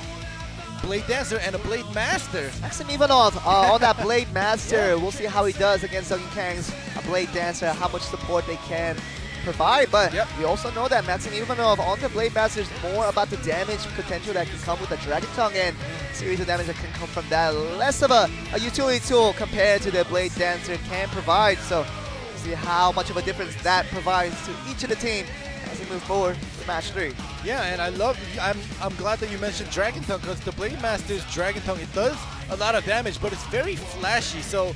Blade Dancer and a Blade Master. Maxim Ivanov on that Blade Master. We'll see how he does against Duggan Kang's Blade Dancer, how much support they can provide. But we also know that Maxim Ivanov on the Blade Master is more about the damage potential that can come with the Dragon Tongue and series of damage that can come from that. Less of a utility tool compared to the Blade Dancer can provide. So we'll see how much of a difference that provides to each of the team as we move forward to match 3. Yeah, and I'm glad that you mentioned Dragon Tongue, because the Blade Master's Dragon Tongue, it does a lot of damage, but it's very flashy. So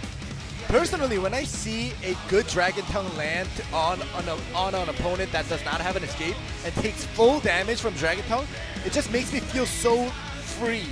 personally, when I see a good Dragon Tongue land on an opponent that does not have an escape and takes full damage from Dragon Tongue, it just makes me feel so free.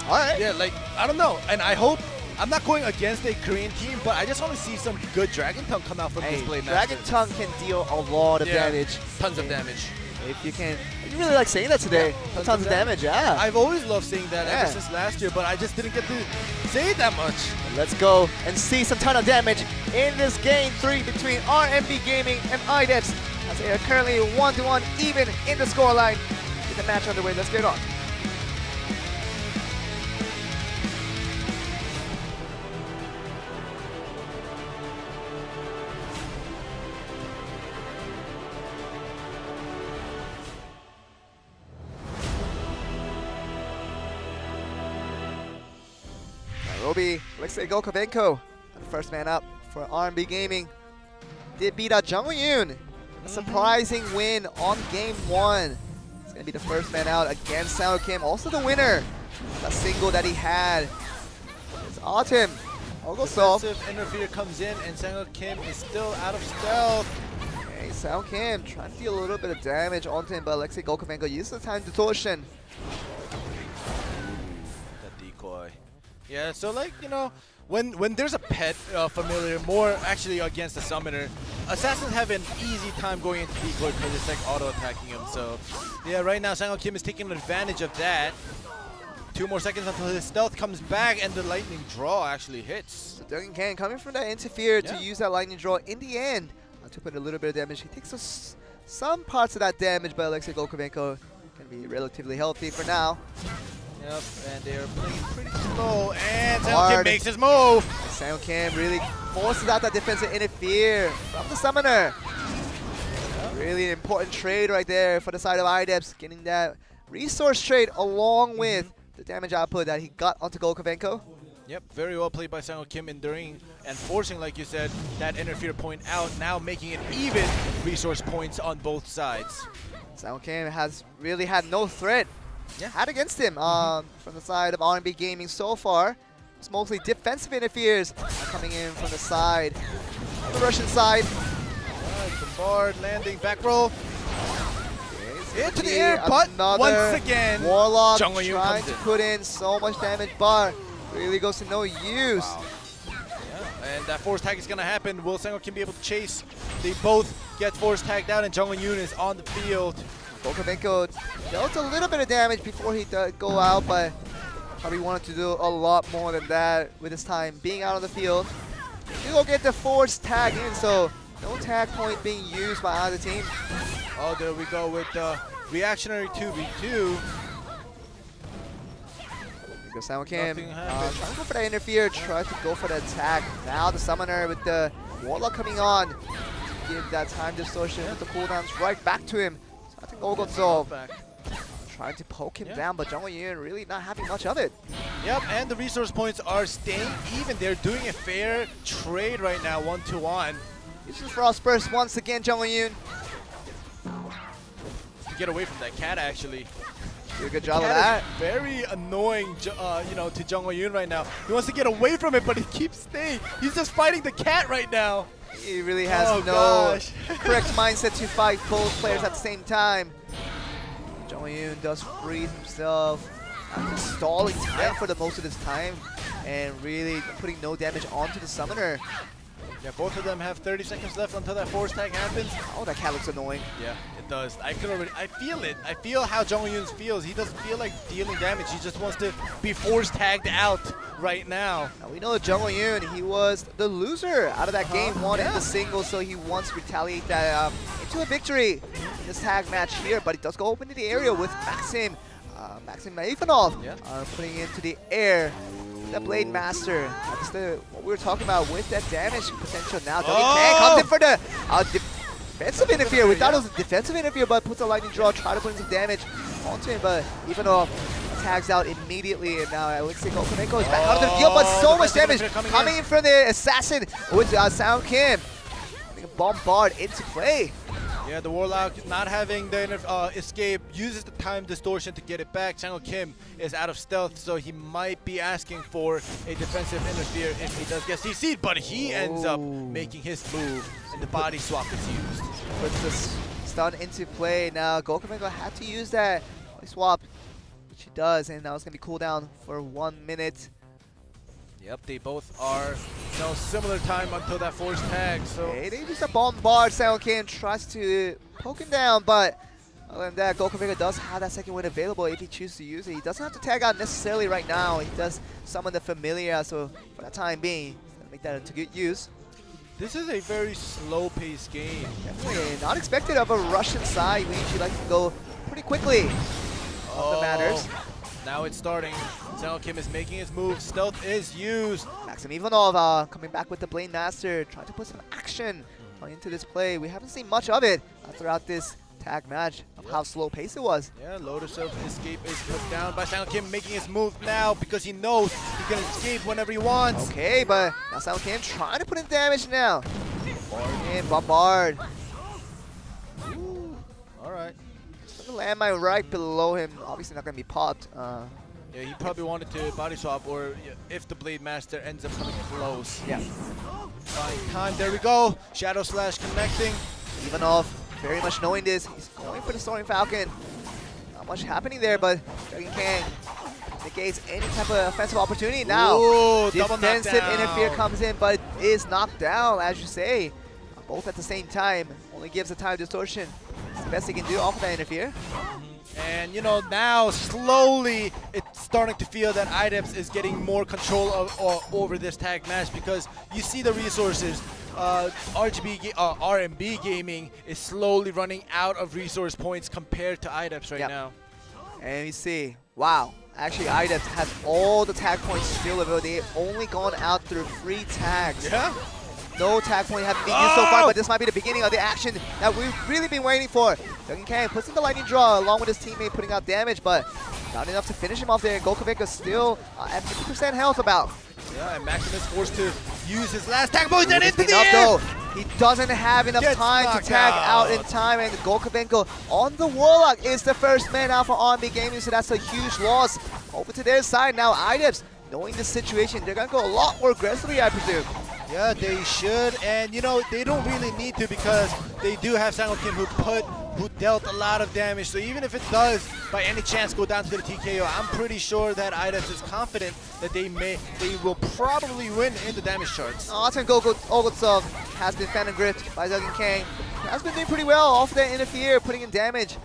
All right. Yeah, like, I don't know, and I hope, I'm not going against a Korean team, but I just want to see some good Dragon Tongue come out from this Blade Master. Dragon Tongue can deal a lot of damage. Tons of damage. If you can, you really like saying that today. Tons of damage, yeah. I've always loved saying that ever since last year, but I just didn't get to say it that much. Let's go and see some ton of damage in this game 3 between RMB Gaming and IDEPS, as they are currently 1-1 even in the scoreline. Get the match underway. Let's get it on. Nairobi, Alexei Golkovenko, the first man up for RMB Gaming, did beat out Jung-Yoon. A surprising win on game 1. He's going to be the first man out against SangHo Kim. Also the winner, the single that he had. It's Autumn. Defensive interfere comes in, and SangHo Kim is still out of stealth. Okay, SangHo Kim trying to deal a little bit of damage onto him, but Alexei Golkovenko uses the time distortion. That decoy. Yeah, so like, you know, when there's a pet familiar, more actually against a summoner, assassins have an easy time going into decoy because it's like auto-attacking him. So yeah, right now SangHo Kim is taking advantage of that. 2 more seconds until his stealth comes back and the lightning draw actually hits. So Duggan Kang coming from that interfere to use that lightning draw in the end to put a little bit of damage. He takes some parts of that damage, but Alexei Golkovenko can be relatively healthy for now. Yep, and they're playing pretty slow, and SangHo Kim makes his move. SangHo Kim really forces out that defensive interfere from the summoner. Really an important trade right there for the side of IDEPS, getting that resource trade along with the damage output that he got onto Golkovenko. Yep, very well played by SangHo Kim, enduring and forcing, like you said, that interfere point out, now making it even resource points on both sides. SangHo Kim has really had no threat had against him from the side of RMB Gaming so far. It's mostly defensive interferes coming in from the side, the Russian side. Alright, Bombard landing, back roll. Into the air, but once again, Warlock trying to put in so much damage, but really goes to no use. Wow. Yeah, and that force tag is going to happen. Will SangHo Kim be able to chase? They both get force tagged out, and Jung-Yoon is on the field. Golkovenko dealt a little bit of damage before he go out, but Probably wanted to do a lot more than that with his time being out on the field. You go get the force tag in, so no tag point being used by either team. Oh, there we go with the reactionary 2v2. Go Sam Kim. Trying to go for that interfere, try to go for the attack. Now the summoner with the Warlock coming on. Give that time distortion with the cooldowns right back to him. So I think Olgotsov trying to poke him down, but Jung Won-yoon really not having much of it. Yep, and the resource points are staying even. They're doing a fair trade right now, 1-1. This is Frost Burst once again, Jung Won-yoon. To get away from that cat, actually. Do a good job of that. Very annoying, you know, to Jung Won-yoon right now. He wants to get away from it, but he keeps staying. He's just fighting the cat right now. He really has no correct mindset to fight both players at the same time. Jung Won-yoon does freeze himself. Just stalling time for the most of his time and really putting no damage onto the summoner. Yeah, both of them have 30 seconds left until that force tag happens. Oh, that cat looks annoying. Yeah, it does. I feel it. I feel how Jung Won-yoon feels. He doesn't feel like dealing damage. He just wants to be force tagged out right now. Now we know that Jung Won-yoon, he was the loser out of that game one in the singles, so he wants to retaliate that into a victory in this tag match here. But he does go open to the area with Maxim Ivanov putting into the air. The Blade Master. That's what we were talking about with that damage potential now. Kang comes in for the defensive interfere. We thought it was a defensive interfere, but puts a lightning draw, try to put in some damage onto him, but Ivanov tags out immediately, and now Alexei Golkonenko is back out of the field, but so much damage coming in from the assassin with Sam Kim. Bombard into play. Yeah, the Warlock not having the escape, uses the time distortion to get it back. Sang Kim is out of stealth, so he might be asking for a defensive interfere if he does get CC'd, but he ends up making his move, and the body swap is used. Puts the stun into play. Now Golkonenko had to use that body swap, which he does, and now it's going to be cooldown for 1 minute. Yep, they both are similar time until that force tag. So they use a bombard. Sang Kim tries to poke him down, but other than that, Golkonenko does have that second win available if he chooses to use it. He doesn't have to tag out necessarily right now. He does summon the familiar, so for that time being, he's gonna make that into good use. This is a very slow-paced game. Definitely not expected of a Russian side. We usually like to go pretty quickly on the matters. Now it's starting. Sang Kim is making his move. Stealth is used. Maxim Ivanov coming back with the Blade Master, trying to put some action into this play. We haven't seen much of it throughout this tag match of how slow pace it was. Yeah, Lotus of Escape is put down by Sang Kim, making his move now because he knows he can escape whenever he wants. Okay, but now Sang Kim trying to put in damage now. Bombard. Ooh, all right. The landmine right below him, obviously not going to be popped. Yeah, he probably wanted to body swap, or if the Blade Master ends up coming close. Yeah. Fine time, there we go. Shadow Slash connecting. Ivanov, very much knowing this, he's going for the Soaring Falcon. Not much happening there, but Dragon Kang negates any type of offensive opportunity. Now, ooh, defensive interfere comes in, but is knocked down, as you say. Both at the same time, only gives a time distortion. It's the best he can do off of that interfere. And you know, now slowly it's starting to feel that IDEPS is getting more control over this tag match, because you see the resources. RMB Gaming is slowly running out of resource points compared to IDEPS right now. And you see, wow, actually IDEPS has all the tag points still available. They've only gone out through 3 tags. Yeah. No tag point having been used so far, but this might be the beginning of the action that we've really been waiting for. Dragon Kang puts in the lightning draw along with his teammate putting out damage, but not enough to finish him off there. Golkonenko still at 50% health about. Yeah, and Maximus forced to use his last tag point and into the air! Though. He doesn't have enough time to tag out in time, and Golkonenko on the Warlock is the first man out for RMB Gaming, so that's a huge loss. Over to their side now, IDEPS, knowing the situation, they're going to go a lot more aggressively, I presume. Yeah, they should, and you know, they don't really need to, because they do have Sang Kim who dealt a lot of damage. So even if it does by any chance go down to the TKO, I'm pretty sure that IDEPS is confident that they will probably win in the damage charts. Awesome. Olgotsov has been fan and gripped by Dragon Kang. Has been doing pretty well off that interfere, putting in damage,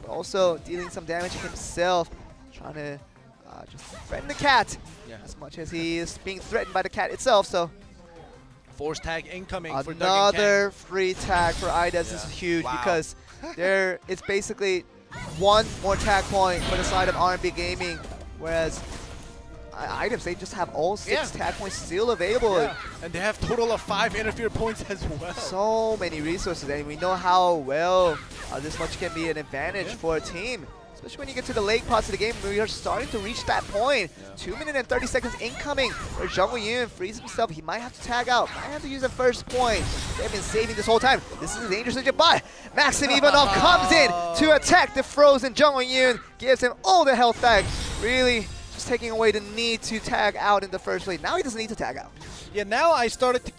but also dealing some damage himself, trying to just threaten the cat as much as he is being threatened by the cat itself. So force tag incoming for another free tag for IDES is huge because it's basically one more tag point for the side of R&B Gaming, whereas items, they just have all 6 tag points still available. And they have total of 5 interfere points as well. So many resources, and we know how well this much can be an advantage for a team. Especially when you get to the late parts of the game, we are starting to reach that point. 2 minutes and 30 seconds incoming where Jungwoo Yoon frees himself. He might have to tag out, might have to use the first point. They've been saving this whole time. This is a dangerous situation, but Maxim Ivanov comes in to attack the frozen Jungwoo Yoon, gives him all the health back. Really just taking away the need to tag out in the first place. Now he doesn't need to tag out. Yeah, now I'm starting to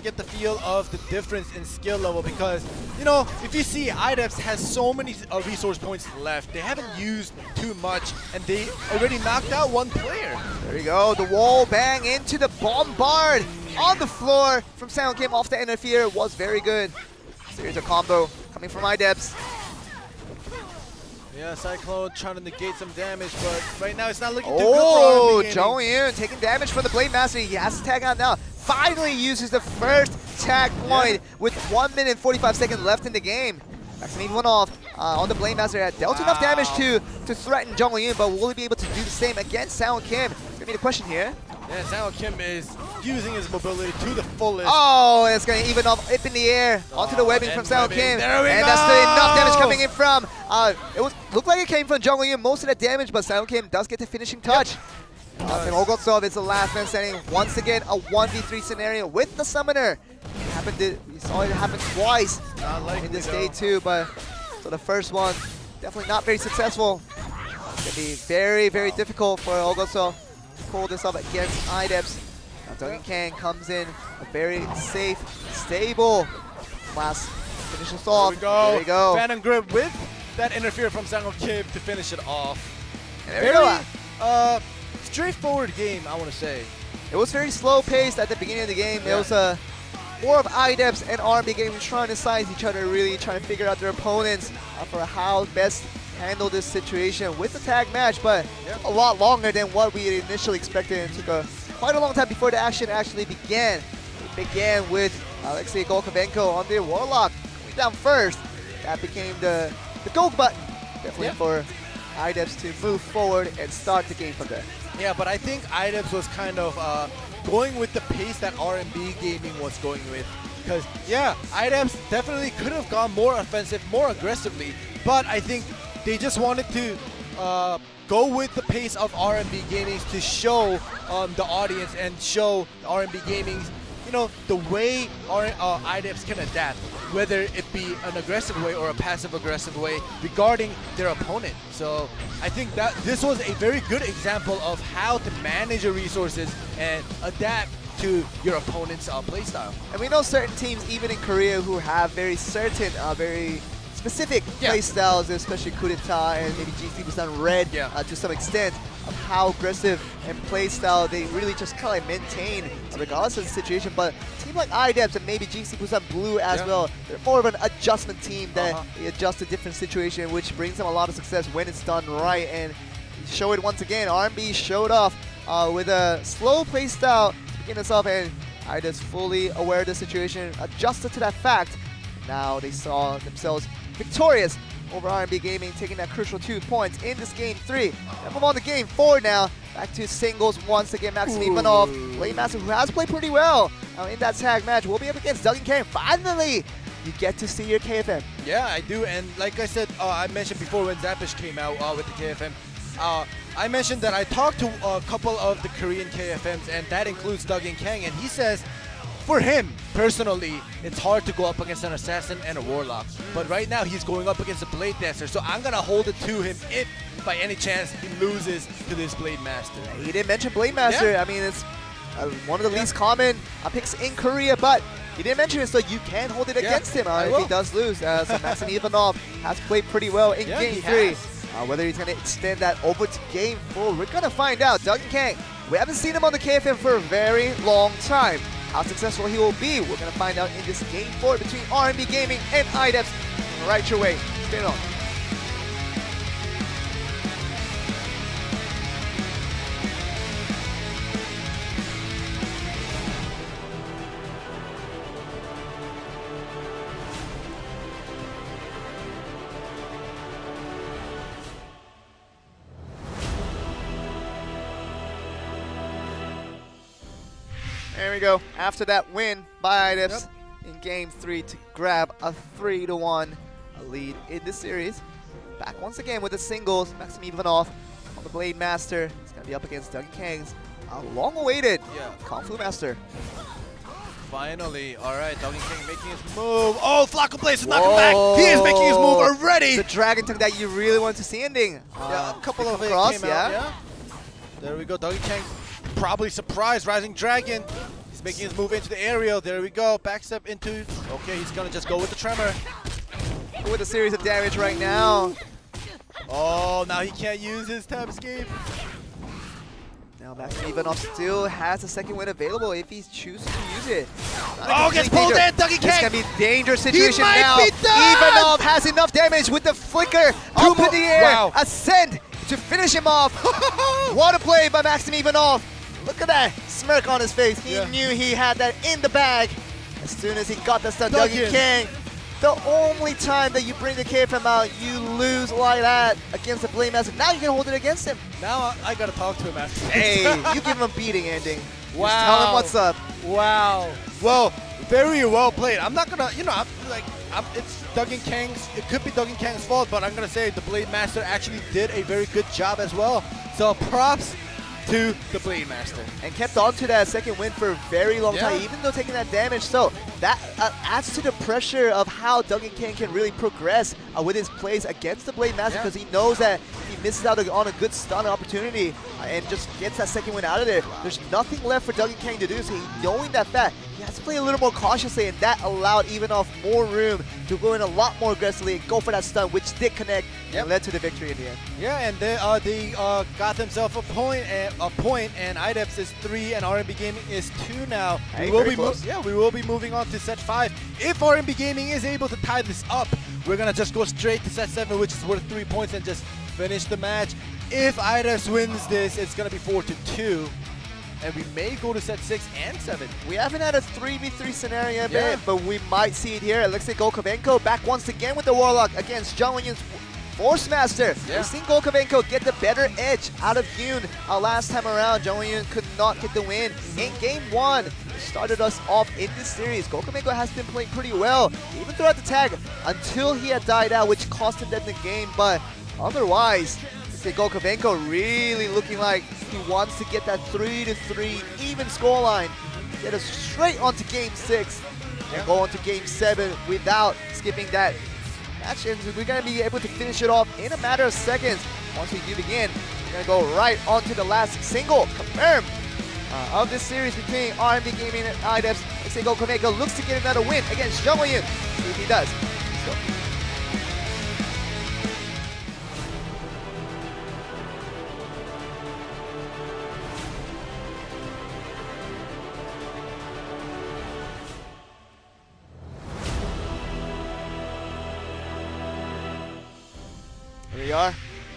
get the feel of the difference in skill level because, you know, if you see IDEPS has so many resource points left, they haven't used too much and they already knocked out one player. There you go, the wall bang into the bombard on the floor from Sound Kim off the interfere was very good. Series of combo coming from IDEPS. Yeah, Cyclone trying to negate some damage, but right now it's not looking too good Oh, for Jungwoo Yoon taking damage from the Blade Master. He has to tag out now. Finally uses the first tag point with 1 minute and 45 seconds left in the game. Maxim Ivanov on the Blade Master had dealt enough damage to threaten Jungwoo Yoon, but will he be able to do the same against Sound Kim? It's going to be the question here. Yeah, Sound Kim is using his mobility to the fullest. Oh, it's going to even up in the air onto the webbing from Sound Kim. There we go. That's the enough damage coming in from. Looked like it came from Jungwoo Yoon, most of that damage, but Sound Kim does get the finishing touch. And Olgotsov is the last man standing. Once again, a 1v3 scenario with the Summoner. We saw it happen twice in this day too, but so the first one, definitely not very successful. It's going to be very, very difficult for Olgotsov to pull this up against IDEPS. Now Duggan Kang comes in, a very safe, stable last finish us off. There we go. Phantom Grip with that interfere from Sang Kim to finish it off. And there we go. Straightforward game, I want to say. It was very slow paced at the beginning of the game. It was more of IDEPS and R&B Gaming trying to size each other, really trying to figure out their opponents for how best handle this situation with the tag match, but a lot longer than what we had initially expected. It took quite a long time before the action actually began. It began with Alexei Golkovenko on the Warlock going down first. That became the go button, definitely for IDEPS to move forward and start the game from there. Yeah, but I think IDEPS was kind of going with the pace that R&B Gaming was going with. Because, yeah, IDEPS definitely could have gone more offensive, more aggressively, but I think they just wanted to go with the pace of R&B Gaming to show the audience and show R&B Gaming's, you know, the way IDEPS can adapt, whether it be an aggressive way or a passive-aggressive way regarding their opponent. So I think that this was a very good example of how to manage your resources and adapt to your opponent's playstyle. And we know certain teams, even in Korea, who have very certain, very specific playstyles, especially Coup d'etat and maybe GC Busan Red to some extent, of how aggressive and playstyle they really just kind of maintain regardless of the situation. But a team like IDEPS and maybe GC Busan Blue as well, they're more of an adjustment team that they adjust to different situation, which brings them a lot of success when it's done right. And show it once again, R&B showed off with a slow playstyle to begin us off, and IDEPS fully aware of the situation, adjusted to that fact. Now they saw themselves victorious over R&B Gaming, taking that crucial 2 points in this game 3. And move on to game 4 now. Back to singles once again. Maxim Ivanov, Blade Master, who has played pretty well in that tag match, will be up against Duggan Kang. Finally, you get to see your KFM. Yeah, I do. And like I said, I mentioned before when Zapish came out with the KFM, I mentioned that I talked to a couple of the Korean KFMs, and that includes Duggan Kang, and he says, for him, personally, it's hard to go up against an Assassin and a Warlock. But right now, he's going up against a Blade Dancer, so I'm going to hold it to him if, by any chance, he loses to this Blade Master. He didn't mention Blade Master. Yeah. I mean, it's one of the least common picks in Korea, but he didn't mention it, so you can hold it against him if he does lose. So Maxim Ivanov has played pretty well in Game 3. Whether he's going to extend that over to Game 4, we're going to find out. Duggan Kang, we haven't seen him on the KFM for a very long time. How successful he will be, we're going to find out in this Game 4 between R&B Gaming and IDEPS. Right your way. Stay on. There we go. After that win by IDEPS in Game 3 to grab a 3-1 lead in this series. Back once again with the singles. Maxim Ivanov on the Blade Master. He's going to be up against Dougie Kang's long-awaited Kung Fu Master. Finally, all right, Dougie Kang making his move. Oh, Flacco Blaze is knocking back. He is making his move already. The Dragon Tongue that you really want to see ending. Yeah, a couple of it across, came out, yeah. There we go, Dougie Kang probably surprised Rising Dragon. He's making his move into the aerial. There we go, backstep into, okay, he's gonna just go with the tremor. With a series of damage right now. Oh, now he can't use his tap escape. Now Maxim Ivanov still has a second win available if he chooses to use it. Oh, gets pulled in, Dougie Kang! This can be a dangerous situation now. Be done! Ivanov has enough damage with the flicker up in the air. Wow. Ascend to finish him off. What a play by Maxim Ivanov. Look at that smirk on his face. He knew he had that in the bag. As soon as he got that stun, Dougie Kang. The only time that you bring the KFM out, you lose like that against the Blade Master. Now you can hold it against him. Now I gotta talk to him after. Hey, you give him a beating ending. Wow. Just tell him what's up. Wow. Well, very well played. I'm not gonna, it's Dougie Kang's, it could be Dougie Kang's fault, but I'm gonna say the Blade Master actually did a very good job as well. So props to the Blade Master. And kept on to that second win for a very long time, even though taking that damage. So that adds to the pressure of how Dougie Kang can really progress with his plays against the Blade Master, because he knows that if he misses out on a good stun opportunity and just gets that second win out of there, there's nothing left for Dougie Kang to do. So knowing that fact, he has to play a little more cautiously, and that allowed Ivanov more room to go in a lot more aggressively and go for that stun, which did connect and led to the victory in the end. Yeah, and they got themselves a point, and IDEPS is 3 and RMB Gaming is 2 now. Hey, we will be moving on to set 5. If RMB Gaming is able to tie this up, we're gonna just go straight to set 7, which is worth 3 points, and just finish the match. If IDEPS wins this, it's gonna be 4-2. And we may go to set 6 and 7. We haven't had a 3v3 scenario yet, but we might see it here. Alexei Golkovenko back once again with the Warlock against Jung Won-yoon's Force Master. We've seen Golkovenko get the better edge out of Yoon last time around. Jung Won-yoon could not get the win in Game 1. It started us off in this series. Golkovenko has been playing pretty well, even throughout the tag, until he had died out, which cost him dead in the game. But otherwise, Golkovenko really looking like he wants to get that 3-3 even scoreline, get us straight onto Game 6 and go on to Game 7 without skipping that match. And we're going to be able to finish it off in a matter of seconds. Once we do begin, we're going to go right on to the last single confirmed of this series between RMB Gaming and IDEPS. Alexei Golkovenko looks to get another win against Jung Won-yoon. See if he does. Let's go. Here we are.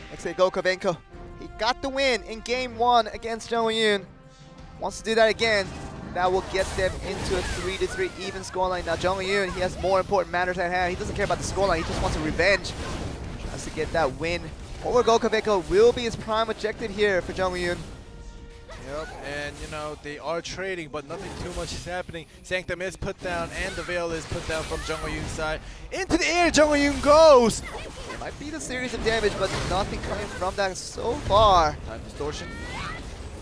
Alexei Golkovenko. He got the win in Game 1 against Jung Won-yoon. Wants to do that again. That will get them into a 3-3 even scoreline. Now Jung Won-yoon, he has more important matters at hand. He doesn't care about the scoreline. He just wants a revenge. Tries to get that win over Golkovenko. Will be his prime objective here for Jung Won-yoon. Yep, and they are trading, but nothing too much is happening. Sanctum is put down, and the Veil is put down from Jung Won-yoon's side. Into the air, Jung Won-yoon goes! It might be the series of damage, but nothing coming from that so far. Time distortion.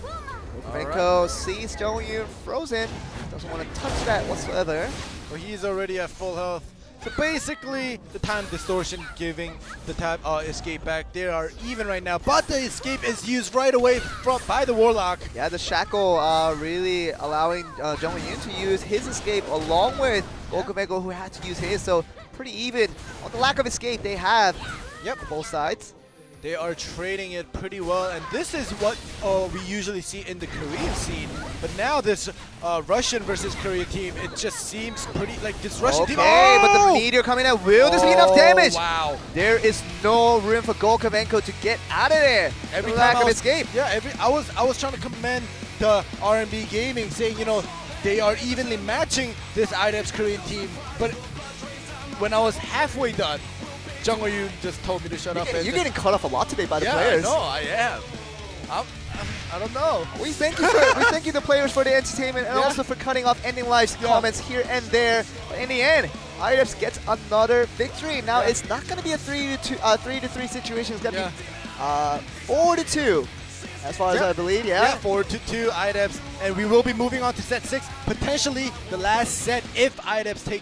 Golkovenko sees Jung Won-yoon frozen. Doesn't want to touch that whatsoever. Well, he's already at full health. So basically, the time distortion giving the tap escape back. They are even right now, but the escape is used right away by the Warlock. Yeah, the shackle really allowing Jung Won-yoon to use his escape along with Golkovenko, who had to use his. So pretty even on the lack of escape they have. Yep, both sides. They are trading it pretty well, and this is what we usually see in the Korean scene. But now this Russian versus Korea team, it just seems pretty like this Russian team. Okay, but the meteor coming out. Will this be enough damage? Wow. There is no room for Golkovenko to get out of there. Every lack of escape. Yeah, I was trying to commend the RMB Gaming, saying they are evenly matching this IDEPS Korean team. But when I was halfway done, Jung Won-yoon just told me to shut up. You're getting cut off a lot today by the players. players. Yeah, I know, I am. I don't know. We thank you the players for the entertainment and also for cutting off ending lives comments here and there. But in the end, IDEPS gets another victory. Now it's not going to be a 3-3 situation. It's going to be 4-2. As far as I believe, yeah. 4-2 IDEPS, and we will be moving on to set 6, potentially the last set if IDEPS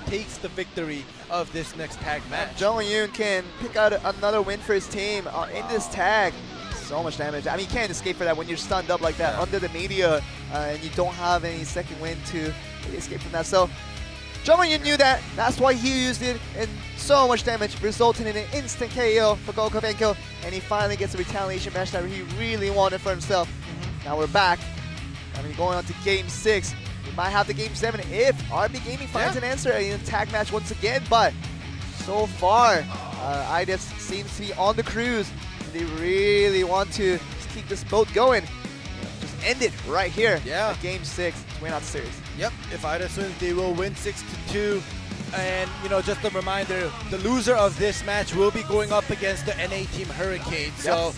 takes the victory of this next tag match. Jung Yoon can pick out another win for his team in this tag. So much damage. I mean, you can't escape for that when you're stunned up like that under the media, and you don't have any second win to escape from that. So Jung Yoon knew that. That's why he used it, and so much damage, resulting in an instant KO for Gokovenko, and he finally gets a retaliation match that he really wanted for himself. Now we're back. I mean, going on to Game 6. We might have the Game 7 if RB Gaming finds an answer in a tag match once again, but so far, IDEPS seems to be on the cruise. They really want to just keep this boat going. Just end it right here at Game 6 to win out the series. Yep, if IDEPS wins, they will win 6-2. And, you know, just a reminder, the loser of this match will be going up against the NA team Hurricane. So,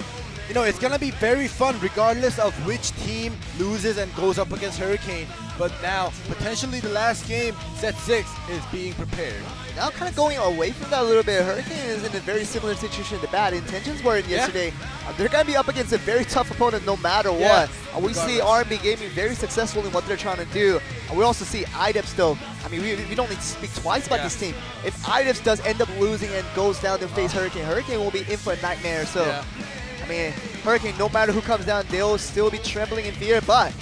you know, it's going to be very fun regardless of which team loses and goes up against Hurricane. But now, potentially the last game, set 6, is being prepared. Now kind of going away from that a little bit, Hurricane is in a very similar situation. The bad intentions were in yesterday. They're going to be up against a very tough opponent no matter what. We see R&B Gaming very successful in what they're trying to do. We also see IDEPS though. I mean, we don't need to speak twice about this team. If IDEPS does end up losing and goes down to face Hurricane, Hurricane will be in for a nightmare. So, I mean, Hurricane, no matter who comes down, they'll still be trembling in fear. But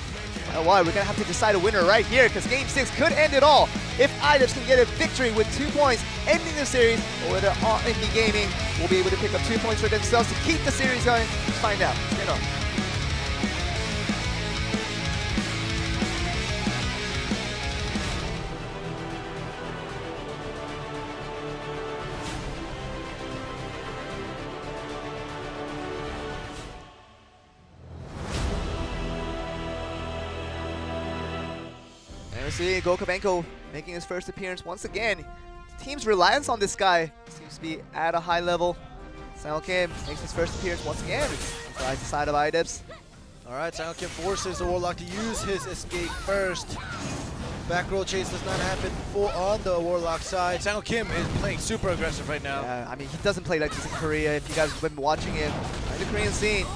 you know what? We're going to have to decide a winner right here because Game 6 could end it all. If IDEPS can get a victory with 2 points, ending the series, or whether R&B Gaming will be able to pick up 2 points for themselves to keep the series going. Let's find out. Get on. See Gokovenko making his first appearance once again. The team's reliance on this guy seems to be at a high level. Sang Kim makes his first appearance once again. Flies the side of IDEPS. Alright, Sang Kim forces the Warlock to use his escape first. Back roll chase does not happen on the Warlock side. Sang Kim is playing super aggressive right now. Yeah, I mean, he doesn't play like this in Korea. If you guys have been watching him in the Korean scene,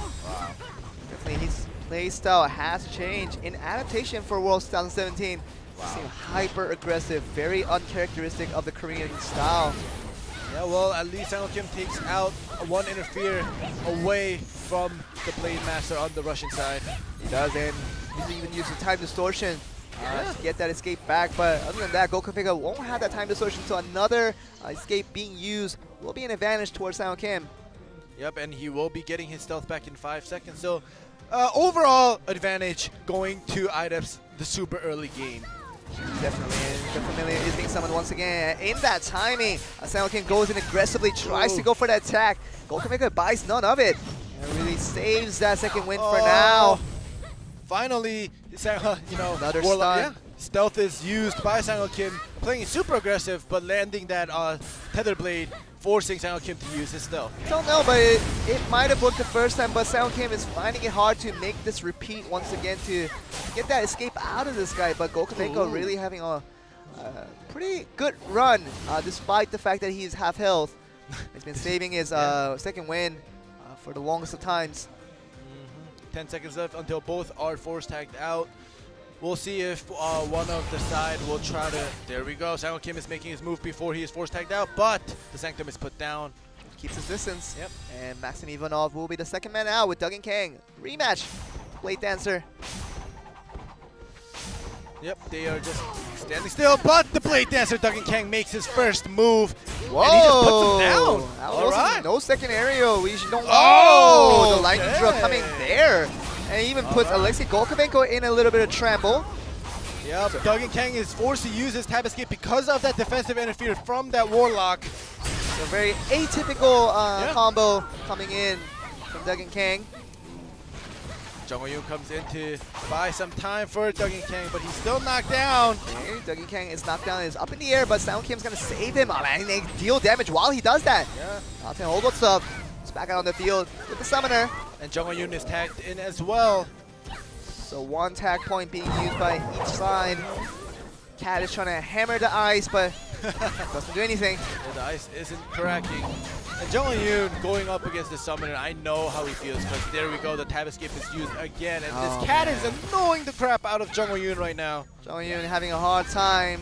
definitely his play style has changed in adaptation for Worlds 2017. Seem hyper aggressive, very uncharacteristic of the Korean style. Yeah, well, at least Sang Kim takes out one interfere away from the Blade Master on the Russian side. He does, and he's even using time distortion to get that escape back. But other than that, Gokovenko won't have that time distortion, so another escape being used will be an advantage towards Sang Kim. Yep, and he will be getting his stealth back in 5 seconds. So overall advantage going to IDEPS the super early game. Definitely is being summoned once again. In that timing, Sang Kim goes in aggressively, tries to go for that attack. Gokovenko buys none of it. And really saves that second win for now. Finally, you know, another stun. Stealth is used by Sang Kim, playing super aggressive, but landing that tether blade, forcing Sang Kim to use his stealth. Don't know, but it might have worked the first time, but Sang Kim is finding it hard to make this repeat once again to get that escape out of this guy. But Gokovenko really having a pretty good run, despite the fact that he's half health. He's been saving his second win for the longest of times. 10 seconds left until both are force tagged out. We'll see if one of the side will try to... There we go. Sang Kim is making his move before he is force tagged out, but the Sanctum is put down. Keeps his distance. Yep. And Maxim Ivanov will be the second man out with Doug and Kang. Rematch. Blade Dancer. Yep, they are just standing still, but the Blade Dancer, Doug and Kang, makes his first move. Whoa! And he just puts him down. All right. No second aerial. We don't... Oh! The lightning drill coming there. And he even puts Alexei Gokovenko in a little bit of tremble. Yep, Doug and Kang is forced to use his tab escape because of that defensive interference from that Warlock. So very atypical combo coming in from Doug and Kang. Jung Woo comes in to buy some time for Doug and Kang, but he's still knocked down. Okay, Doug and Kang is knocked down, is up in the air, but Sang Kim's gonna save him. Oh, man, they deal damage while he does that. Yeah. Alton hold what's up. He's back out on the field with the summoner. And Jung Ho-yoon is tagged in as well. So one tag point being used by each side. Cat is trying to hammer the ice, but doesn't do anything. Yeah, the ice isn't cracking. And Jung Ho-yoon going up against the summoner, I know how he feels, because there we go, the tab escape is used again. And this cat is annoying the crap out of Jung Ho-yoon right now. Jung Ho-yoon having a hard time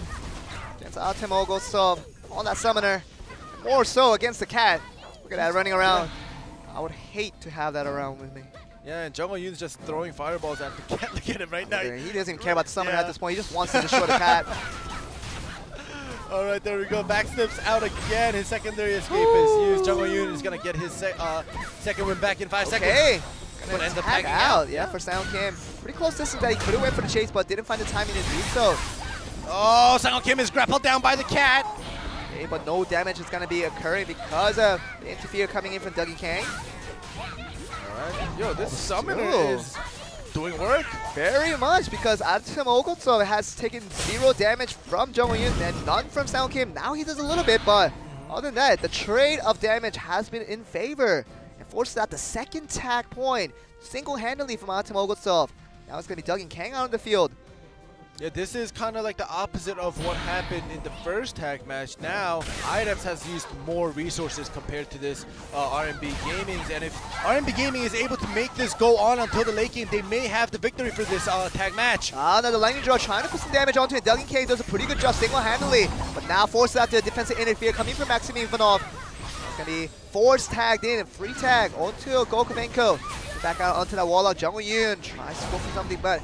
against Artem Ogoltsov on that summoner. More so against the cat. Look at that running around. I would hate to have that around with me. Yeah, and Jung Ho-yoon's just throwing fireballs at the cat. Look at him right now. He doesn't even care about the summoner at this point. He just wants to destroy the cat. All right, there we go. Backslips out again. His secondary escape is used. Jung Ho-yoon is going to get his second win back in 5 seconds. Okay. But ends up tag tagging out. Yeah, for Sang Kim. Pretty close distance that he could have went for the chase, but didn't find the timing to do so. Oh, Sang Kim is grappled down by the cat. Okay, but no damage is going to be occurring because of the interfere coming in from Dougie Kang. Alright. Yo, this summoner is doing work. Very much, because Artem Ogoltsov has taken 0 damage from Jung Ho-yoon and none from Sang Kim. Now he does a little bit, but other than that, the trade of damage has been in favor and forces out the second tag point single-handedly from Artem Ogoltsov. Now it's going to be Dougie Kang out on the field. Yeah, this is kind of like the opposite of what happened in the first tag match. Now, IDEPS has used more resources compared to this RMB Gaming. And if RMB Gaming is able to make this go on until the late game, they may have the victory for this tag match. Now the lightning draw trying to put some damage onto it. Dougie Kang does a pretty good job single-handedly, but now forces out the defensive interfere coming from Maxim Ivanov. It's going to be force tagged in and free tag onto Gokovenko. Back out onto that Warlock. Jung Ho-yoon tries to go for something, but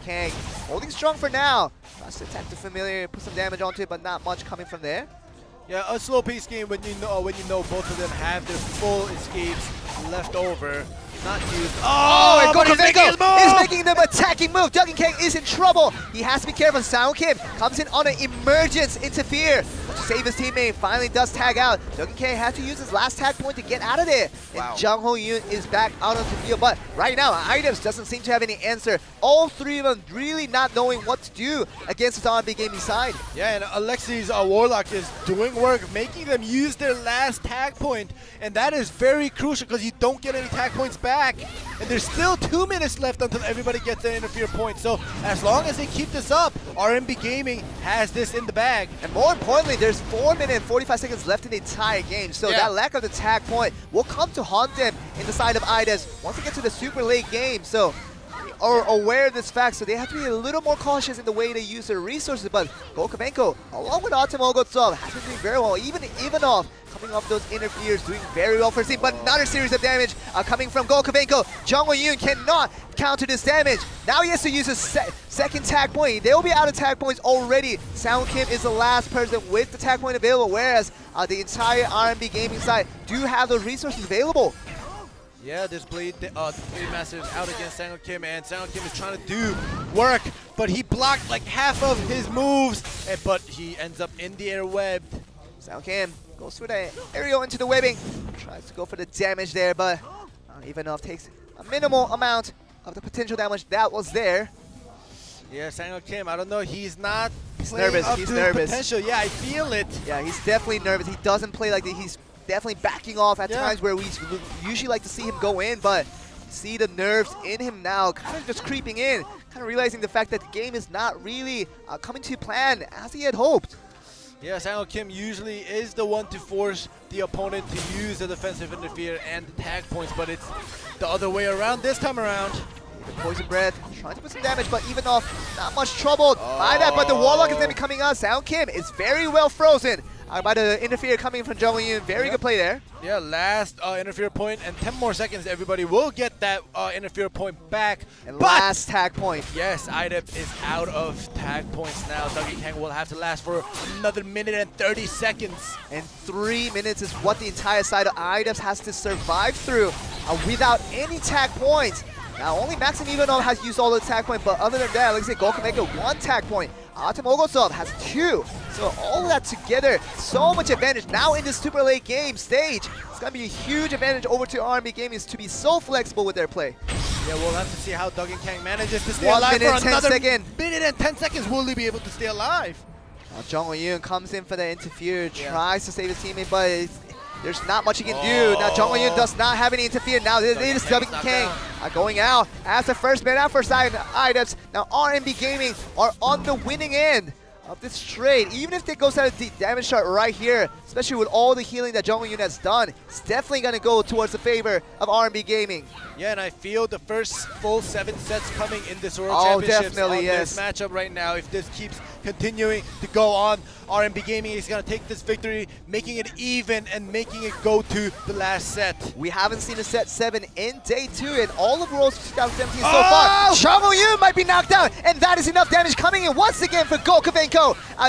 Kang holding strong for now. Tries to attack the familiar, put some damage onto it, but not much coming from there. Yeah, a slow-paced game when you know both of them have their full escapes left over. Not used. Oh, and Gokovenko is making them attacking move. Dougie Kang is in trouble. He has to be careful. Sang Kim comes in on an emergence interfere to save his teammate. Finally does tag out. Dougie Kang has to use his last tag point to get out of there. Wow. And Jung Ho-yoon is back out on the field. But right now, IDEPS doesn't seem to have any answer. All three of them really not knowing what to do against the RMB Gaming side. Yeah, and Alexi's Warlock is doing work, making them use their last tag point. And that is very crucial because you don't get any tag points back. And there's still 2 minutes left until everybody gets their interfere point. So as long as they keep this up, RMB Gaming has this in the bag. And more importantly, there's 4 minutes and 45 seconds left in the entire game. So that lack of the tag point will come to haunt them in the side of IDEPS once they get to the super late game. So are aware of this fact, so they have to be a little more cautious in the way they use their resources. But Gokovenko, along with Artem Ogoltsov, has been doing very well. Even Ivanov coming off those interferes, doing very well for his team. But another series of damage coming from Gokovenko. Jung Ho-yoon cannot counter this damage. Now he has to use his second tag point. They'll be out of tag points already. Sang Kim is the last person with the tag point available, whereas the entire RMB Gaming side do have those resources available. Yeah, this Blade Master is out against Sang Kim, and Sang Kim is trying to do work, but he blocked like half of his moves, but he ends up in the air webbed. Sang Kim goes through the aerial into the webbing, tries to go for the damage there, but Ivanov takes a minimal amount of the potential damage that was there. Yeah, Sang Kim, I don't know, he's not nervous. He's nervous. Potential. Yeah, I feel it. Yeah, he's definitely nervous. He doesn't play like that. He's definitely backing off at times where we usually like to see him go in, but see the nerves in him now, kind of just creeping in, kind of realizing the fact that the game is not really coming to plan as he had hoped. Yeah, Sang Kim usually is the one to force the opponent to use the defensive interfere and the tag points, but it's the other way around this time around. The Poison Breath trying to put some damage, but Ivanov not much troubled by that, but the Warlock is going to be coming out. Sang Kim is very well frozen by the interfere coming from Jung Ho-yoon. Very good play there. Yeah, last interfere point, and 10 more seconds, everybody will get that interfere point back. And last tag point. Yes, IDEP is out of tag points now. Dougie Kang will have to last for another minute and 30 seconds. And 3 minutes is what the entire side of IDEPS has to survive through without any tag points. Now, only Maxim Ivanov has used all the tag points, but other than that, like I said, Gokovenko 1 tag point. Artem Ogoltsov has 2. So all of that together, so much advantage. Now in this super late game stage, it's going to be a huge advantage over to RMB Gaming to be so flexible with their play. Yeah, we'll have to see how Dougie Kang manages to stay alive for another minute and 10 seconds. Will he be able to stay alive? Jung Ho-yoon comes in for the interfere, tries to save his teammate, but there's not much he can do. Now Jung Won-yoon does not have any interfere. Now this is Duggan Kang going out as the first man out for IDEPS. Now RMB Gaming are on the winning end of this trade. Even if they goes out a damage chart right here, especially with all the healing that Jung Won-yoon has done, it's definitely going to go towards the favor of RMB Gaming. Yeah, and I feel the first full 7 sets coming in this World Championships on this matchup right now. If this keeps continuing to go on, RMB Gaming is going to take this victory, making it even and making it go to the last set. We haven't seen a set 7 in day 2 in all of Worlds 2017 so far. Jung Won-yoon might be knocked out, and that is enough damage coming in once again for Gokovenko.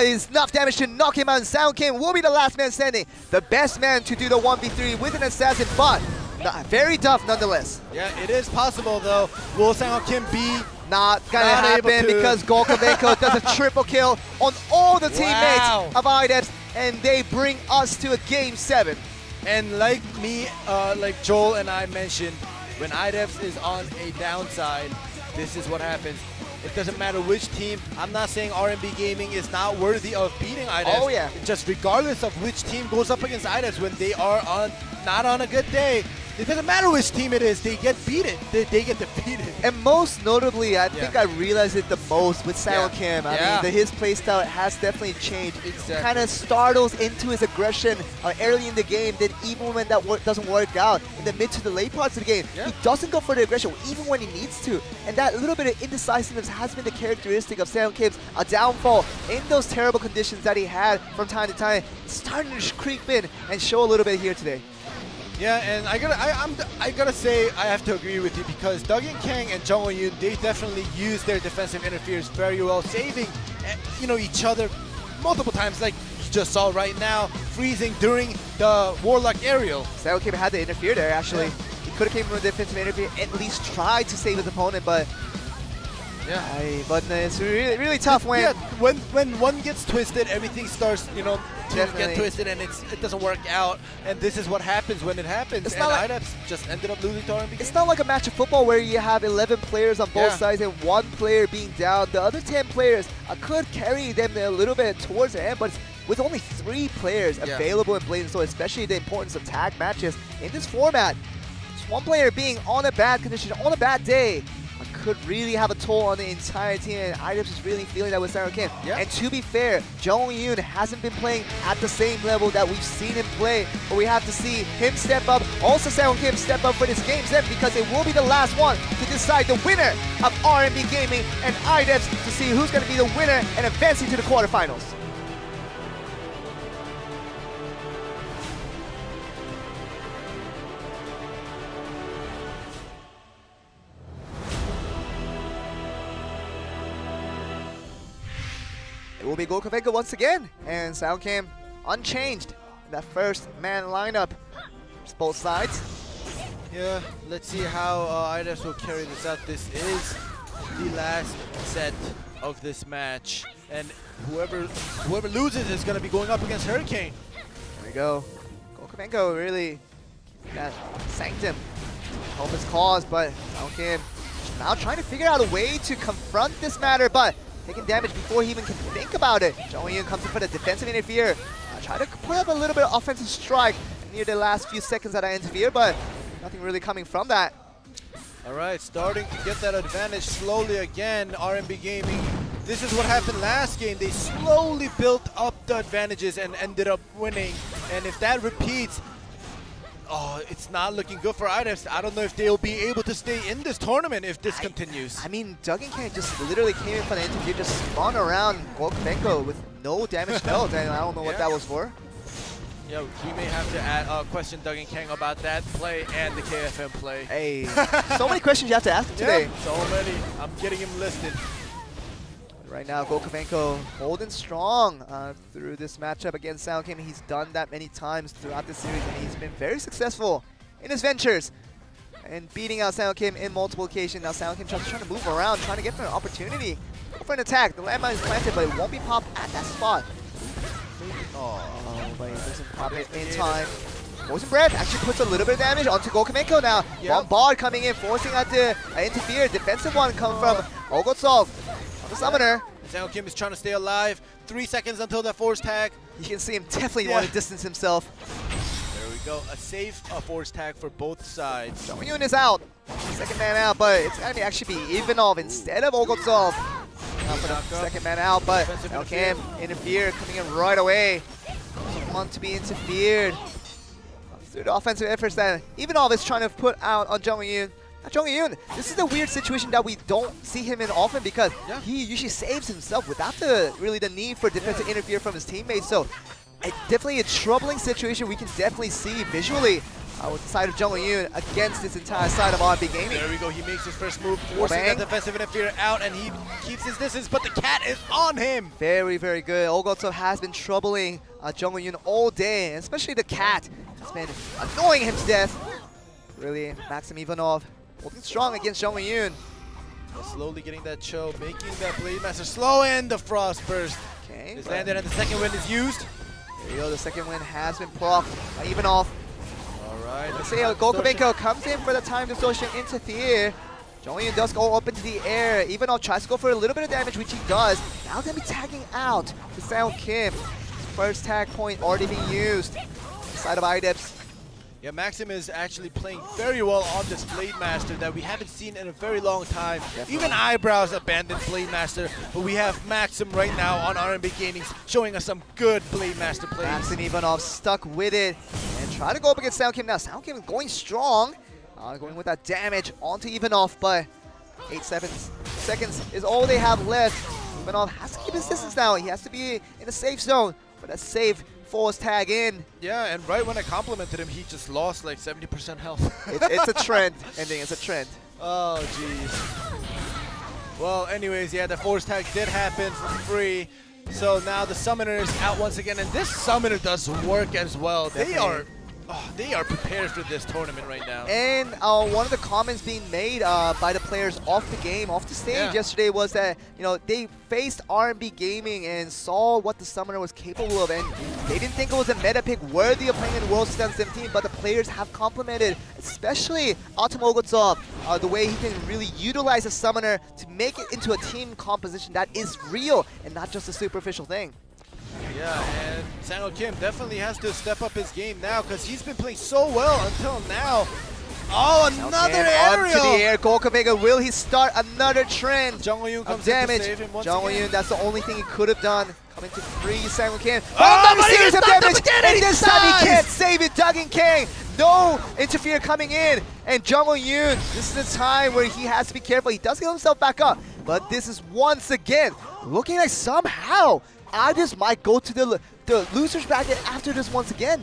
Is enough damage to knock him out, and Sound Kim will be the last man standing. The best man to do the 1v3 with an assassin, but very tough nonetheless. Yeah, it is possible though. Will Sang Kim be not gonna happen because Gokovenko does a triple kill on all the teammates of IDEPS, and they bring us to a game 7. And like me, like Joel and I mentioned, when IDEPS is on a downside, this is what happens. It doesn't matter which team. I'm not saying RMB Gaming is not worthy of beating IDEPS. Oh yeah. Just regardless of which team goes up against IDEPS, when they are not on a good day, it doesn't matter which team it is, they get beaten. They get defeated. And most notably, I think I realized it the most with Sang Kim. I mean, his playstyle has definitely changed. Exactly. Kind of startles into his aggression early in the game. Then even when that doesn't work out in the mid to the late parts of the game, he doesn't go for the aggression even when he needs to. And that little bit of indecisiveness has been the characteristic of Sang Kim's downfall in those terrible conditions that he had from time to time. It's starting to creep in and show a little bit here today. Yeah, and I gotta say I have to agree with you, because Duggan Kang and Jung Won-yoon, they definitely use their defensive interference very well, saving each other multiple times, like you just saw right now, freezing during the Warlock aerial. Sang Kim had to interfere there actually. He could have came from a defensive interfere, at least tried to save his opponent, but but it's really tough when when one gets twisted, everything starts to get twisted, and it doesn't work out. And this is what happens when it happens. It's and not IDEPS just ended up losing to RMB. It's not like a match of football where you have 11 players on both sides and one player being down. The other 10 players could carry them a little bit towards the end, but with only 3 players available in Blade and Soul, especially the importance of tag matches in this format, just one player being on a bad condition, on a bad day, could really have a toll on the entire team, and IDEPS is really feeling that with Sang Kim. And to be fair, Jung Won-yoon hasn't been playing at the same level that we've seen him play, but we have to see him step up. Also Sang Kim step up for this game 7, because it will be the last one to decide the winner of RMB Gaming and IDEPS, to see who's going to be the winner and advancing to the quarterfinals. It will be Gokovenko once again, and Sang Kim unchanged in that first man lineup. It's both sides. Yeah, let's see how IDEPS will carry this out. This is the last set of this match, and whoever loses is going to be going up against Hurricane. There we go. Gokovenko really sanked him, help his cause, but Sang Kim now trying to figure out a way to confront this matter, but taking damage before he even can think about it. Jung Won-yoon comes in for the defensive interfere. Try to put up a little bit of offensive strike near the last few seconds that I interfere, but nothing really coming from that. Alright, starting to get that advantage slowly again, RMB Gaming. This is what happened last game. They slowly built up the advantages and ended up winning. And if that repeats, it's not looking good for IDEPS. I don't know if they'll be able to stay in this tournament if this continues. I mean, Duggan Kang just literally came in for the interview, just spun around Gokovenko with no damage dealt, and I don't know what that was for. Yeah, we may have to question Duggan Kang about that play and the KFM play. Hey, so many questions you have to ask him today. So many. I'm getting him listed. Right now, Gokovenko holding strong through this matchup against Sang Kim. He's done that many times throughout the series, and he's been very successful in his ventures and beating out Sang Kim in multiple occasions. Now Sang Kim just trying to move around, trying to get for an opportunity. Go for an attack. The landmine is planted, but it won't be popped at that spot. Oh, but he doesn't pop it in time. Poison Breath actually puts a little bit of damage onto Gokovenko now. Bombard coming in, forcing out to interfere. Defensive one come from Ogotsov. The summoner. Sang Kim is trying to stay alive. 3 seconds until that force tag. You can see him definitely want to distance himself. There we go. A safe force tag for both sides. Jong-Yoon is out. Second man out, but it's going to actually be Ivanov instead of Olgotsov. For the second man out, but Cam interfere coming in right away. Doesn't want to be interfered. Through the offensive efforts that Ivanov is trying to put out on Jong-Yoon. Jong-Yoon, this is a weird situation that we don't see him in often because he usually saves himself without the need for defense to interfere from his teammates. So definitely a troubling situation we can definitely see visually with the side of Jong-Yoon against this entire side of RB Gaming. There we go, he makes his first move, forcing that defensive interferer out, and he keeps his distance, but the cat is on him. Very, very good. Olgotsov has been troubling Jong-Yoon all day, and especially the cat has been annoying him to death. Really, Maxim Ivanov holding strong against Jong-Yoon. Slowly getting that Cho, making that Blade Master slow, and the Frost Burst is landed, and the second wind is used. There you go, the second wind has been procced by Ivanov. Alright, let's see how Gokovenko comes in for the time distortion interfere. Jong-Yoon does go up into the air. Ivanov tries to go for a little bit of damage, which he does. Now they'll be tagging out to Seung Kim. First tag point already being used. The side of IDEPS. Yeah, Maxim is actually playing very well on this Blade Master that we haven't seen in a very long time. Definitely. Even Eyebrows abandoned Blade Master, but we have Maxim right now on RB Gaming showing us some good Blade Master plays. Maxim Ivanov stuck with it and try to go up against Seung Kim now. Seung Kim going strong, going with that damage onto Ivanov, but 8 seconds is all they have left. Ivanov has to keep his distance now. He has to be in a safe zone for that safe force tag in. Yeah, and right when I complimented him, he just lost like 70% health. It's a trend, ending. It's a trend. Oh, jeez. Well, anyways, yeah, the force tag did happen for free. So now the summoner is out once again, and this summoner does work as well. Definitely. They are prepared for this tournament right now. And one of the comments being made by the players off the game, off the stage yesterday was that, you know, they faced R&B Gaming and saw what the summoner was capable of, and they didn't think it was a meta pick worthy of playing in World 2017, but the players have complimented, especially Artem Olgotsov, the way he can really utilize a summoner to make it into a team composition that is real and not just a superficial thing. Yeah, and Seung Kim definitely has to step up his game now because he's been playing so well until now. Oh, another aerial! Onto the air, Gokovenko, will he start another trend Jong-Yoon comes damage? In to save him once Jong-Yoon, that's the only thing he could have done. Coming to free Seung Kim. Oh, but series he of stopped damage, him again, and this time he can't dies! save it. Duggan Kang, no interfere coming in, and Jong-Yoon, this is a time where he has to be careful. He does get himself back up, but this is once again looking like somehow IDEPS might go to the loser's bracket after this once again.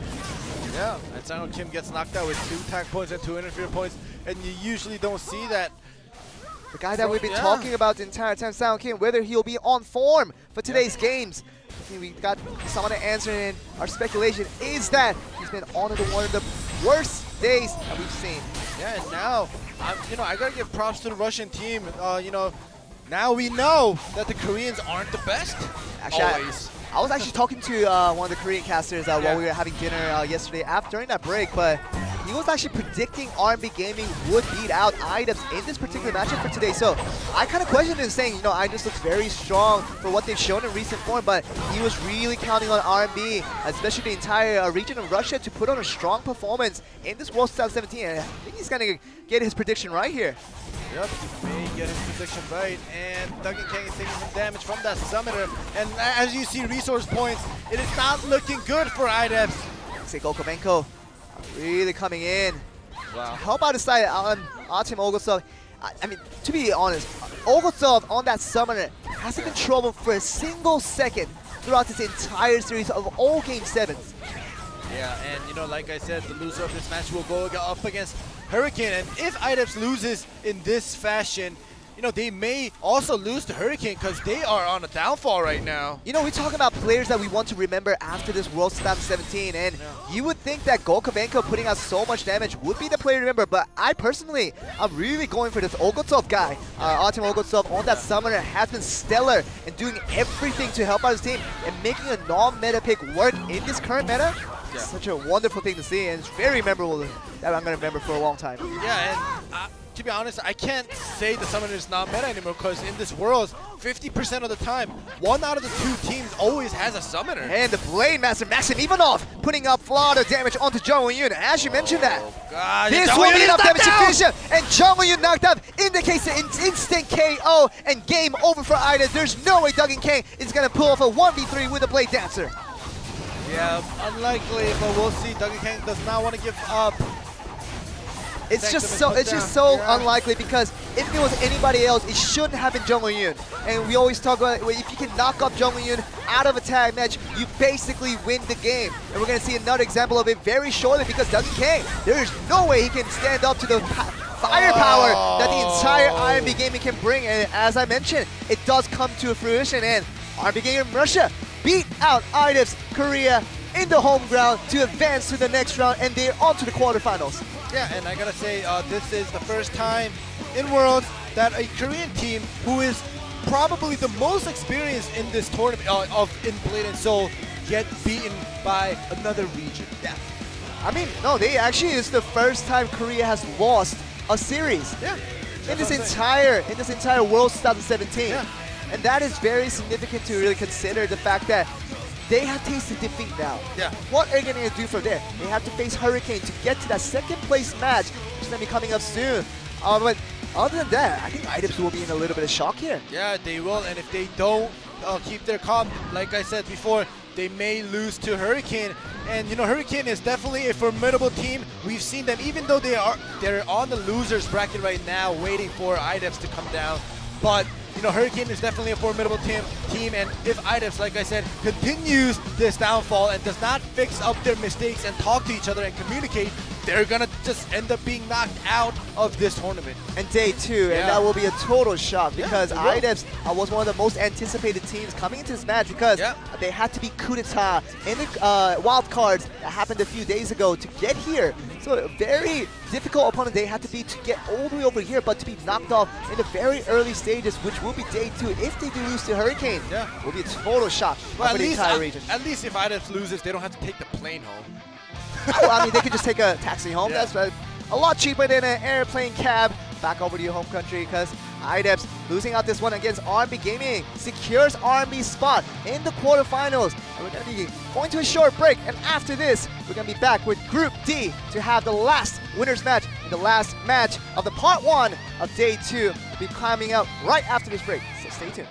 Yeah, and Seung Kim gets knocked out with 2 tag points and 2 interfere points, and you usually don't see that. The guy that we've been talking about the entire time, Seung Kim, whether he'll be on form for today's games. We got someone to answer, and our speculation is that he's been on one of the worst days that we've seen. Yeah, and now, I gotta give props to the Russian team. Now we know that the Koreans aren't the best. Actually, I was actually talking to one of the Korean casters while we were having dinner yesterday during that break, but he was actually predicting R&B Gaming would beat out IDEPS in this particular matchup for today. So I kind of questioned him, saying, IDEPS looks very strong for what they've shown in recent form, but he was really counting on R&B, especially the entire region of Russia, to put on a strong performance in this World 2017. And I think he's going to get his prediction right here. Yep, he may get his prediction right, and Duggan Kang is taking some damage from that summoner. And as you see resource points, it is not looking good for IDEPS. Say Gokovenko really coming in. Wow. To help out his side on Artem Olgotsov. I mean, to be honest, Olgotsov on that summoner hasn't been trouble for a single second throughout this entire series of all Game 7s. Yeah, and like I said, the loser of this match will go up against Hurricane, and if IDEPS loses in this fashion, they may also lose to Hurricane because they are on a downfall right now. We're talking about players that we want to remember after this World 2017, and you would think that Gokovenko putting out so much damage would be the player to remember, but I'm really going for this Olgotsov guy. Artem Olgotsov on that summoner has been stellar and doing everything to help out his team and making a non-meta pick work in this current meta. Such a wonderful thing to see, and it's very memorable that I'm going to remember for a long time. Yeah, and to be honest, I can't say the summoner is not meta anymore because in this world, 50% of the time, one out of the two teams always has a summoner. And the Blade Master Maxim Ivanov putting up a lot of damage onto Jung Yun. As you mentioned that, this will be enough damage to finish him. And Jung Yun knocked out indicates an instant KO and game over for Ida. There's no way Duggan Kang is going to pull off a 1v3 with a Blade Dancer. Yeah, unlikely, but we'll see. Duggan Kang does not want to give up. It's just so unlikely because if it was anybody else, it shouldn't have been Jung Yun. And we always talk about if you can knock up Jung Yun out of a tag match, you basically win the game. And we're going to see another example of it very shortly because Duggan Kang, there is no way he can stand up to the firepower that the entire RMB Gaming can bring. And as I mentioned, it does come to fruition. And RMB Gaming Russia beat out IDEF's Korea in the home ground to advance to the next round, and they're on to the quarterfinals. Yeah, and I gotta say, this is the first time in Worlds that a Korean team who is probably the most experienced in this tournament in Blade and Soul get beaten by another region. Yeah, I mean, no, they actually is the first time Korea has lost a series. Yeah, in this entire Worlds 2017. Yeah. And that is very significant to really consider the fact that they have tasted defeat now. Yeah. What are they going to do from there? They have to face Hurricane to get to that second place match, which is going to be coming up soon. But other than that, I think IDEPS will be in a little bit of shock here. Yeah, they will. And if they don't keep their calm, like I said before, they may lose to Hurricane. And you know, Hurricane is definitely a formidable team. We've seen them, even though they're on the losers bracket right now, waiting for IDEPS to come down. But you know, Hurricane is definitely a formidable team, and if IDEPS, like I said, continues this downfall and does not fix up their mistakes and talk to each other and communicate, they're gonna just end up being knocked out of this tournament. And day 2, and that will be a total shock because IDEPS was one of the most anticipated teams coming into this match because they had to be coup d'etat in the wild cards that happened a few days ago to get here. So a very difficult opponent they had to be to get all the way over here, but to be knocked off in the very early stages, which will be day 2. If they do lose to Hurricane, will be a total shock for the entire region. At least if IDEPS loses, they don't have to take the plane home. Well, I mean, they could just take a taxi home. That's a lot cheaper than an airplane cab back over to your home country because IDEPS losing out this one against RMB Gaming secures RMB's spot in the quarterfinals. And we're going to be going to a short break, and after this, we're going to be back with Group D to have the last winner's match and the last match of the part 1 of day 2 will be climbing out right after this break, so stay tuned.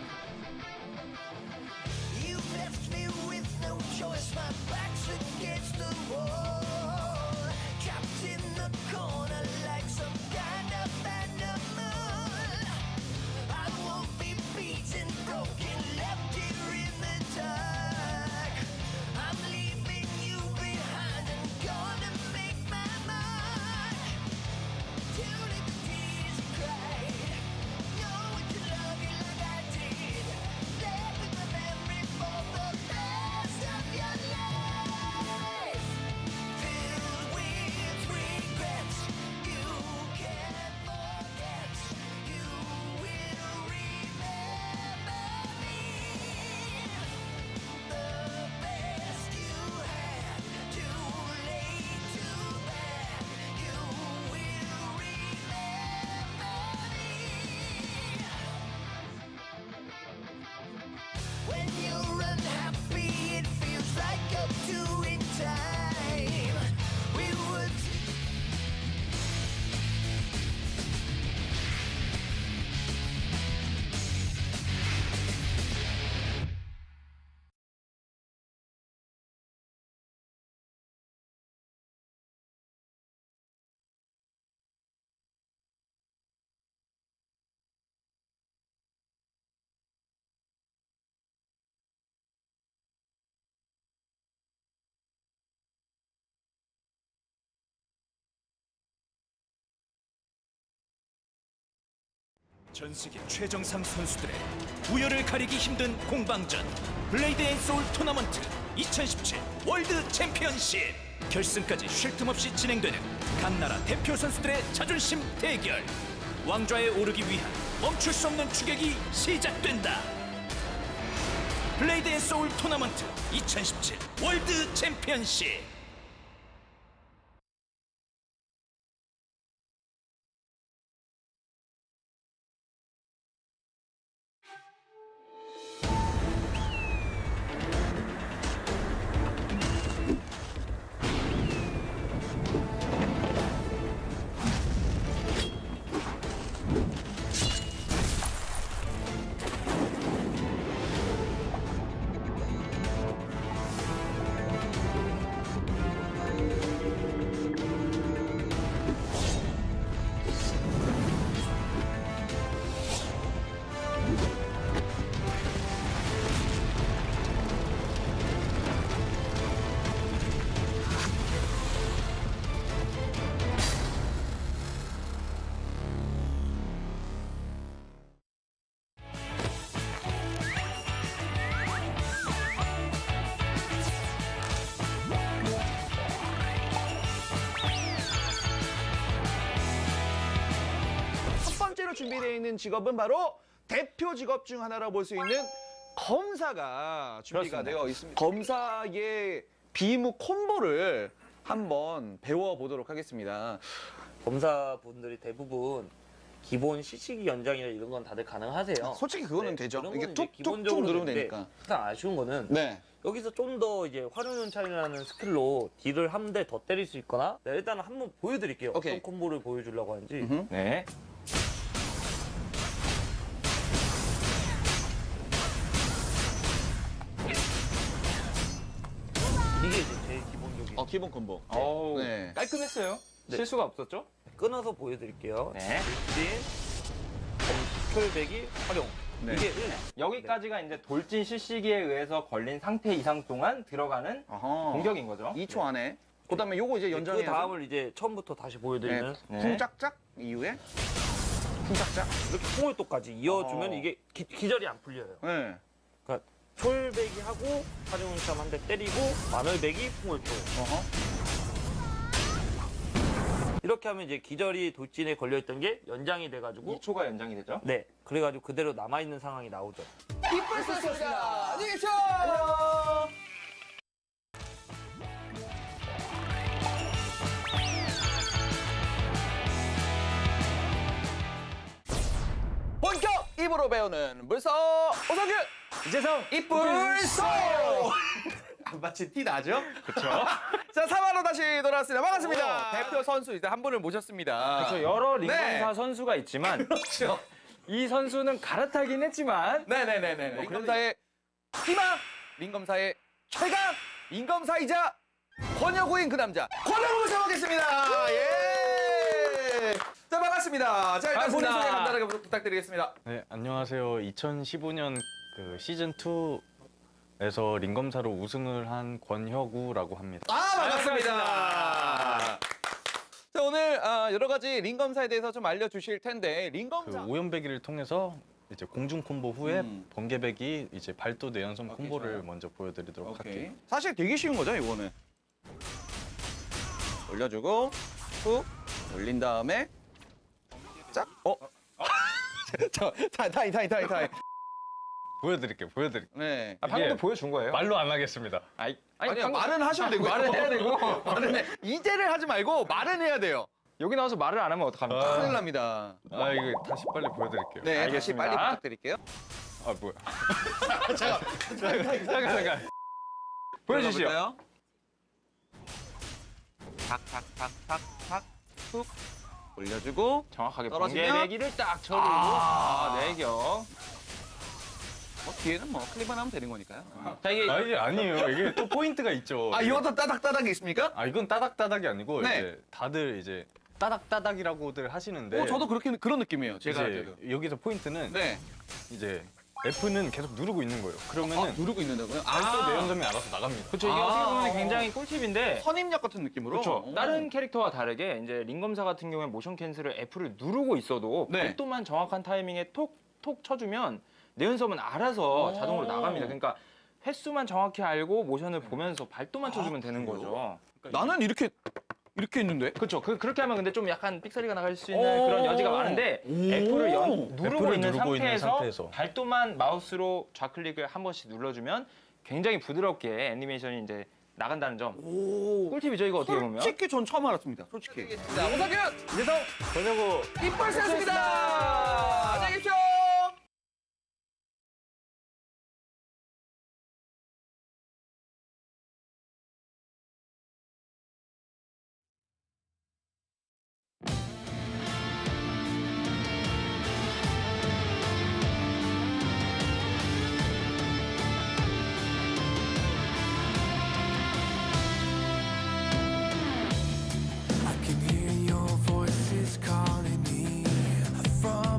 전 세계 최정상 선수들의 우열을 가리기 힘든 공방전 블레이드 앤 소울 토너먼트 2017 월드 챔피언십 결승까지 쉴 틈 없이 진행되는 각 나라 대표 선수들의 자존심 대결 왕좌에 오르기 위한 멈출 수 없는 추격이 시작된다. 블레이드 앤 소울 토너먼트 2017 월드 챔피언십 번째로 준비되어 있는 직업은 바로 대표 직업 중 하나라고 볼 수 있는 검사가 준비가 되어 있습니다. 검사의 비무 콤보를 한번 배워보도록 하겠습니다. 검사분들이 대부분 기본 시치기 연장이나 이런 건 다들 가능하세요. 솔직히 그거는 되죠. 그런 이게 건 이제 툭툭툭 누르면 되니까. 항상 아쉬운 거는 네. 여기서 좀 더 이제 활용연차이라는 스킬로 딜을 한 대 더 때릴 수 있거나 네, 일단 한번 보여드릴게요. 오케이. 어떤 콤보를 보여주려고 하는지. 네. 이게 이제 제일 기본적인. 기본 콤보. 어우, 네. 깔끔했어요. 네. 실수가 없었죠? 끊어서 보여드릴게요. 네. 혈배기 활용. 네. 이게 여기까지가 이제 돌진 실시기에 의해서 걸린 상태 이상 동안 들어가는 어허. 공격인 거죠. 2초 안에. 그다음에 요거 이제 그 연장해서 다음을 이제 처음부터 다시 보여드리면 네. 쿵짝짝 이후에 쿵짝짝. 이렇게 통월도까지 이어주면 이게 기절이 안 풀려요. 네. 그러니까 촐배기 하고 활용연차 한 대 때리고 마늘배기 풍월도. 어허. 이렇게 하면 이제 기절이 돌진에 걸려있던 게 연장이 돼가지고 2초가 연장이 되죠. 네 그래가지고 그대로 남아있는 상황이 나오죠. 이빨 썼습니다. 안녕히 계십시오. 본격 입으로 배우는 물서 오성규 이재성 이뿔소. 마치 티 나죠? 그렇죠. 자, 3화로 다시 돌아왔습니다. 반갑습니다. 대표 선수 이제 한 분을 모셨습니다. 그렇죠. 여러 링검사 네. 선수가 있지만 그렇죠. 이 선수는 갈아타긴 했지만 네네네네. 링검사의 희망, 링검사의 최강, 링검사이자 권혁우인 그 남자 권혁우 모셔보겠습니다. 예. 자, 반갑습니다. 자, 일단 본인 소개 간단하게 부탁드리겠습니다. 네, 안녕하세요. 2015년 그 시즌 2에서 링검사로 우승을 한 권혁우라고 합니다. 반갑습니다. 자, 오늘 여러 가지 링검사에 대해서 좀 알려주실 텐데 그 링검사. 오연배기를 통해서 이제 공중 콤보 후에 번개배기 이제 발도 내연성 콤보를 좋아요. 먼저 보여드리도록 할게요. 사실 되게 쉬운 거죠, 이거는. 올려주고 훅 올린 다음에 짝. 타이. 보여드릴게요. 네. 방금도 이게 보여준 거예요. 말로 안 하겠습니다. 아니 아니요, 말은 하셔야 되고 말은 해야 되고 말은 해. 이제를 하지 말고 말은 해야 돼요. 여기 나와서 말을 안 하면 어떡합니까? 큰일 납니다. 이거 다시 빨리 보여드릴게요. 네, 다시 알겠습니다. 빨리 부탁드릴게요. 뭐야. 잠깐. 보여주시죠. 볼까요? 탁 훅 올려주고 정확하게 떨어지면? 번개배기를 딱 쳐주고 내겨. 뒤에는 뭐 클릭만 하면 되는 거니까요. 자 이게 이게 아니에요. 이게 또 포인트가 있죠. 이것도 따닥따닥이 있습니까? 이건 따닥따닥이 아니고 네. 이제 다들 이제 따닥따닥이라고들 하시는데 저도 그런 느낌이에요. 제가 할 이제 때도. 여기서 포인트는 네. 이제 F는 계속 누르고 있는 거예요. 그러면은 누르고 있는다고요? 발도 내연성이 알아서 나갑니다. 그렇죠. 이게 어떻게 보면 굉장히 꿀팁인데 선임력 같은 느낌으로. 그렇죠. 다른 캐릭터와 다르게 이제 링검사 같은 경우에 모션 캔슬을 F를 누르고 있어도 네. 발도만 정확한 타이밍에 톡 쳐주면 내연섬은 알아서 자동으로 나갑니다. 그러니까 횟수만 정확히 알고 모션을 보면서 발도만 쳐주면 되는 거죠. 나는 이렇게 했는데. 그렇죠. 그렇게 하면 근데 좀 약간 삑사리가 나갈 수 있는 그런 여지가 많은데 F를 누르고 있는 상태에서 발도만 마우스로 좌클릭을 한 번씩 눌러주면 굉장히 부드럽게 애니메이션이 이제 나간다는 점. 꿀팁이죠, 이거 어떻게 보면. 솔직히 전 처음 알았습니다. 솔직히. 자, 오사균! 이재성, 권혁우. 이빨스였습니다. 안녕히 계십시오. I can hear your voices calling me from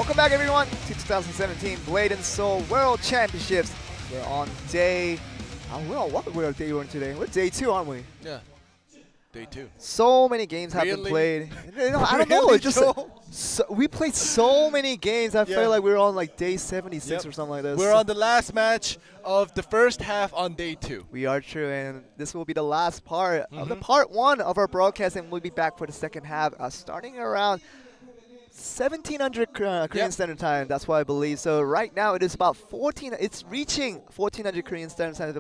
Welcome back, everyone, to 2017 Blade and Soul World Championships. We're on day... we're on what day we're on today? We're day 2, aren't we? Yeah. Day 2. So many games have been played. I don't know. It's just we played so many games. I feel like we were on like day 76 or something like this. We're on the last match of the first half on day 2. We are true, and this will be the last part of the part 1 of our broadcast, and we'll be back for the second half, starting around 1700 Korean Standard Time. That's what I believe. So right now it is about 14. It's reaching 1400 Korean Standard Time.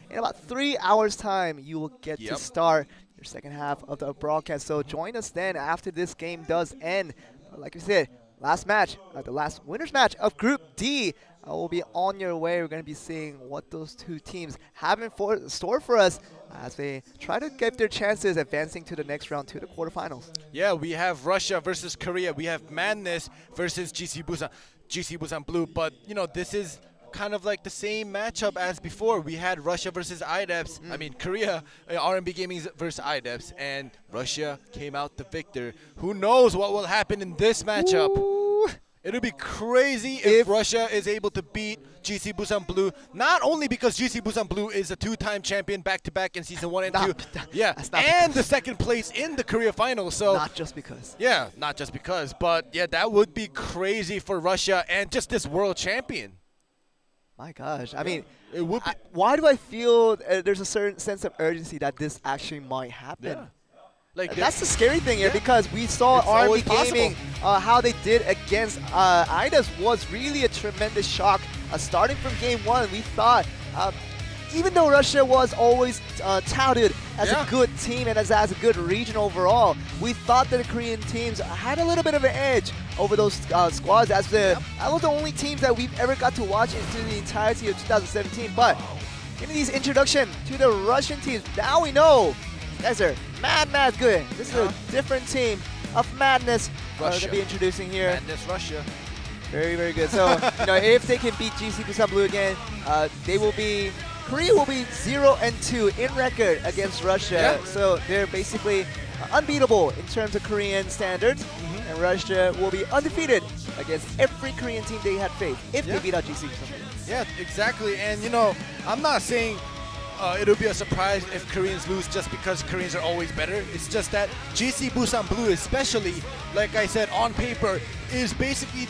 In about 3 hours time, you will get to start your second half of the broadcast. So join us then after this game does end. Like we said, last match, the last winner's match of Group D will be on your way. We're going to be seeing what those two teams have in store for us as they try to get their chances advancing to the next round, to the quarterfinals. Yeah, we have Russia versus Korea. We have Madness versus GC Busan Blue. But, you know, this is kind of like the same matchup as before. We had Russia versus IDEPS. I mean, Korea, R&B Gaming versus IDEPS, and Russia came out the victor. Who knows what will happen in this matchup? Ooh. It'll be crazy if Russia is able to beat GC Busan Blue, not only because GC Busan Blue is a 2-time champion back-to-back in Season 1 and 2, and the second place in the Korea Finals. So not just because. Yeah, not just because, but yeah, that would be crazy for Russia and just this world champion. My gosh, I mean, it would be. Why do I feel there's a certain sense of urgency that this actually might happen? Yeah. Like that's the scary thing here, because we saw R&B Gaming, how they did against IDEPS was really a tremendous shock. Starting from game 1, we thought, even though Russia was always touted as a good team and as a good region overall, we thought that the Korean teams had a little bit of an edge over those squads, as that was the only teams that we've ever got to watch into the entirety of 2017. But in these introduction to the Russian teams, now we know you guys are mad good. This is a different team of Madness to be introducing here. Madness Russia. Very, very good. So, you know, if they can beat GC Busan Blue again, Korea will be 0-2 in record against Russia. So they're basically unbeatable in terms of Korean standards. And Russia will be undefeated against every Korean team they had faced if they beat out GC Busan Blue. Yeah, exactly. And, you know, I'm not saying it'll be a surprise if Koreans lose just because Koreans are always better. It's just that GC Busan Blue, especially, like I said, on paper, is basically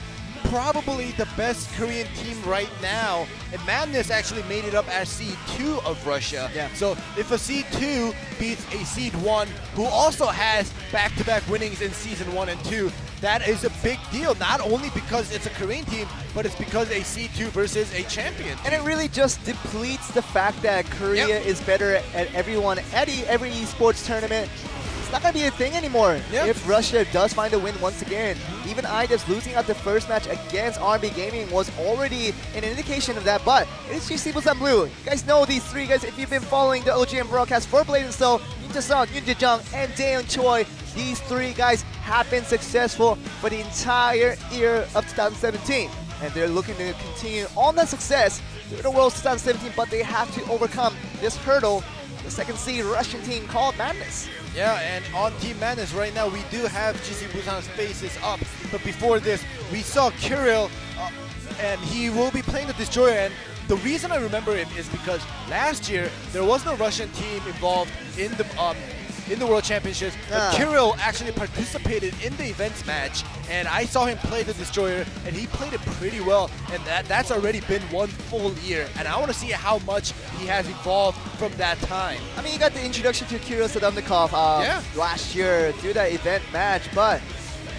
probably the best Korean team right now, and Madness actually made it up as Seed 2 of Russia. So if a Seed 2 beats a Seed 1 who also has back-to-back winnings in Season 1 and 2, that is a big deal, not only because it's a Korean team, but it's because a Seed 2 versus a champion team. And it really just depletes the fact that Korea is better at every esports tournament. It's not going to be a thing anymore if Russia does find a win once again. Even IDEPS losing out the first match against R&B Gaming was already an indication of that, but it is GC Busan Blue. You guys know these three guys if you've been following the OGM broadcast for Blade and Soul. Ninja Song, Yoon Jae-jung, and Daeun Choi. These three guys have been successful for the entire year of 2017. And they're looking to continue on that success through the World 2017, but they have to overcome this hurdle, the second seed Russian team called Madness. Yeah, and on Team Madness right now, we do have GC Busan's faces up. But before this, we saw Kirill, and he will be playing the Destroyer. And the reason I remember him is because last year, there was no Russian team involved in the World Championships. But Kirill actually participated in the events match, and I saw him play the Destroyer, and he played it pretty well. And that's already been 1 full year, and I want to see how much he has evolved from that time. I mean, you got the introduction to Kirill Sadovnikov last year through that event match, but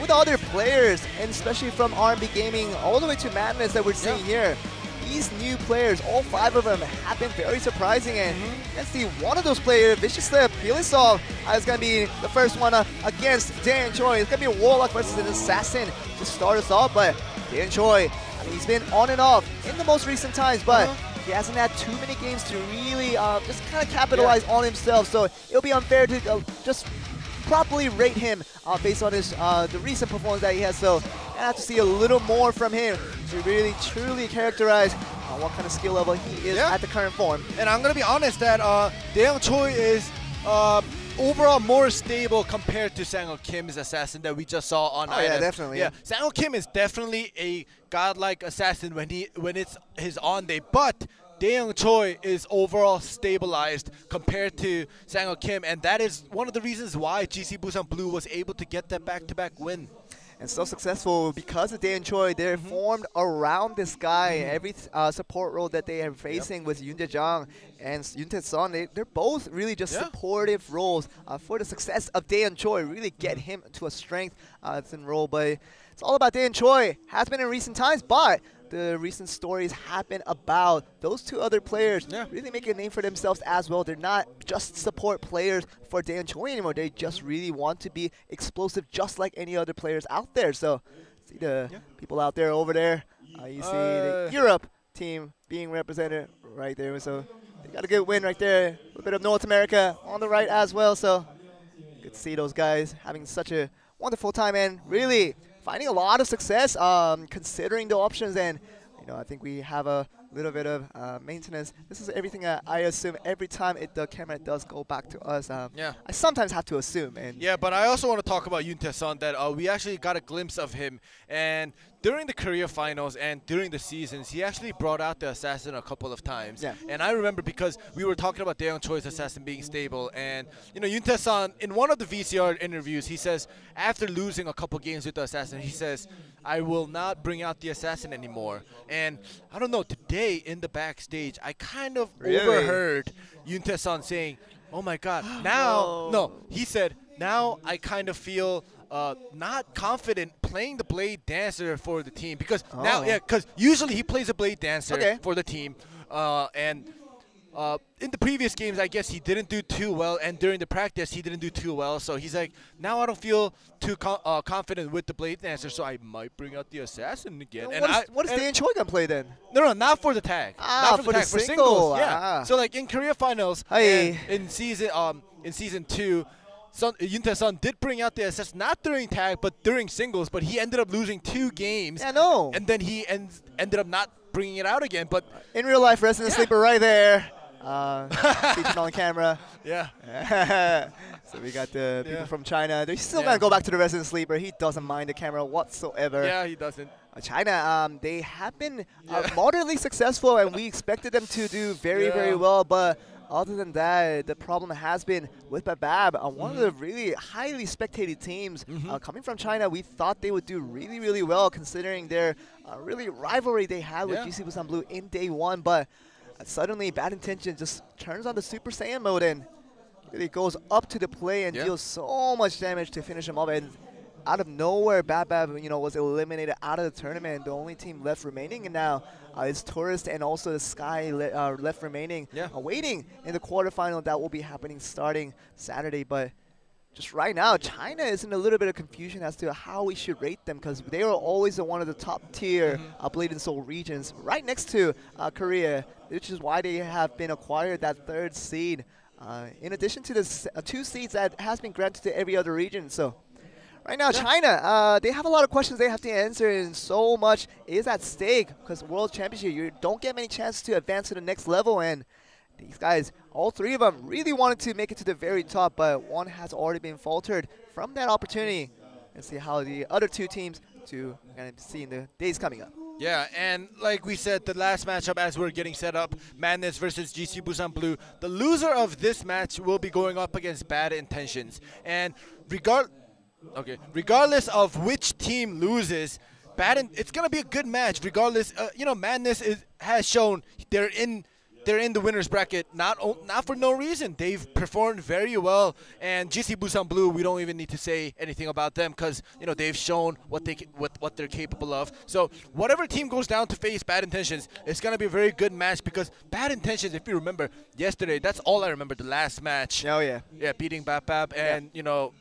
with other players, and especially from R&B Gaming all the way to Madness that we're seeing here, these new players, all 5 of them, have been very surprising. And let's see, one of those players, Vicious Slip, Pilisov, is going to be the first one against Daeun Choi. It's going to be a Warlock versus an Assassin to start us off. But Daeun Choi, I mean, he's been on and off in the most recent times, but he hasn't had too many games to really just kind of capitalize on himself. So it'll be unfair to just properly rate him based on his the recent performance that he has. So I have to see a little more from him to really truly characterize what kind of skill level he is at the current form. And I'm going to be honest that Daeun Choi is overall more stable compared to Sang-ho Kim's assassin that we just saw on IF. Yeah, definitely. Yeah, Sang-ho Kim is definitely a godlike assassin when it's his on day, but Daeyoung Choi is overall stabilized compared to Sang-ho Kim, and that is one of the reasons why GC Busan Blue was able to get that back-to-back win. And so successful because of Daeyoung Choi. They're formed around this guy. Every support role that they are facing with Yoon Jae-jung and Yoon Tae-son, they're both really just supportive roles for the success of Daeyoung Choi. Really get him to a strength in role. But it's all about Daeyoung Choi. Has been in recent times, but the recent stories have been about those two other players really making a name for themselves as well. They're not just support players for Daeyoung Choi anymore. They just really want to be explosive just like any other players out there. So see the people out there over there. You see the Europe team being represented right there. So they got a good win right there. A little bit of North America on the right as well. So good to see those guys having such a wonderful time and really finding a lot of success considering the options. And I think we have a little bit of maintenance. This is everything I assume every time the camera does go back to us. I sometimes have to assume. And yeah, but I also want to talk about Yoon Tae-son, that we actually got a glimpse of him. And during the Korea finals and during the seasons, he actually brought out the assassin a couple of times. Yeah. And I remember because we were talking about Daeyoung Choi's assassin being stable. And, Yoon Tae-son, in one of the VCR interviews, he says, after losing a couple games with the assassin, he says, I will not bring out the assassin anymore. And I don't know, today in the backstage, I kind of overheard Yoon Tae-son saying, oh my God, now, he said, now I kind of feel not confident playing the blade dancer for the team because because usually he plays a blade dancer for the team, and in the previous games I guess he didn't do too well, and during the practice he didn't do too well. So he's like, now I don't feel too confident with the blade dancer, so I might bring out the assassin again. What is Daeyoung Choi gonna play then? No, not for the tag. Not for the tag, for singles. Yeah. So like in Korea finals, in season 2. Yoon Tae-son did bring out the assassin, not during tag, but during singles, but he ended up losing 2 games. And then he ended up not bringing it out again. But in real life, Resident Sleeper right there. Featured on camera. So we got the people from China. They're still going to go back to the Resident Sleeper. He doesn't mind the camera whatsoever. Yeah, he doesn't. China, they have been moderately successful, and we expected them to do very, very well. But other than that, the problem has been with Babab, one of the really highly spectated teams coming from China. We thought they would do really, really well considering their really rivalry they had with GC Busan Blue in day 1. But suddenly, Bad Intention just turns on the Super Saiyan mode and really goes up to the play and deals so much damage to finish him up. And out of nowhere, Babab, was eliminated out of the tournament. The only team left remaining and now is Tourist and also the Sky left remaining, waiting in the quarterfinal that will be happening starting Saturday. But just right now, China is in a little bit of confusion as to how we should rate them because they are always one of the top tier Blade and Soul regions, right next to Korea, which is why they have been acquired that 3rd seed, in addition to the 2 seeds that has been granted to every other region. So right now, China, they have a lot of questions they have to answer, and so much is at stake because World Championship, you don't get many chances to advance to the next level, and these guys, all 3 of them, really wanted to make it to the very top, but one has already been faltered from that opportunity. Let's see how the other 2 teams to see in the days coming up. Yeah, and like we said, the last matchup as we're getting set up, Madness versus GC Busan Blue. The loser of this match will be going up against Bad Intentions, and regardless of which team loses, it's gonna be a good match. Regardless, Madness has shown they're in the winners bracket not for no reason. They've performed very well, and GC Busan Blue, we don't even need to say anything about them because they've shown what they're capable of. So whatever team goes down to face Bad Intentions, it's gonna be a very good match because Bad Intentions, if you remember yesterday, that's all I remember, the last match. Oh yeah. Yeah, beating Bap and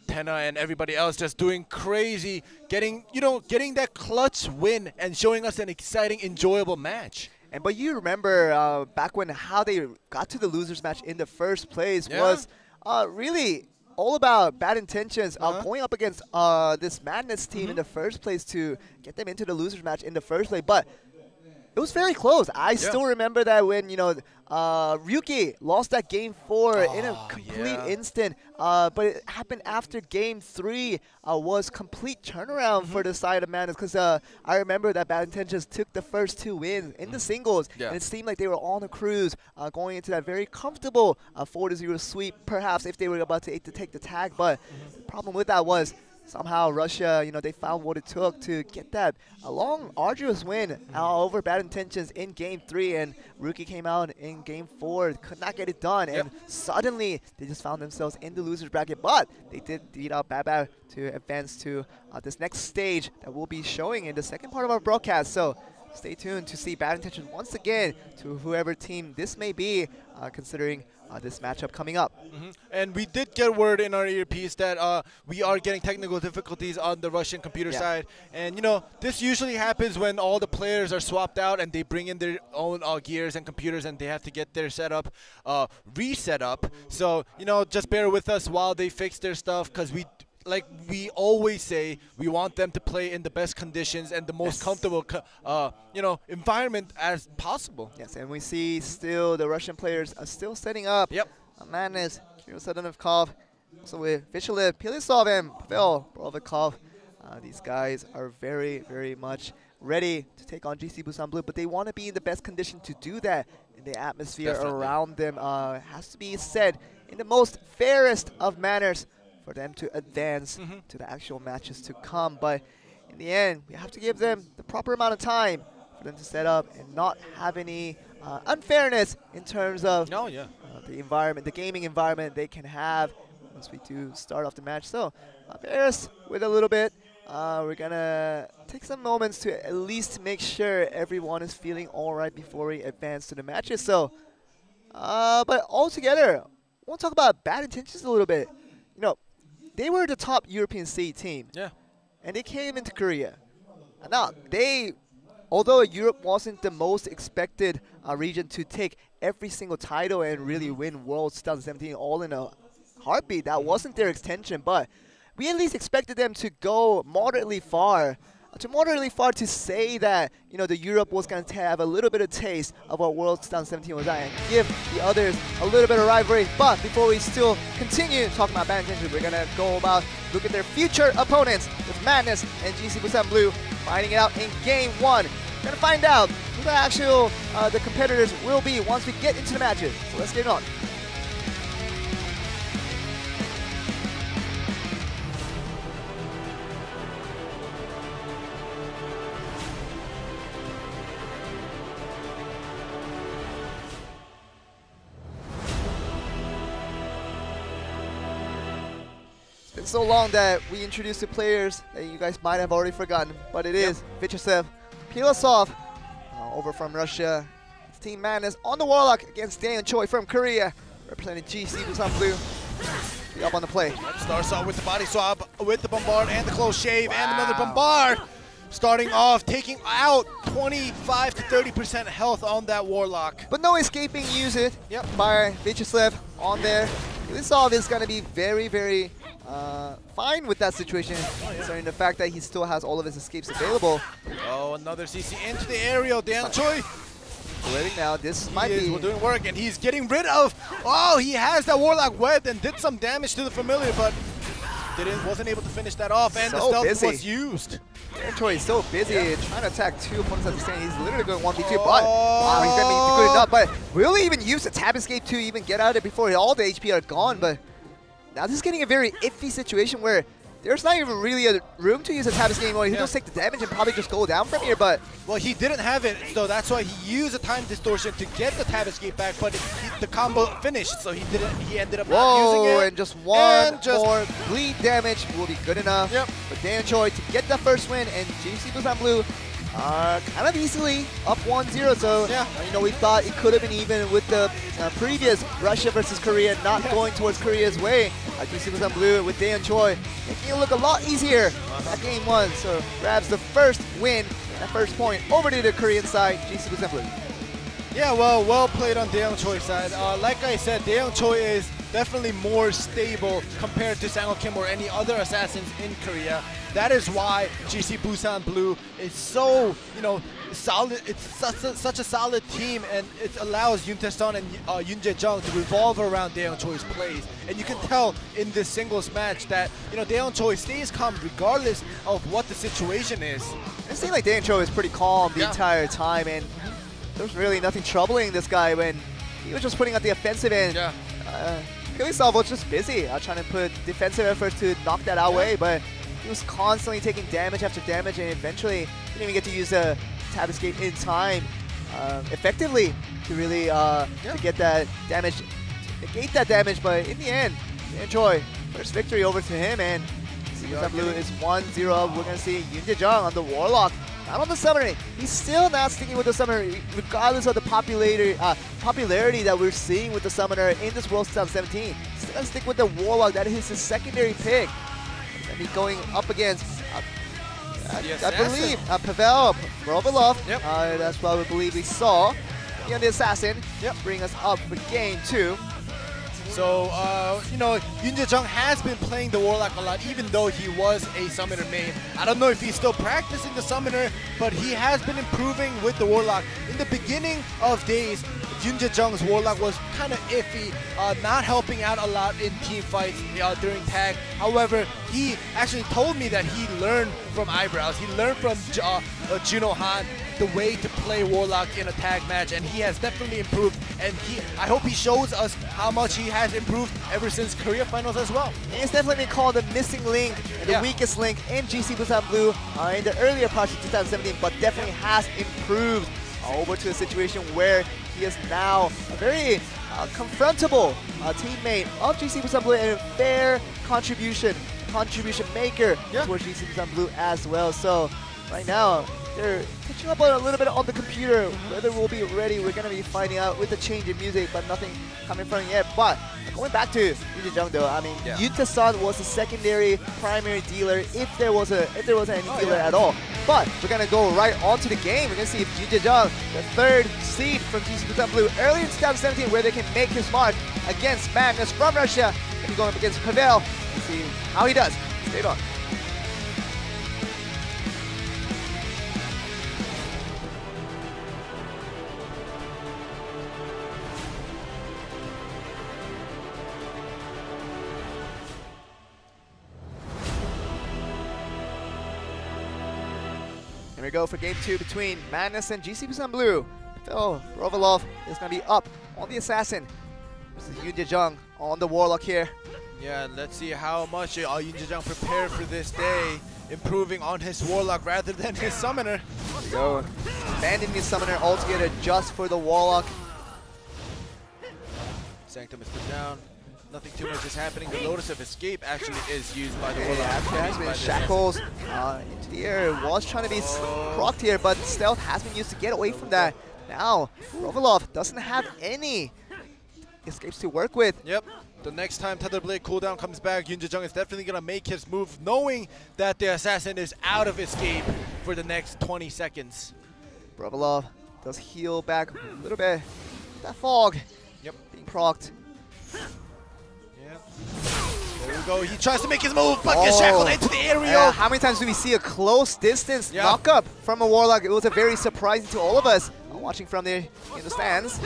Tenna and everybody else just doing crazy, getting that clutch win and showing us an exciting, enjoyable match. But you remember back when how they got to the losers match in the first place was really all about Bad Intentions going up against this Madness team in the first place to get them into the losers match in the first place. But It was very close. I still remember that when, Ryuki lost that game 4 in a complete instant. But it happened after game 3 was complete turnaround for the side of Madness, because I remember that Bad Intentions took the first 2 wins in the singles, and it seemed like they were on a cruise going into that very comfortable 4-0 sweep, perhaps if they were about to take the tag. But the problem with that was somehow Russia, they found what it took to get that long, arduous win over Bad Intentions in Game 3, and Rookie came out in Game 4, could not get it done, and suddenly they just found themselves in the loser's bracket, but they did beat out Bad Bad to advance to this next stage that we'll be showing in the second part of our broadcast. So stay tuned to see Bad Intentions once again to whoever team this may be, considering this matchup coming up. And we did get word in our earpiece that we are getting technical difficulties on the Russian computer side. And, this usually happens when all the players are swapped out and they bring in their own gears and computers, and they have to get their setup reset up. So, just bear with us while they fix their stuff, because like we always say, we want them to play in the best conditions and the most comfortable, environment as possible. Yes, and we see still the Russian players are still setting up. Madness, Kirill Sedenovkov, also with Vishylev, Pilisov, and Pavel Borovikov. These guys are very, very much ready to take on GC Busan Blue, but they want to be in the best condition to do that. And the atmosphere around them has to be set in the most fairest of manners for them to advance to the actual matches to come. But in the end, we have to give them the proper amount of time for them to set up and not have any unfairness in terms of the environment, the gaming environment they can have once we do start off the match. So bear us with a little bit. We're going to take some moments to at least make sure everyone is feeling all right before we advance to the matches. So, but altogether, we'll talk about Bad Intentions a little bit. They were the top European seed team. And they came into Korea. Now, although Europe wasn't the most expected region to take every single title and really win Worlds 2017 all in a heartbeat, that wasn't their extension, but we at least expected them to go moderately far. To say that, the Europe was going to have a little bit of taste of what Worlds 2017 was at and give the others a little bit of rivalry. But before we still continue talking about Bad Intentions, we're going to go about look at their future opponents with Madness and GC Busan Blue fighting it out in Game 1. We're going to find out who the competitors will be once we get into the matches. So let's get it on. It's so long that we introduced the players that you guys might have already forgotten, but it is Vishylev, Pilisov, over from Russia. It's Team Madness on the Warlock against Daniel Choi from Korea, representing GC Busan Blue. Be up on the play. Starts off with the body swap, with the bombard and the close shave, and another bombard. Starting off, taking out 25 to 30% health on that Warlock. But no escaping use it by Vishylev on there. Pilisov is going to be very, very fine with that situation, considering the fact that he still has all of his escapes available. Oh, another CC into the aerial. Daniel Choi. Ready now. This might be doing work, and he's getting rid of. Oh, he has that Warlock wed and did some damage to the familiar, but wasn't able to finish that off, and the stealth was used. Daniel Choi is so busy trying to attack 2 opponents at the same time. He's literally going 1v2, but wow, he's going to be good enough. But will he even use the tab escape to even get out of it before all the HP are gone? But now this is getting a very iffy situation where there's not even really a room to use a tab escape anymore. He'll just take the damage and probably just go down from here, but... Well, he didn't have it, so that's why he used a time distortion to get the tab escape back, but the combo finished, so he ended up not using it. And just one more bleed damage will be good enough for Daniel Choi to get the first win, and GC Busan Blue are kind of easily up 1-0, so we thought it could have been even with the previous Russia versus Korea not going towards Korea's way. GC Busan Blue with Daniel Choi making it look a lot easier at Game 1, so grabs the first win, that first point over to the Korean side, GC Busan Blue. Yeah, well played on Daniel Choi's side. Like I said, Daniel Choi is definitely more stable compared to Sang-ho Kim or any other assassins in Korea. That is why GC Busan Blue is so, solid. It's such a solid team, and it allows Yoon Tae-sun and Yoon Jae-jung to revolve around Daeyeon Choi's plays. And you can tell in this singles match that Daeyeon Choi stays calm regardless of what the situation is. It seemed like Daeyeon Choi was pretty calm the entire time, and there was really nothing troubling this guy when he was just putting out the offensive end. Kulisov was just busy trying to put defensive efforts to knock that away, but he was constantly taking damage after damage, and eventually didn't even get to use a tab escape in time effectively to really to get that damage, to negate that damage. But in the end, enjoy first victory over to him, and Blue is 1-0 up. We're gonna see Yoon Jae-jung on the Warlock, not on the Summoner. He's still not sticking with the Summoner, regardless of the popularity that we're seeing with the Summoner in this World 2017. He's still gonna stick with the Warlock. That is his secondary pick. And he's going up against, I believe, Pavel Rovilov. That's what we believe we saw. And the Assassin bring us up for game 2. So, Yoon Jae-jung has been playing the Warlock a lot, even though he was a Summoner main. I don't know if he's still practicing the Summoner, but he has been improving with the Warlock. In the beginning of days, Yoon Jae-jung's Warlock was kind of iffy, not helping out a lot in team fights during tag. However, he actually told me that he learned from Eyebrows. He learned from Juno Han the way to play Warlock in a tag match, and he has definitely improved. And I hope he shows us how much he has improved ever since Korea Finals as well. He's definitely been called the missing link, the weakest link in GC Busan Blue in the earlier parts of 2017, but definitely has improved over to a situation where he is now a very confrontable teammate of GC Busan Blue and a fair contribution maker towards GC Busan Blue as well. So right now, they're catching up a little bit on the computer. Whether we'll be ready, we're going to be finding out with the change in music, but nothing coming from it yet. But going back to Yoon Jae-jung though, I mean, Yoon Tae-sun was a secondary primary dealer if there was any dealer at all. But we're going to go right onto the game. We're going to see if Yoon Jae-jung, the third seed from GC Busan Blue earlier in 2017, where they can make his mark against Magnus from Russia, and he's going up against Pavel. Let's see how he does. Stay on. Here we go for game 2 between Magnus and GC Busan Blue. Phil Rovilov is going to be up on the Assassin. This is Yoon Jae-jung on the Warlock here. Yeah, let's see how much Yoon Jae-jung prepared for this day, improving on his Warlock rather than his Summoner. There we go. Abandoning his Summoner altogether just for the Warlock. Sanctum is put down. Nothing too much is happening. The Lotus of Escape actually is used by the Warlock. There has been shackles into the air. Was trying to be procced here, but stealth has been used to get away from that. Now, Rovilov doesn't have any escapes to work with. Yep. The next time Tether Blade cooldown comes back, Yoon Jae-jung is definitely going to make his move, knowing that the Assassin is out of escape for the next 20 seconds. Rovilov does heal back a little bit. That fog being procced. There we go. He tries to make his move, but gets shackled into the area. How many times do we see a close distance knock up from a Warlock? It was a very surprising to all of us watching from there in the stands.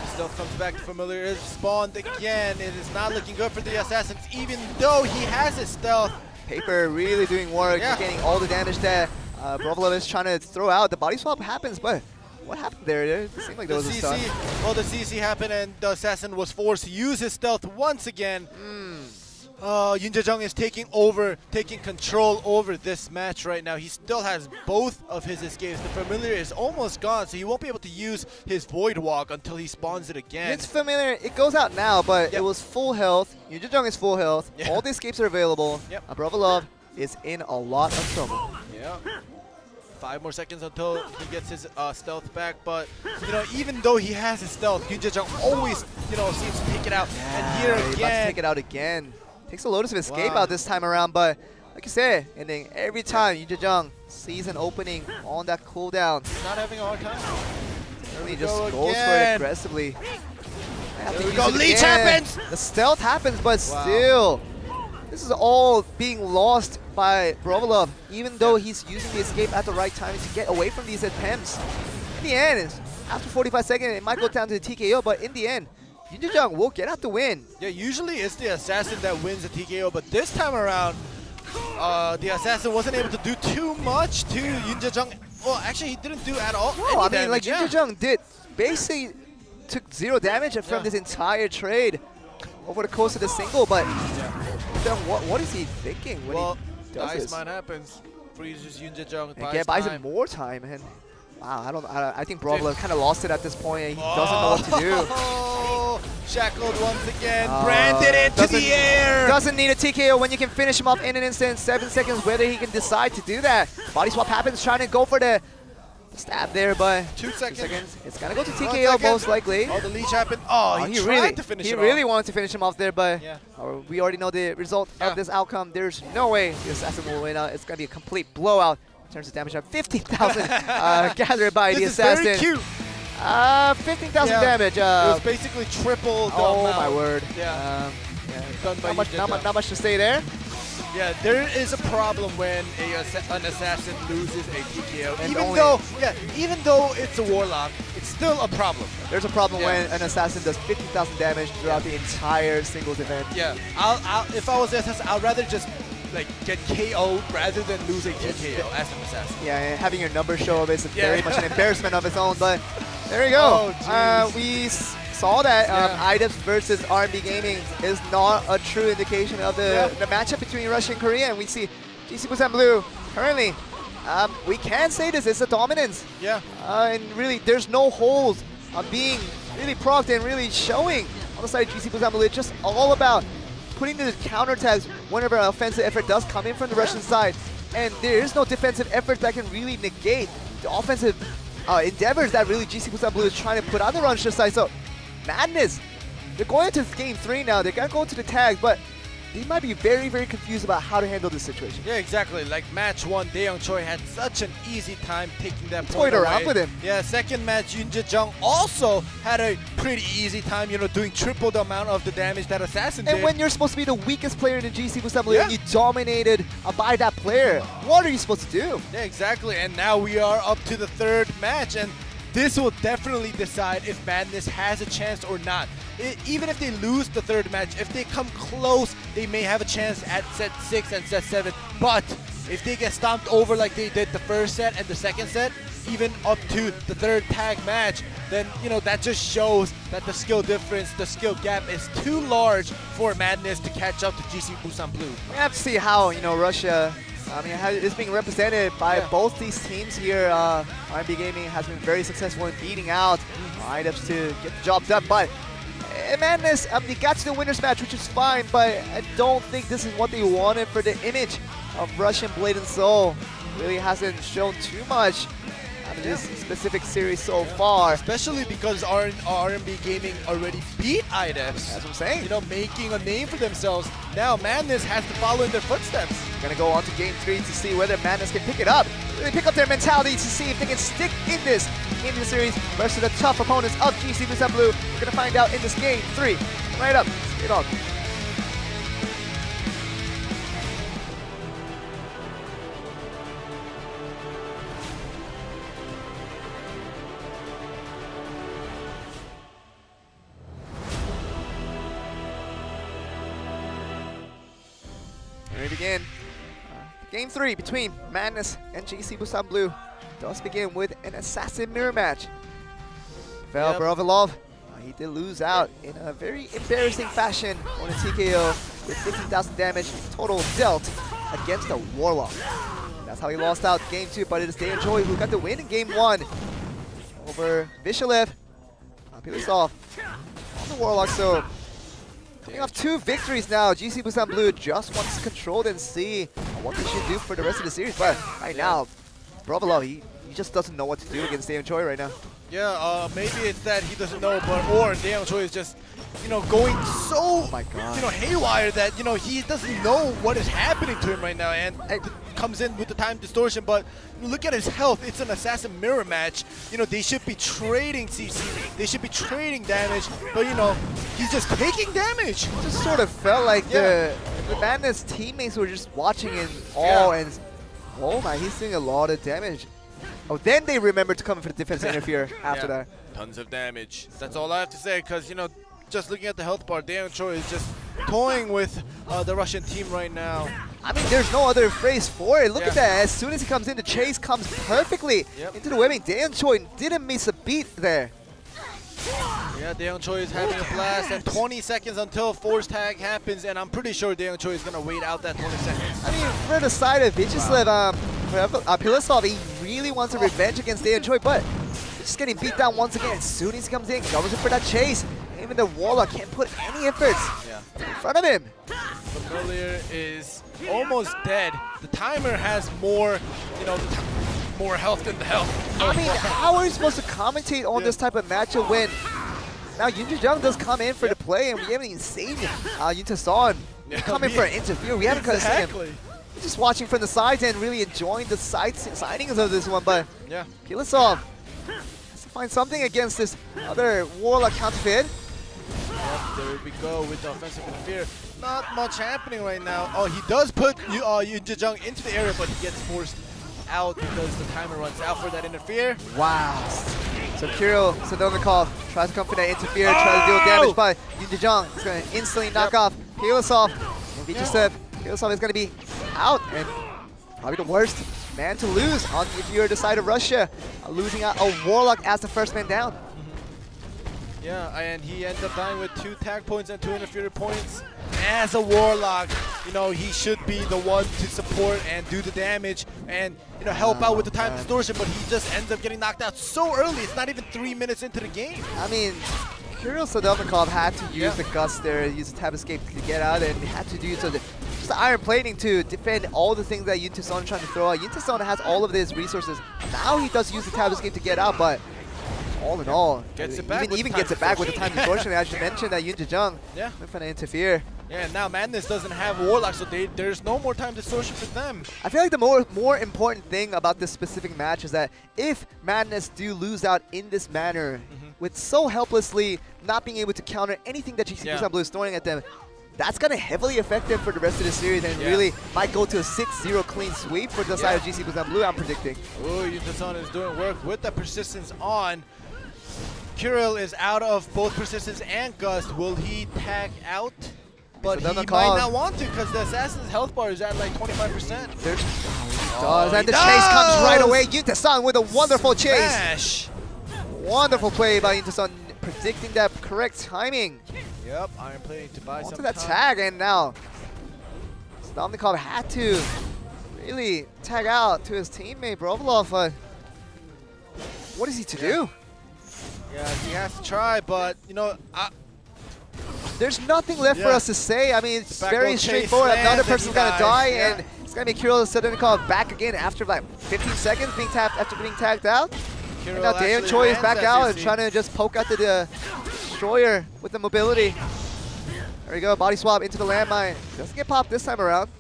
Stealth comes back to familiar. Is spawned again. It is not looking good for the Assassins, even though he has his stealth. Paper really doing work, getting all the damage that Rovilov is trying to throw out. The body swap happens, but what happened there? It seemed like there was a stun. Well, the CC happened, and the Assassin was forced to use his stealth once again. Yoon Jae-jung is taking control over this match right now. He still has both of his escapes. The familiar is almost gone, so he won't be able to use his Void Walk until he spawns it again. It's familiar. It goes out now, but it was full health. Yoon Jae-jung is full health. All the escapes are available. Rovilov is in a lot of trouble. 5 more seconds until he gets his stealth back, but even though he has his stealth, Yoon Jae-jung always seems to take it out. And here again, about to take it out again. Takes a Lotus of Escape out this time around, but like you said, ending every time Yoon Jae-jung sees an opening on that cooldown. He's not having a hard time. He just goes for it aggressively. There we go. Leech happens. The stealth happens, but still, this is all being lost by Brovolov, even though he's using the escape at the right time to get away from these attempts. In the end, after 45 seconds, it might go down to the TKO, but in the end, Yoonjaejong will get out the win. Yeah, usually it's the assassin that wins the TKO, but this time around, the assassin wasn't able to do too much to Yoonjaejong. Well, actually, he didn't do at all. No, I mean, like Yoonjaejong did basically took 0 damage from this entire trade over the course of the single, but then what is he thinking when he does this? Iceman happens, freezes Yoonjaejong, buys him more time, and wow, I think Brovolov kind of lost it at this point, and he doesn't know what to do. Shackled once again, branded it to the air. Doesn't need a TKO when you can finish him off in an instant. 7 seconds, whether he can decide to do that. Body swap happens, trying to go for the stab there, but 2 seconds. It's gonna go to TKO most likely. Oh, the leech happened. Oh, he tried to finish him off. He really wanted to finish him off there, but we already know the result of this outcome. There's no way the assassin will win out. It's gonna be a complete blowout in terms of damage. 15,000 gathered by the assassin. This is very cute. 15,000 damage. It was basically triple the amount. My word. Yeah. Not much to say there. Yeah, there is a problem when an assassin loses a TKO. And even though it's a warlock, it's still a problem. There's a problem when an assassin does 15,000 damage throughout the entire singles event. Yeah, if I was an assassin, I'd rather just like get KO'd rather than lose a TKO as an assassin. Yeah, and having your number show up is very much an embarrassment of its own. But there you go. We saw that IDEPS versus R&B Gaming is not a true indication of the matchup between Russia and Korea, and we see GC Busan Blue currently. We can say this is a dominance. Yeah. And really, there's no holes being really procced and really showing on the side of GC Busan Blue. It's just all about putting the counterattacks whenever an offensive effort does come in from the Russian side. And there is no defensive effort that can really negate the offensive endeavors that really GC Busan Blue is trying to put on the Russian side. So Madness, they're going into game 3 now. They're going to go into the tags, but they might be very, very confused about how to handle this situation. Yeah, exactly. Like match 1, Daeyoung Choi had such an easy time taking that point toyed around with him. Yeah, second match, Yoonjaejong also had a pretty easy time, doing triple the amount of the damage that Assassin did. And when you're supposed to be the weakest player in the GC Busan Blue and you dominated by that player, what are you supposed to do? Yeah, exactly. And now we are up to the 3rd match, and this will definitely decide if Madness has a chance or not. Even if they lose the 3rd match, if they come close, they may have a chance at set 6 and set 7. But if they get stomped over like they did the 1st set and the 2nd set, even up to the 3rd tag match, then that just shows that the skill difference, the skill gap is too large for Madness to catch up to GC Busan Blue. We have to see how Russia. It's being represented by both these teams here. R&B Gaming has been very successful in beating out IDEPS to get the job done, but Madness, they got to the winner's match, which is fine, but I don't think this is what they wanted for the image of Russian Blade and Soul. Really hasn't shown too much out of this specific series so far. Especially because R&B Gaming already beat IDEPS. That's what I'm saying. Making a name for themselves. Now Madness has to follow in their footsteps. Gonna go on to game 3 to see whether Madness can pick it up. Really pick up their mentality to see if they can stick in this series versus the tough opponents of GC Busan Blue. We're gonna find out in this game 3. Right up, straight on. We begin. Game 3 between Madness and GC Busan Blue does begin with an assassin mirror match. Vel Brovolov, he did lose out in a very embarrassing fashion on a TKO with 15,000 damage total dealt against a Warlock. And that's how he lost out game 2, but it is Daeyoung Choi who got the win in game 1 over Vishalev. Pilisov on the Warlock, so coming off 2 victories now, GC Busan Blue just wants to control and see what they should do for the rest of the series. But right now, Brovolov, he just doesn't know what to do against Daeyoung Choi right now. Yeah, maybe it's that he doesn't know, or Daeyoung Choi is just, going so, haywire that, he doesn't know what is happening to him right now. And comes in with the time distortion, but look at his health. It's an assassin mirror match. You know, they should be trading CC. They should be trading damage, but you know, he's just taking damage. It just sort of felt like the Madness teammates were just watching in awe and oh my, he's doing a lot of damage. Oh, then they remembered to come in for the defense interfere after that. Tons of damage. That's all I have to say, because you know, just looking at the health bar, Daeyoung Choi is just toying with the Russian team right now. I mean, there's no other phrase for it. Look at that. As soon as he comes in, the chase comes perfectly into the webbing. Daeyoung Choi didn't miss a beat there. Yeah, Daeyoung Choi is having a blast, and 20 seconds until force tag happens, and I'm pretty sure Daeyoung Choi is going to wait out that 20 seconds. I mean, for the side of Vyacheslav, Pilasov, he really wants a revenge against Daeyoung Choi, but he's just getting beat down once again. As soon as he comes in, goes in for that chase. Even the Warlock can't put any efforts in front of him. Familiar is almost dead. The timer has more, you know, more health than the health. I mean, how are you supposed to commentate on this type of matchup when now Yoon Jae-jung does come in for the play, and we haven't even seen Yoon Tae-son come in for an interview. We haven't seen him. We're just watching from the sides and really enjoying the signings of this one, but Pilasov has to find something against this other Warlock counterfeit. There we go with the offensive interfere. Not much happening right now. Oh, he does put Yoon Jae-jung into the area, but he gets forced out because the timer runs out for that interfere. Wow. So Kirill Sadovnikov tries to come for that interfere, tries to deal damage by Yoon Jae-jung. He's going to instantly knock off Pilasov. And Vyacheslav, Pilasov is going to be out, and probably the worst man to lose on if you're the side of Russia, losing out a Warlock as the first man down. Yeah, and he ends up dying with 2 tag points and 2 interfere points. As a Warlock, you know, he should be the one to support and do the damage and, you know, help out with the time distortion, but he just ends up getting knocked out so early. It's not even 3 minutes into the game. I mean, Kirill Sadovnikov had to use the Gust there, use the Tab Escape to get out, and he had to do so. Just the iron plating to defend all the things that Yoon Tae-son is trying to throw out. Yoon Tae-son has all of his resources. Now he does use the Tab Escape to get out, but all in all, even gets it back with the time distortion. As you mentioned, that Yoon Jae-jung went for the interfere. Yeah, now Madness doesn't have Warlock, so there's no more time distortion for them. I feel like the more important thing about this specific match is that if Madness do lose out in this manner, with so helplessly not being able to counter anything that GC Busan Blue is throwing at them, that's going to heavily affect them for the rest of the series, and really might go to a 6-0 clean sweep for the side of GC Busan Blue, I'm predicting. Oh, Yoon Tae-son is doing work with the persistence on. Kirill is out of both persistence and gust. Will he tag out? But he might not want to, because the assassin's health bar is at like 25%. And the chase comes right away. Yoon Tae-son with a wonderful chase. Wonderful play by Yoon Tae-son, predicting that correct timing. Yep, iron plating to buy some that tag, and now Sadovnikov had to really tag out to his teammate Brovlov. What is he to do? Yeah, he has to try, but you know, there's nothing left for us to say. I mean, it's very straightforward. Another person's gonna die, and it's gonna be Kirill Sadovnikov back again after like 15 seconds being tapped after being tagged out. And now Daeyoung Choi is back out and trying to just poke out the destroyer with the mobility. There we go, body swap into the landmine. Doesn't get popped this time around.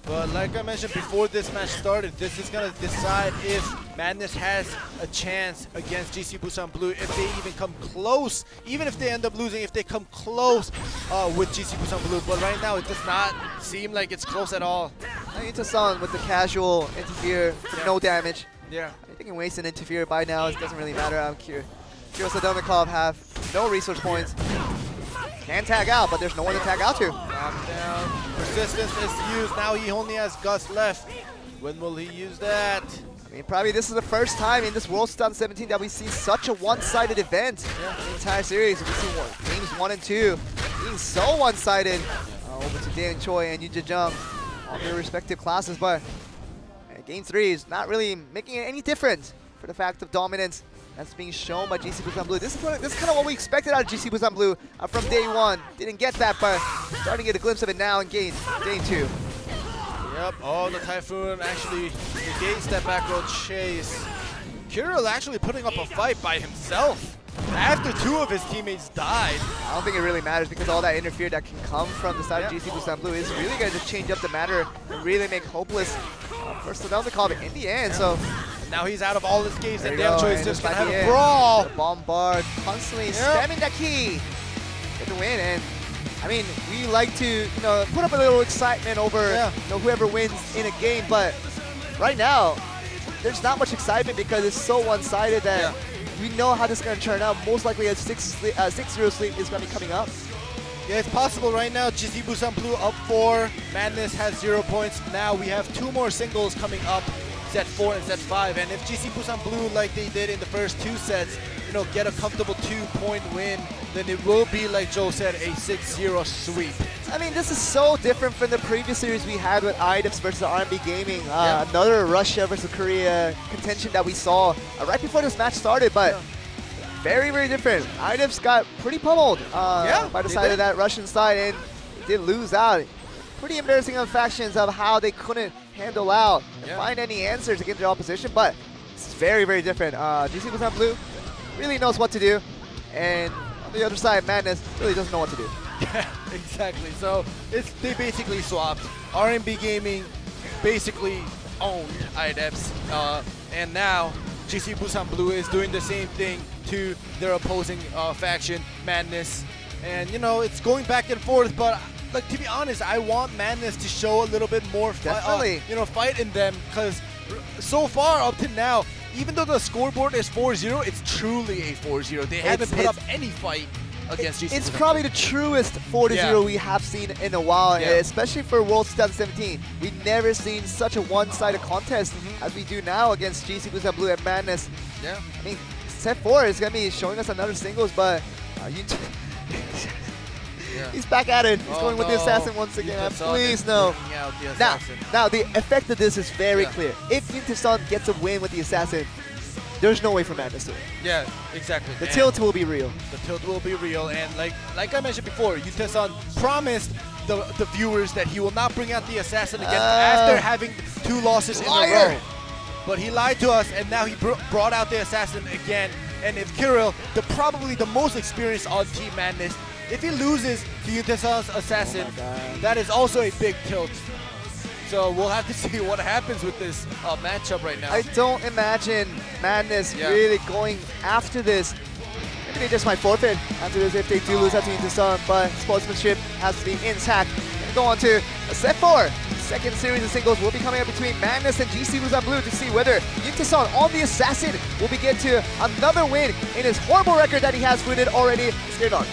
But like I mentioned before this match started, this is going to decide if Madness has a chance against GC Busan Blue, if they even come close, even if they end up losing, if they come close with GC Busan Blue. But right now, it does not seem like it's close at all. Yoon Tae-son with the casual interfere for no damage. Yeah. I think he can waste an interfere by now. It doesn't really matter. I'm Kirill Sadovnikov have no resource points. Can tag out, but there's no one to tag out to. Knockdown. Persistence is used. Now he only has Gust left. When will he use that? I mean, probably this is the first time in this World 2017 that we've seen such a one-sided event in the entire series. We've seen games 1 and 2 being so one-sided. Over to Daeyoung Choi and Yoon Jae-jung on their respective classes, but game 3 is not really making it any different for the fact of dominance that's being shown by GC Busan Blue. This is kind of what we expected out of GC Busan Blue from day 1. Didn't get that, but starting to get a glimpse of it now in game 2. Yep, oh, the Typhoon actually negates that back row chase. Kirill actually putting up a fight by himself after 2 of his teammates died. I don't think it really matters, because all that interfere that can come from the side of GC Busan Blue is really going to change up the matter and really make hopeless First Sedonnikov in the end, so... Now he's out of all his games, and There you go, Damchoy is and just just going to by have the a brawl. The Bombard constantly spamming that key. Get the win, and I mean, we like to, put up a little excitement over whoever wins in a game, but right now, there's not much excitement because it's so one-sided that we know how this is going to turn out. Most likely a 6-0 sweep is going to be coming up. Yeah, it's possible right now. GC Busan Blue up 4. Madness has 0 points. Now we have 2 more singles coming up, set 4 and set 5. And if GC Busan Blue, like they did in the first 2 sets, get a comfortable 2-point win, then it will be, like Joe said, a 6-0 sweep. I mean, this is so different from the previous series we had with IDIPS versus RMB Gaming. Another Russia versus Korea contention that we saw right before this match started, but very, very different. IDIPS got pretty pummeled by the side of that Russian side and did lose out. Pretty embarrassing on factions of how they couldn't handle out and find any answers against their opposition, but it's very, very different. GC Busan Blue really knows what to do, and on the other side, Madness really doesn't know what to do. Yeah, exactly. So they basically swapped. RMB Gaming basically owned IDEPS, and now GC Busan Blue is doing the same thing to their opposing faction, Madness. And it's going back and forth, but like, to be honest, I want Madness to show a little bit more fight in them, because so far up to now, even though the scoreboard is 4-0, it's truly a 4-0. They haven't put up any fight against GC. It's probably the truest 4-0 we have seen in a while, especially for Worlds 2017. We've never seen such a one-sided contest as we do now against GC Busan Blue and Madness. Yeah. I mean, set 4 is going to be showing us another singles, but he's back at it. He's going with the Assassin once again. Please, no. Now, the effect of this is very clear. If Yuntaeson gets a win with the Assassin, there's no way for Madness to win. Yeah, exactly. The tilt will be real. The tilt will be real, and like I mentioned before, Yuntaeson promised the viewers that he will not bring out the Assassin again after having 2 losses in a row. But he lied to us, and now he brought out the Assassin again. And if Kirill, probably the most experienced on Team Madness, if he loses to Yuntaeson's Assassin, that is also a big tilt. So we'll have to see what happens with this matchup right now. I don't imagine Madness really going after this. Maybe they just might forfeit after this if they do lose out to Yuntaeson, but sportsmanship has to be intact. And go on to set 4. Second series of singles will be coming up between Madness and GC Busan Blue to see whether Yuntaeson on the Assassin will begin to another win in his horrible record that he has rooted already. Scared on.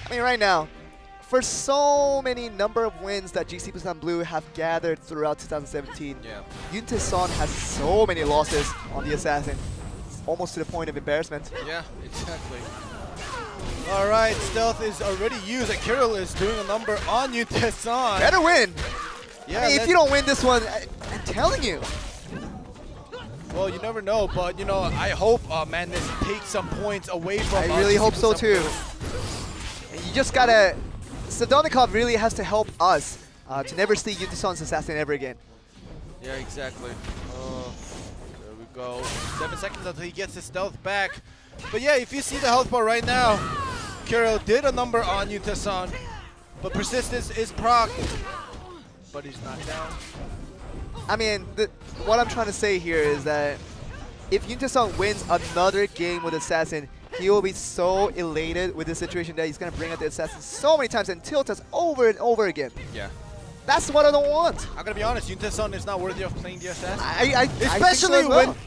I mean, right now, for so many number of wins that GC Busan Blue have gathered throughout 2017, Yuntaeson has so many losses on the Assassin, almost to the point of embarrassment. Yeah, exactly. All right, Stealth is already used, and Kirill is doing a number on Yuntaeson. Better win. Yeah, I mean, if you don't win this one, I'm telling you. Well, you never know, but I hope Madness takes some points away from us. I really hope so too. You just gotta... Sedonnikov really has to help us to never see Yuntaeson's Assassin ever again. Yeah, exactly. There we go. 7 seconds until he gets his stealth back. But yeah, if you see the health bar right now, Kirill did a number on Yuntaeson, but Persistence is proc, but he's not down. I mean, what I'm trying to say here is that if Yuntaeson wins another game with Assassin, he will be so elated with the situation that he's going to bring out the Assassin so many times and tilt us over and over again. Yeah. That's what I don't want. I'm going to be honest, Yuntaeson is not worthy of playing the Assassin.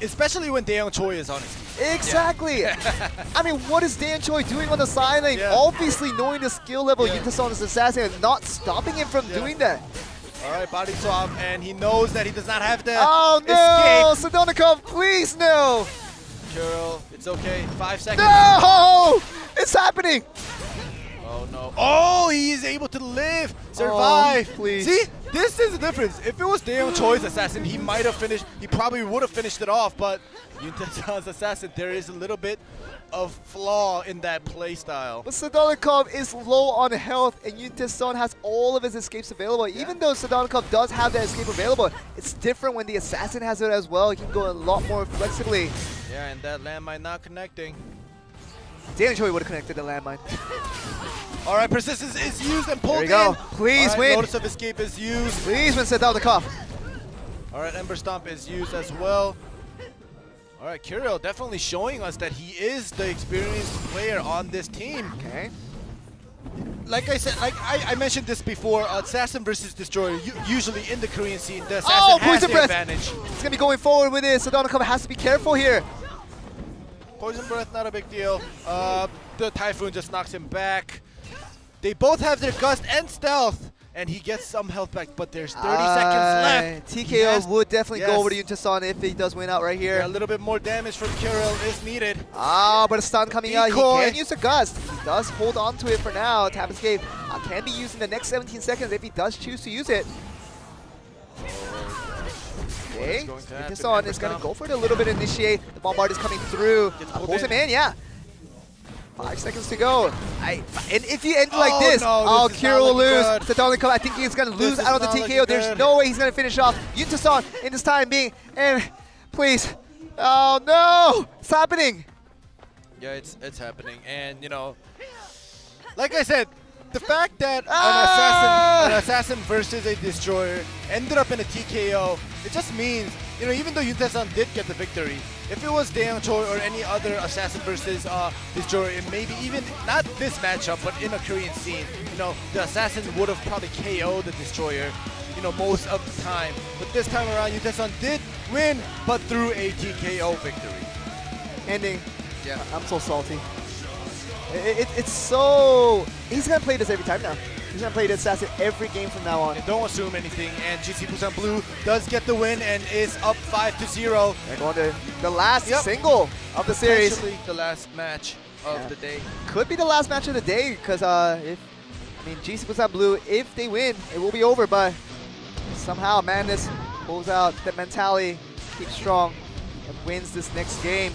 Especially when Daeyoung Choi is on his team. Exactly. Yeah. I mean, what is Dan Choi doing on the side lane? Yeah. Obviously knowing the skill level Yuntaeson's Assassin and not stopping him from doing that. All right, body swap, and he knows that he does not have to escape. Sedonnikov, please no. Kirill, it's okay. 5 seconds. No! It's happening. Oh no. Oh, he is able to live, survive. Oh, please. See, this is the difference. If it was Daeyoung Choi's assassin, he might have finished. He probably would have finished it off. But Yuntaesan's assassin, there is a little bit of flaw in that play style. But Sadanikov is low on health, and Yuntaesan has all of his escapes available. Yeah. Even though Sadanikov does have that escape available, it's different when the assassin has it as well. He can go a lot more flexibly. Yeah, and that landmine not connecting. Daeyoung Choi would have connected the landmine. All right, persistence is used and pulled there you in. go. Please right, win. Notice of escape is used. Please win Sadanikov. All right, Ember Stomp is used as well. All right, Kirill definitely showing us that he is the experienced player on this team. Okay. Like I said, like I mentioned this before, Assassin versus Destroyer, usually in the Korean scene, the Assassin has the advantage. It's going to be going forward with it. Sadanikov has to be careful here. Poison Breath, not a big deal. The Typhoon just knocks him back. They both have their Gust and Stealth. And he gets some health back, but there's 30 seconds left. TKO would definitely go over to Yuntaesan if he does win out right here. Yeah, a little bit more damage from Kirill is needed. But a stun coming out. He can use a Gust. He does hold on to it for now. Tap Escape can be used in the next 17 seconds if he does choose to use it. Okay, Yuntaesan is going to go for it a little bit, initiate. The Bombard is coming through. Pulls him in, yeah. 5 seconds to go. And if you end like this, Kirill will lose. Sadanikov, I think he's going to lose out on the TKO. There's no way he's going to finish off Yuntaesan in this time being. And please. Oh no! It's happening. Yeah, it's happening. And you know, like I said, the fact that an assassin versus a destroyer ended up in a TKO, it just means, you know, even though Yuntaesan did get the victory, if it was Daeyoung Choi or any other assassin versus destroyer, and maybe even not this matchup, but in a Korean scene, you know, the assassin would have probably KO'd the destroyer, you know, most of the time. But this time around, Yuntaesan did win, but through a TKO victory. Ending. Yeah, I'm so salty. It's so... He's going to play this every time now. He's going to play the assassin every game from now on. And don't assume anything. And GC Busan Blue does get the win and is up 5-0. They're going to the last single of the series. Potentially the last match of the day. Could be the last match of the day because GC Busan Blue, if they win, it will be over. But somehow Madness pulls out the mentality, keeps strong, and wins this next game.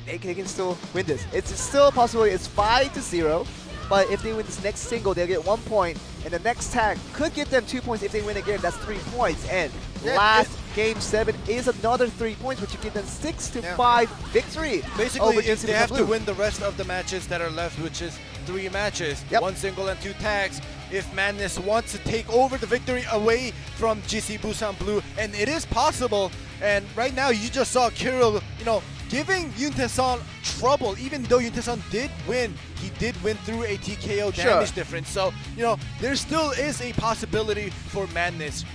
They can still win this. It's still a possibility. It's 5-0, but if they win this next single, they'll get 1 point, and the next tag could get them 2 points. If they win again, that's 3 points. And last game 7 is another 3 points, which would give them 6-5 victory. Basically, if they have to win the rest of the matches that are left, which is 3 matches, 1 single and 2 tags. If Madness wants to take over the victory away from GC Busan Blue, and it is possible. And right now, you just saw Kirill, you know, giving Yuntaesan trouble. Even though Yuntaesan did win, he did win through a TKO damage difference. So, you know, there still is a possibility for Madness.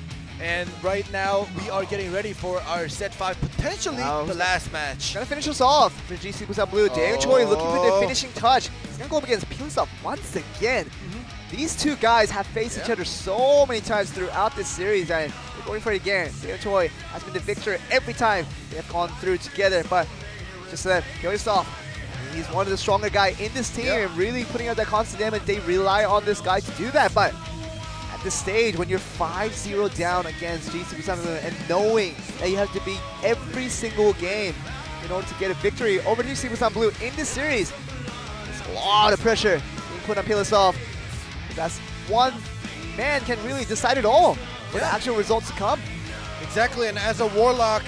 And right now, we are getting ready for our set 5, potentially the last match. Gonna finish us off for GC Busan Blue. Daeyoung Choi looking for the finishing touch. He's gonna go up against Pinsop once again. These two guys have faced each other so many times throughout this series, and they're going for it again. Daeyoung Choi has been the victor every time they have gone through together, but just to kill yourself. He's one of the stronger guys in this team, and really putting out that constant damage. They rely on this guy to do that, but at this stage, when you're 5-0 down against GC Busan and knowing that you have to beat every single game in order to get a victory over GC Busan Blue in this series, there's a lot of pressure being put on Pilasov. That's one man can really decide it all for the actual results to come. Exactly, and as a Warlock,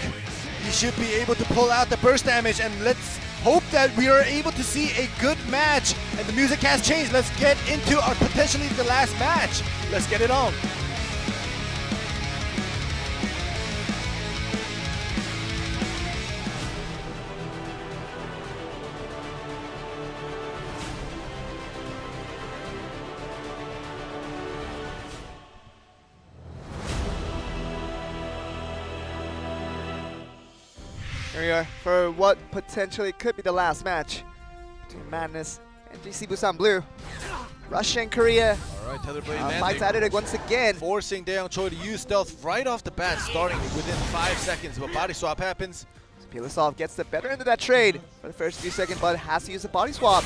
you should be able to pull out the burst damage, and let's hope that we are able to see a good match. And the music has changed. Let's get into our potentially the last match. Let's get it on. Here we are for what potentially could be the last match between Madness and GC Busan Blue. Russia and Korea. All right, Tetherblade fights at it once again. Forcing Daeyoung Choi to use stealth right off the bat, starting within 5 seconds. But body swap happens. Pilasov gets the better end of that trade for the first few seconds, but has to use a body swap.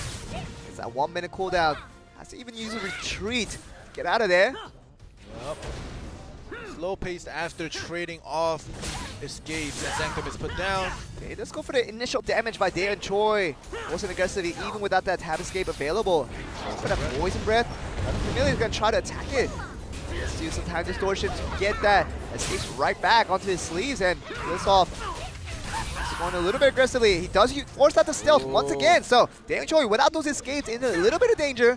It's that 1 minute cooldown. Has to even use a retreat to get out of there. Yep. Slow paced after trading off escapes, and Sanctum is put down. Okay, let's go for the initial damage by Day and Choi. Wasn't aggressive even without that tab escape available. For that Poison Breath, Familiar is going to try to attack it. Let's use some time distortion to get that escapes right back onto his sleeves, and this off. He's going a little bit aggressively. He does force out the stealth once again. So Day and Choi, without those escapes, in a little bit of danger.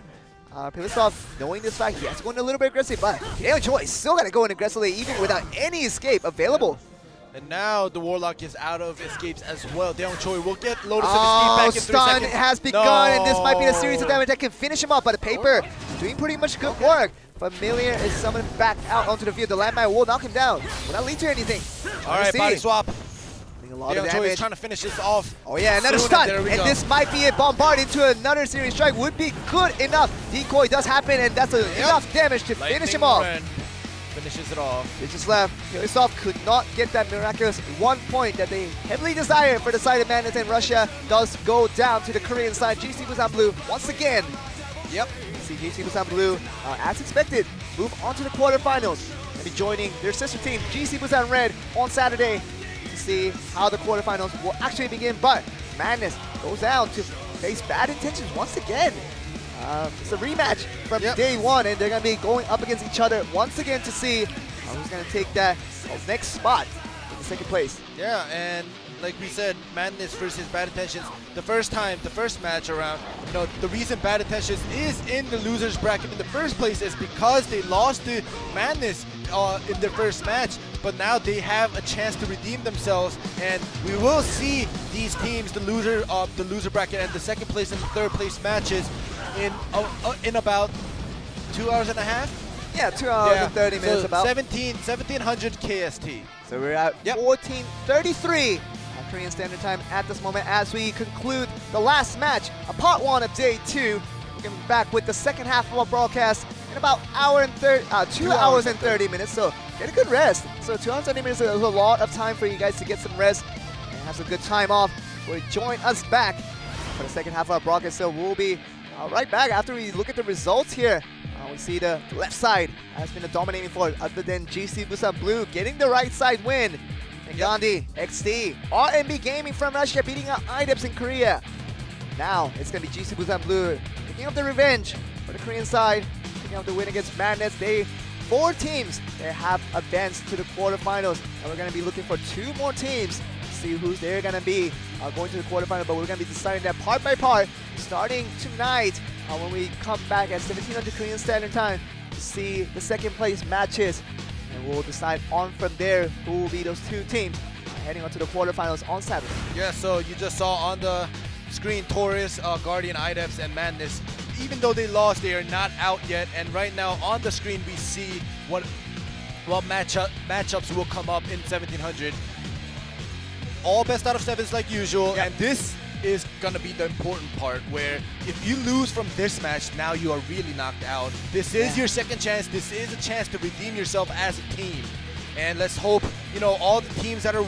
Pilistov, knowing this fact, he has to go in a little bit aggressive, but Day and Choi still got to go in aggressively even without any escape available. And now the Warlock is out of escapes as well. Daeon Choi will get Lotus of Escape back in 3 stun seconds. has begun, and this might be the series of damage that can finish him up. But the Paper doing pretty much good work. Familiar is summoned back out onto the field. The landmine will knock him down. Will not lead to anything. All right, body swap. A lot of Daeon Choi damage. is trying to finish this off. Oh yeah, another stun, and this might be it. Bombard into another series strike would be good enough. Decoy does happen, and that's enough damage to finish him off. Finishes it off. They just left. Pilistov could not get that miraculous 1 point that they heavily desired for the side of Madness, and Russia does go down to the Korean side. GC Busan Blue once again. Yep. See GC Busan Blue, as expected, move on to the quarterfinals and be joining their sister team, GC Busan Red, on Saturday to see how the quarterfinals will actually begin. But Madness goes down to face Bad Intentions once again. It's a rematch from day one, and they're going to be going up against each other once again to see who's going to take that next spot in the second place. Yeah, and like we said, Madness versus Bad Intentions. The first match around, you know, the reason Bad Intentions is in the losers bracket in the first place is because they lost to Madness in their first match. But now they have a chance to redeem themselves, and we will see these teams, the loser bracket and the second place and the third place matches, in about 2 hours and a half. Yeah, 2 hours and 30 minutes. So about 1700 KST. So we're at 14:33 Korean Standard Time at this moment as we conclude the last match of part 1 of day 2. We're going to be back with the second half of our broadcast in about 2 hours and 30 minutes. So get a good rest. So 2 hours and 30 minutes is a lot of time for you guys to get some rest and have some good time off. We'll join us back for the second half of our broadcast. So we'll be right back after we look at the results here. We see the left side has been a dominating force other than GC Busan Blue getting the right side win. And Gandhi, XD, RMB Gaming from Russia beating out IDEPS in Korea. Now it's going to be GC Busan Blue picking up the revenge for the Korean side, picking up the win against Madness. 4 teams they have advanced to the quarterfinals, and we're going to be looking for 2 more teams to see who's they're going to be going to the quarterfinal. But we're going to be deciding that part by part starting tonight when we come back at 1700 Korean Standard Time to see the second place matches, and we'll decide on from there who will be those 2 teams heading on to the quarterfinals on Saturday. Yeah, so you just saw on the screen Taurus, Guardian, IDEPS, and Madness. Even though they lost, they are not out yet, and right now on the screen we see what matchups will come up in 1700. All best out of 7s like usual, and this is gonna be the important part, where if you lose from this match, now you are really knocked out. This is your second chance. This is a chance to redeem yourself as a team, and let's hope, you know, all the teams that are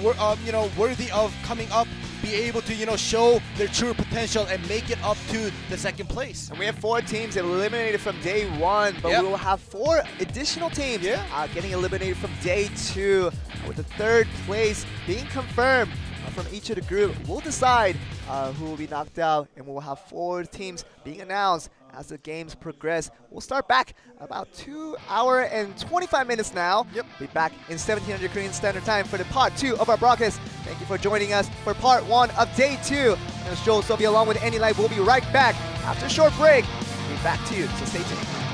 you know, worthy of coming up be able to, you know, show their true potential and make it up to the second place. And we have 4 teams eliminated from day 1, but we will have 4 additional teams getting eliminated from day 2, with the 3rd place being confirmed from each of the group. We'll decide who will be knocked out, and we'll have 4 teams being announced as the games progress. We'll start back about 2 hours and 25 minutes now. Be back in 1700 Korean Standard Time for the part 2 of our broadcast. Thank you for joining us for part 1 of day 2. And Joel Sobi along with Andy Light will be right back after a short break. We'll be back to you, so stay tuned.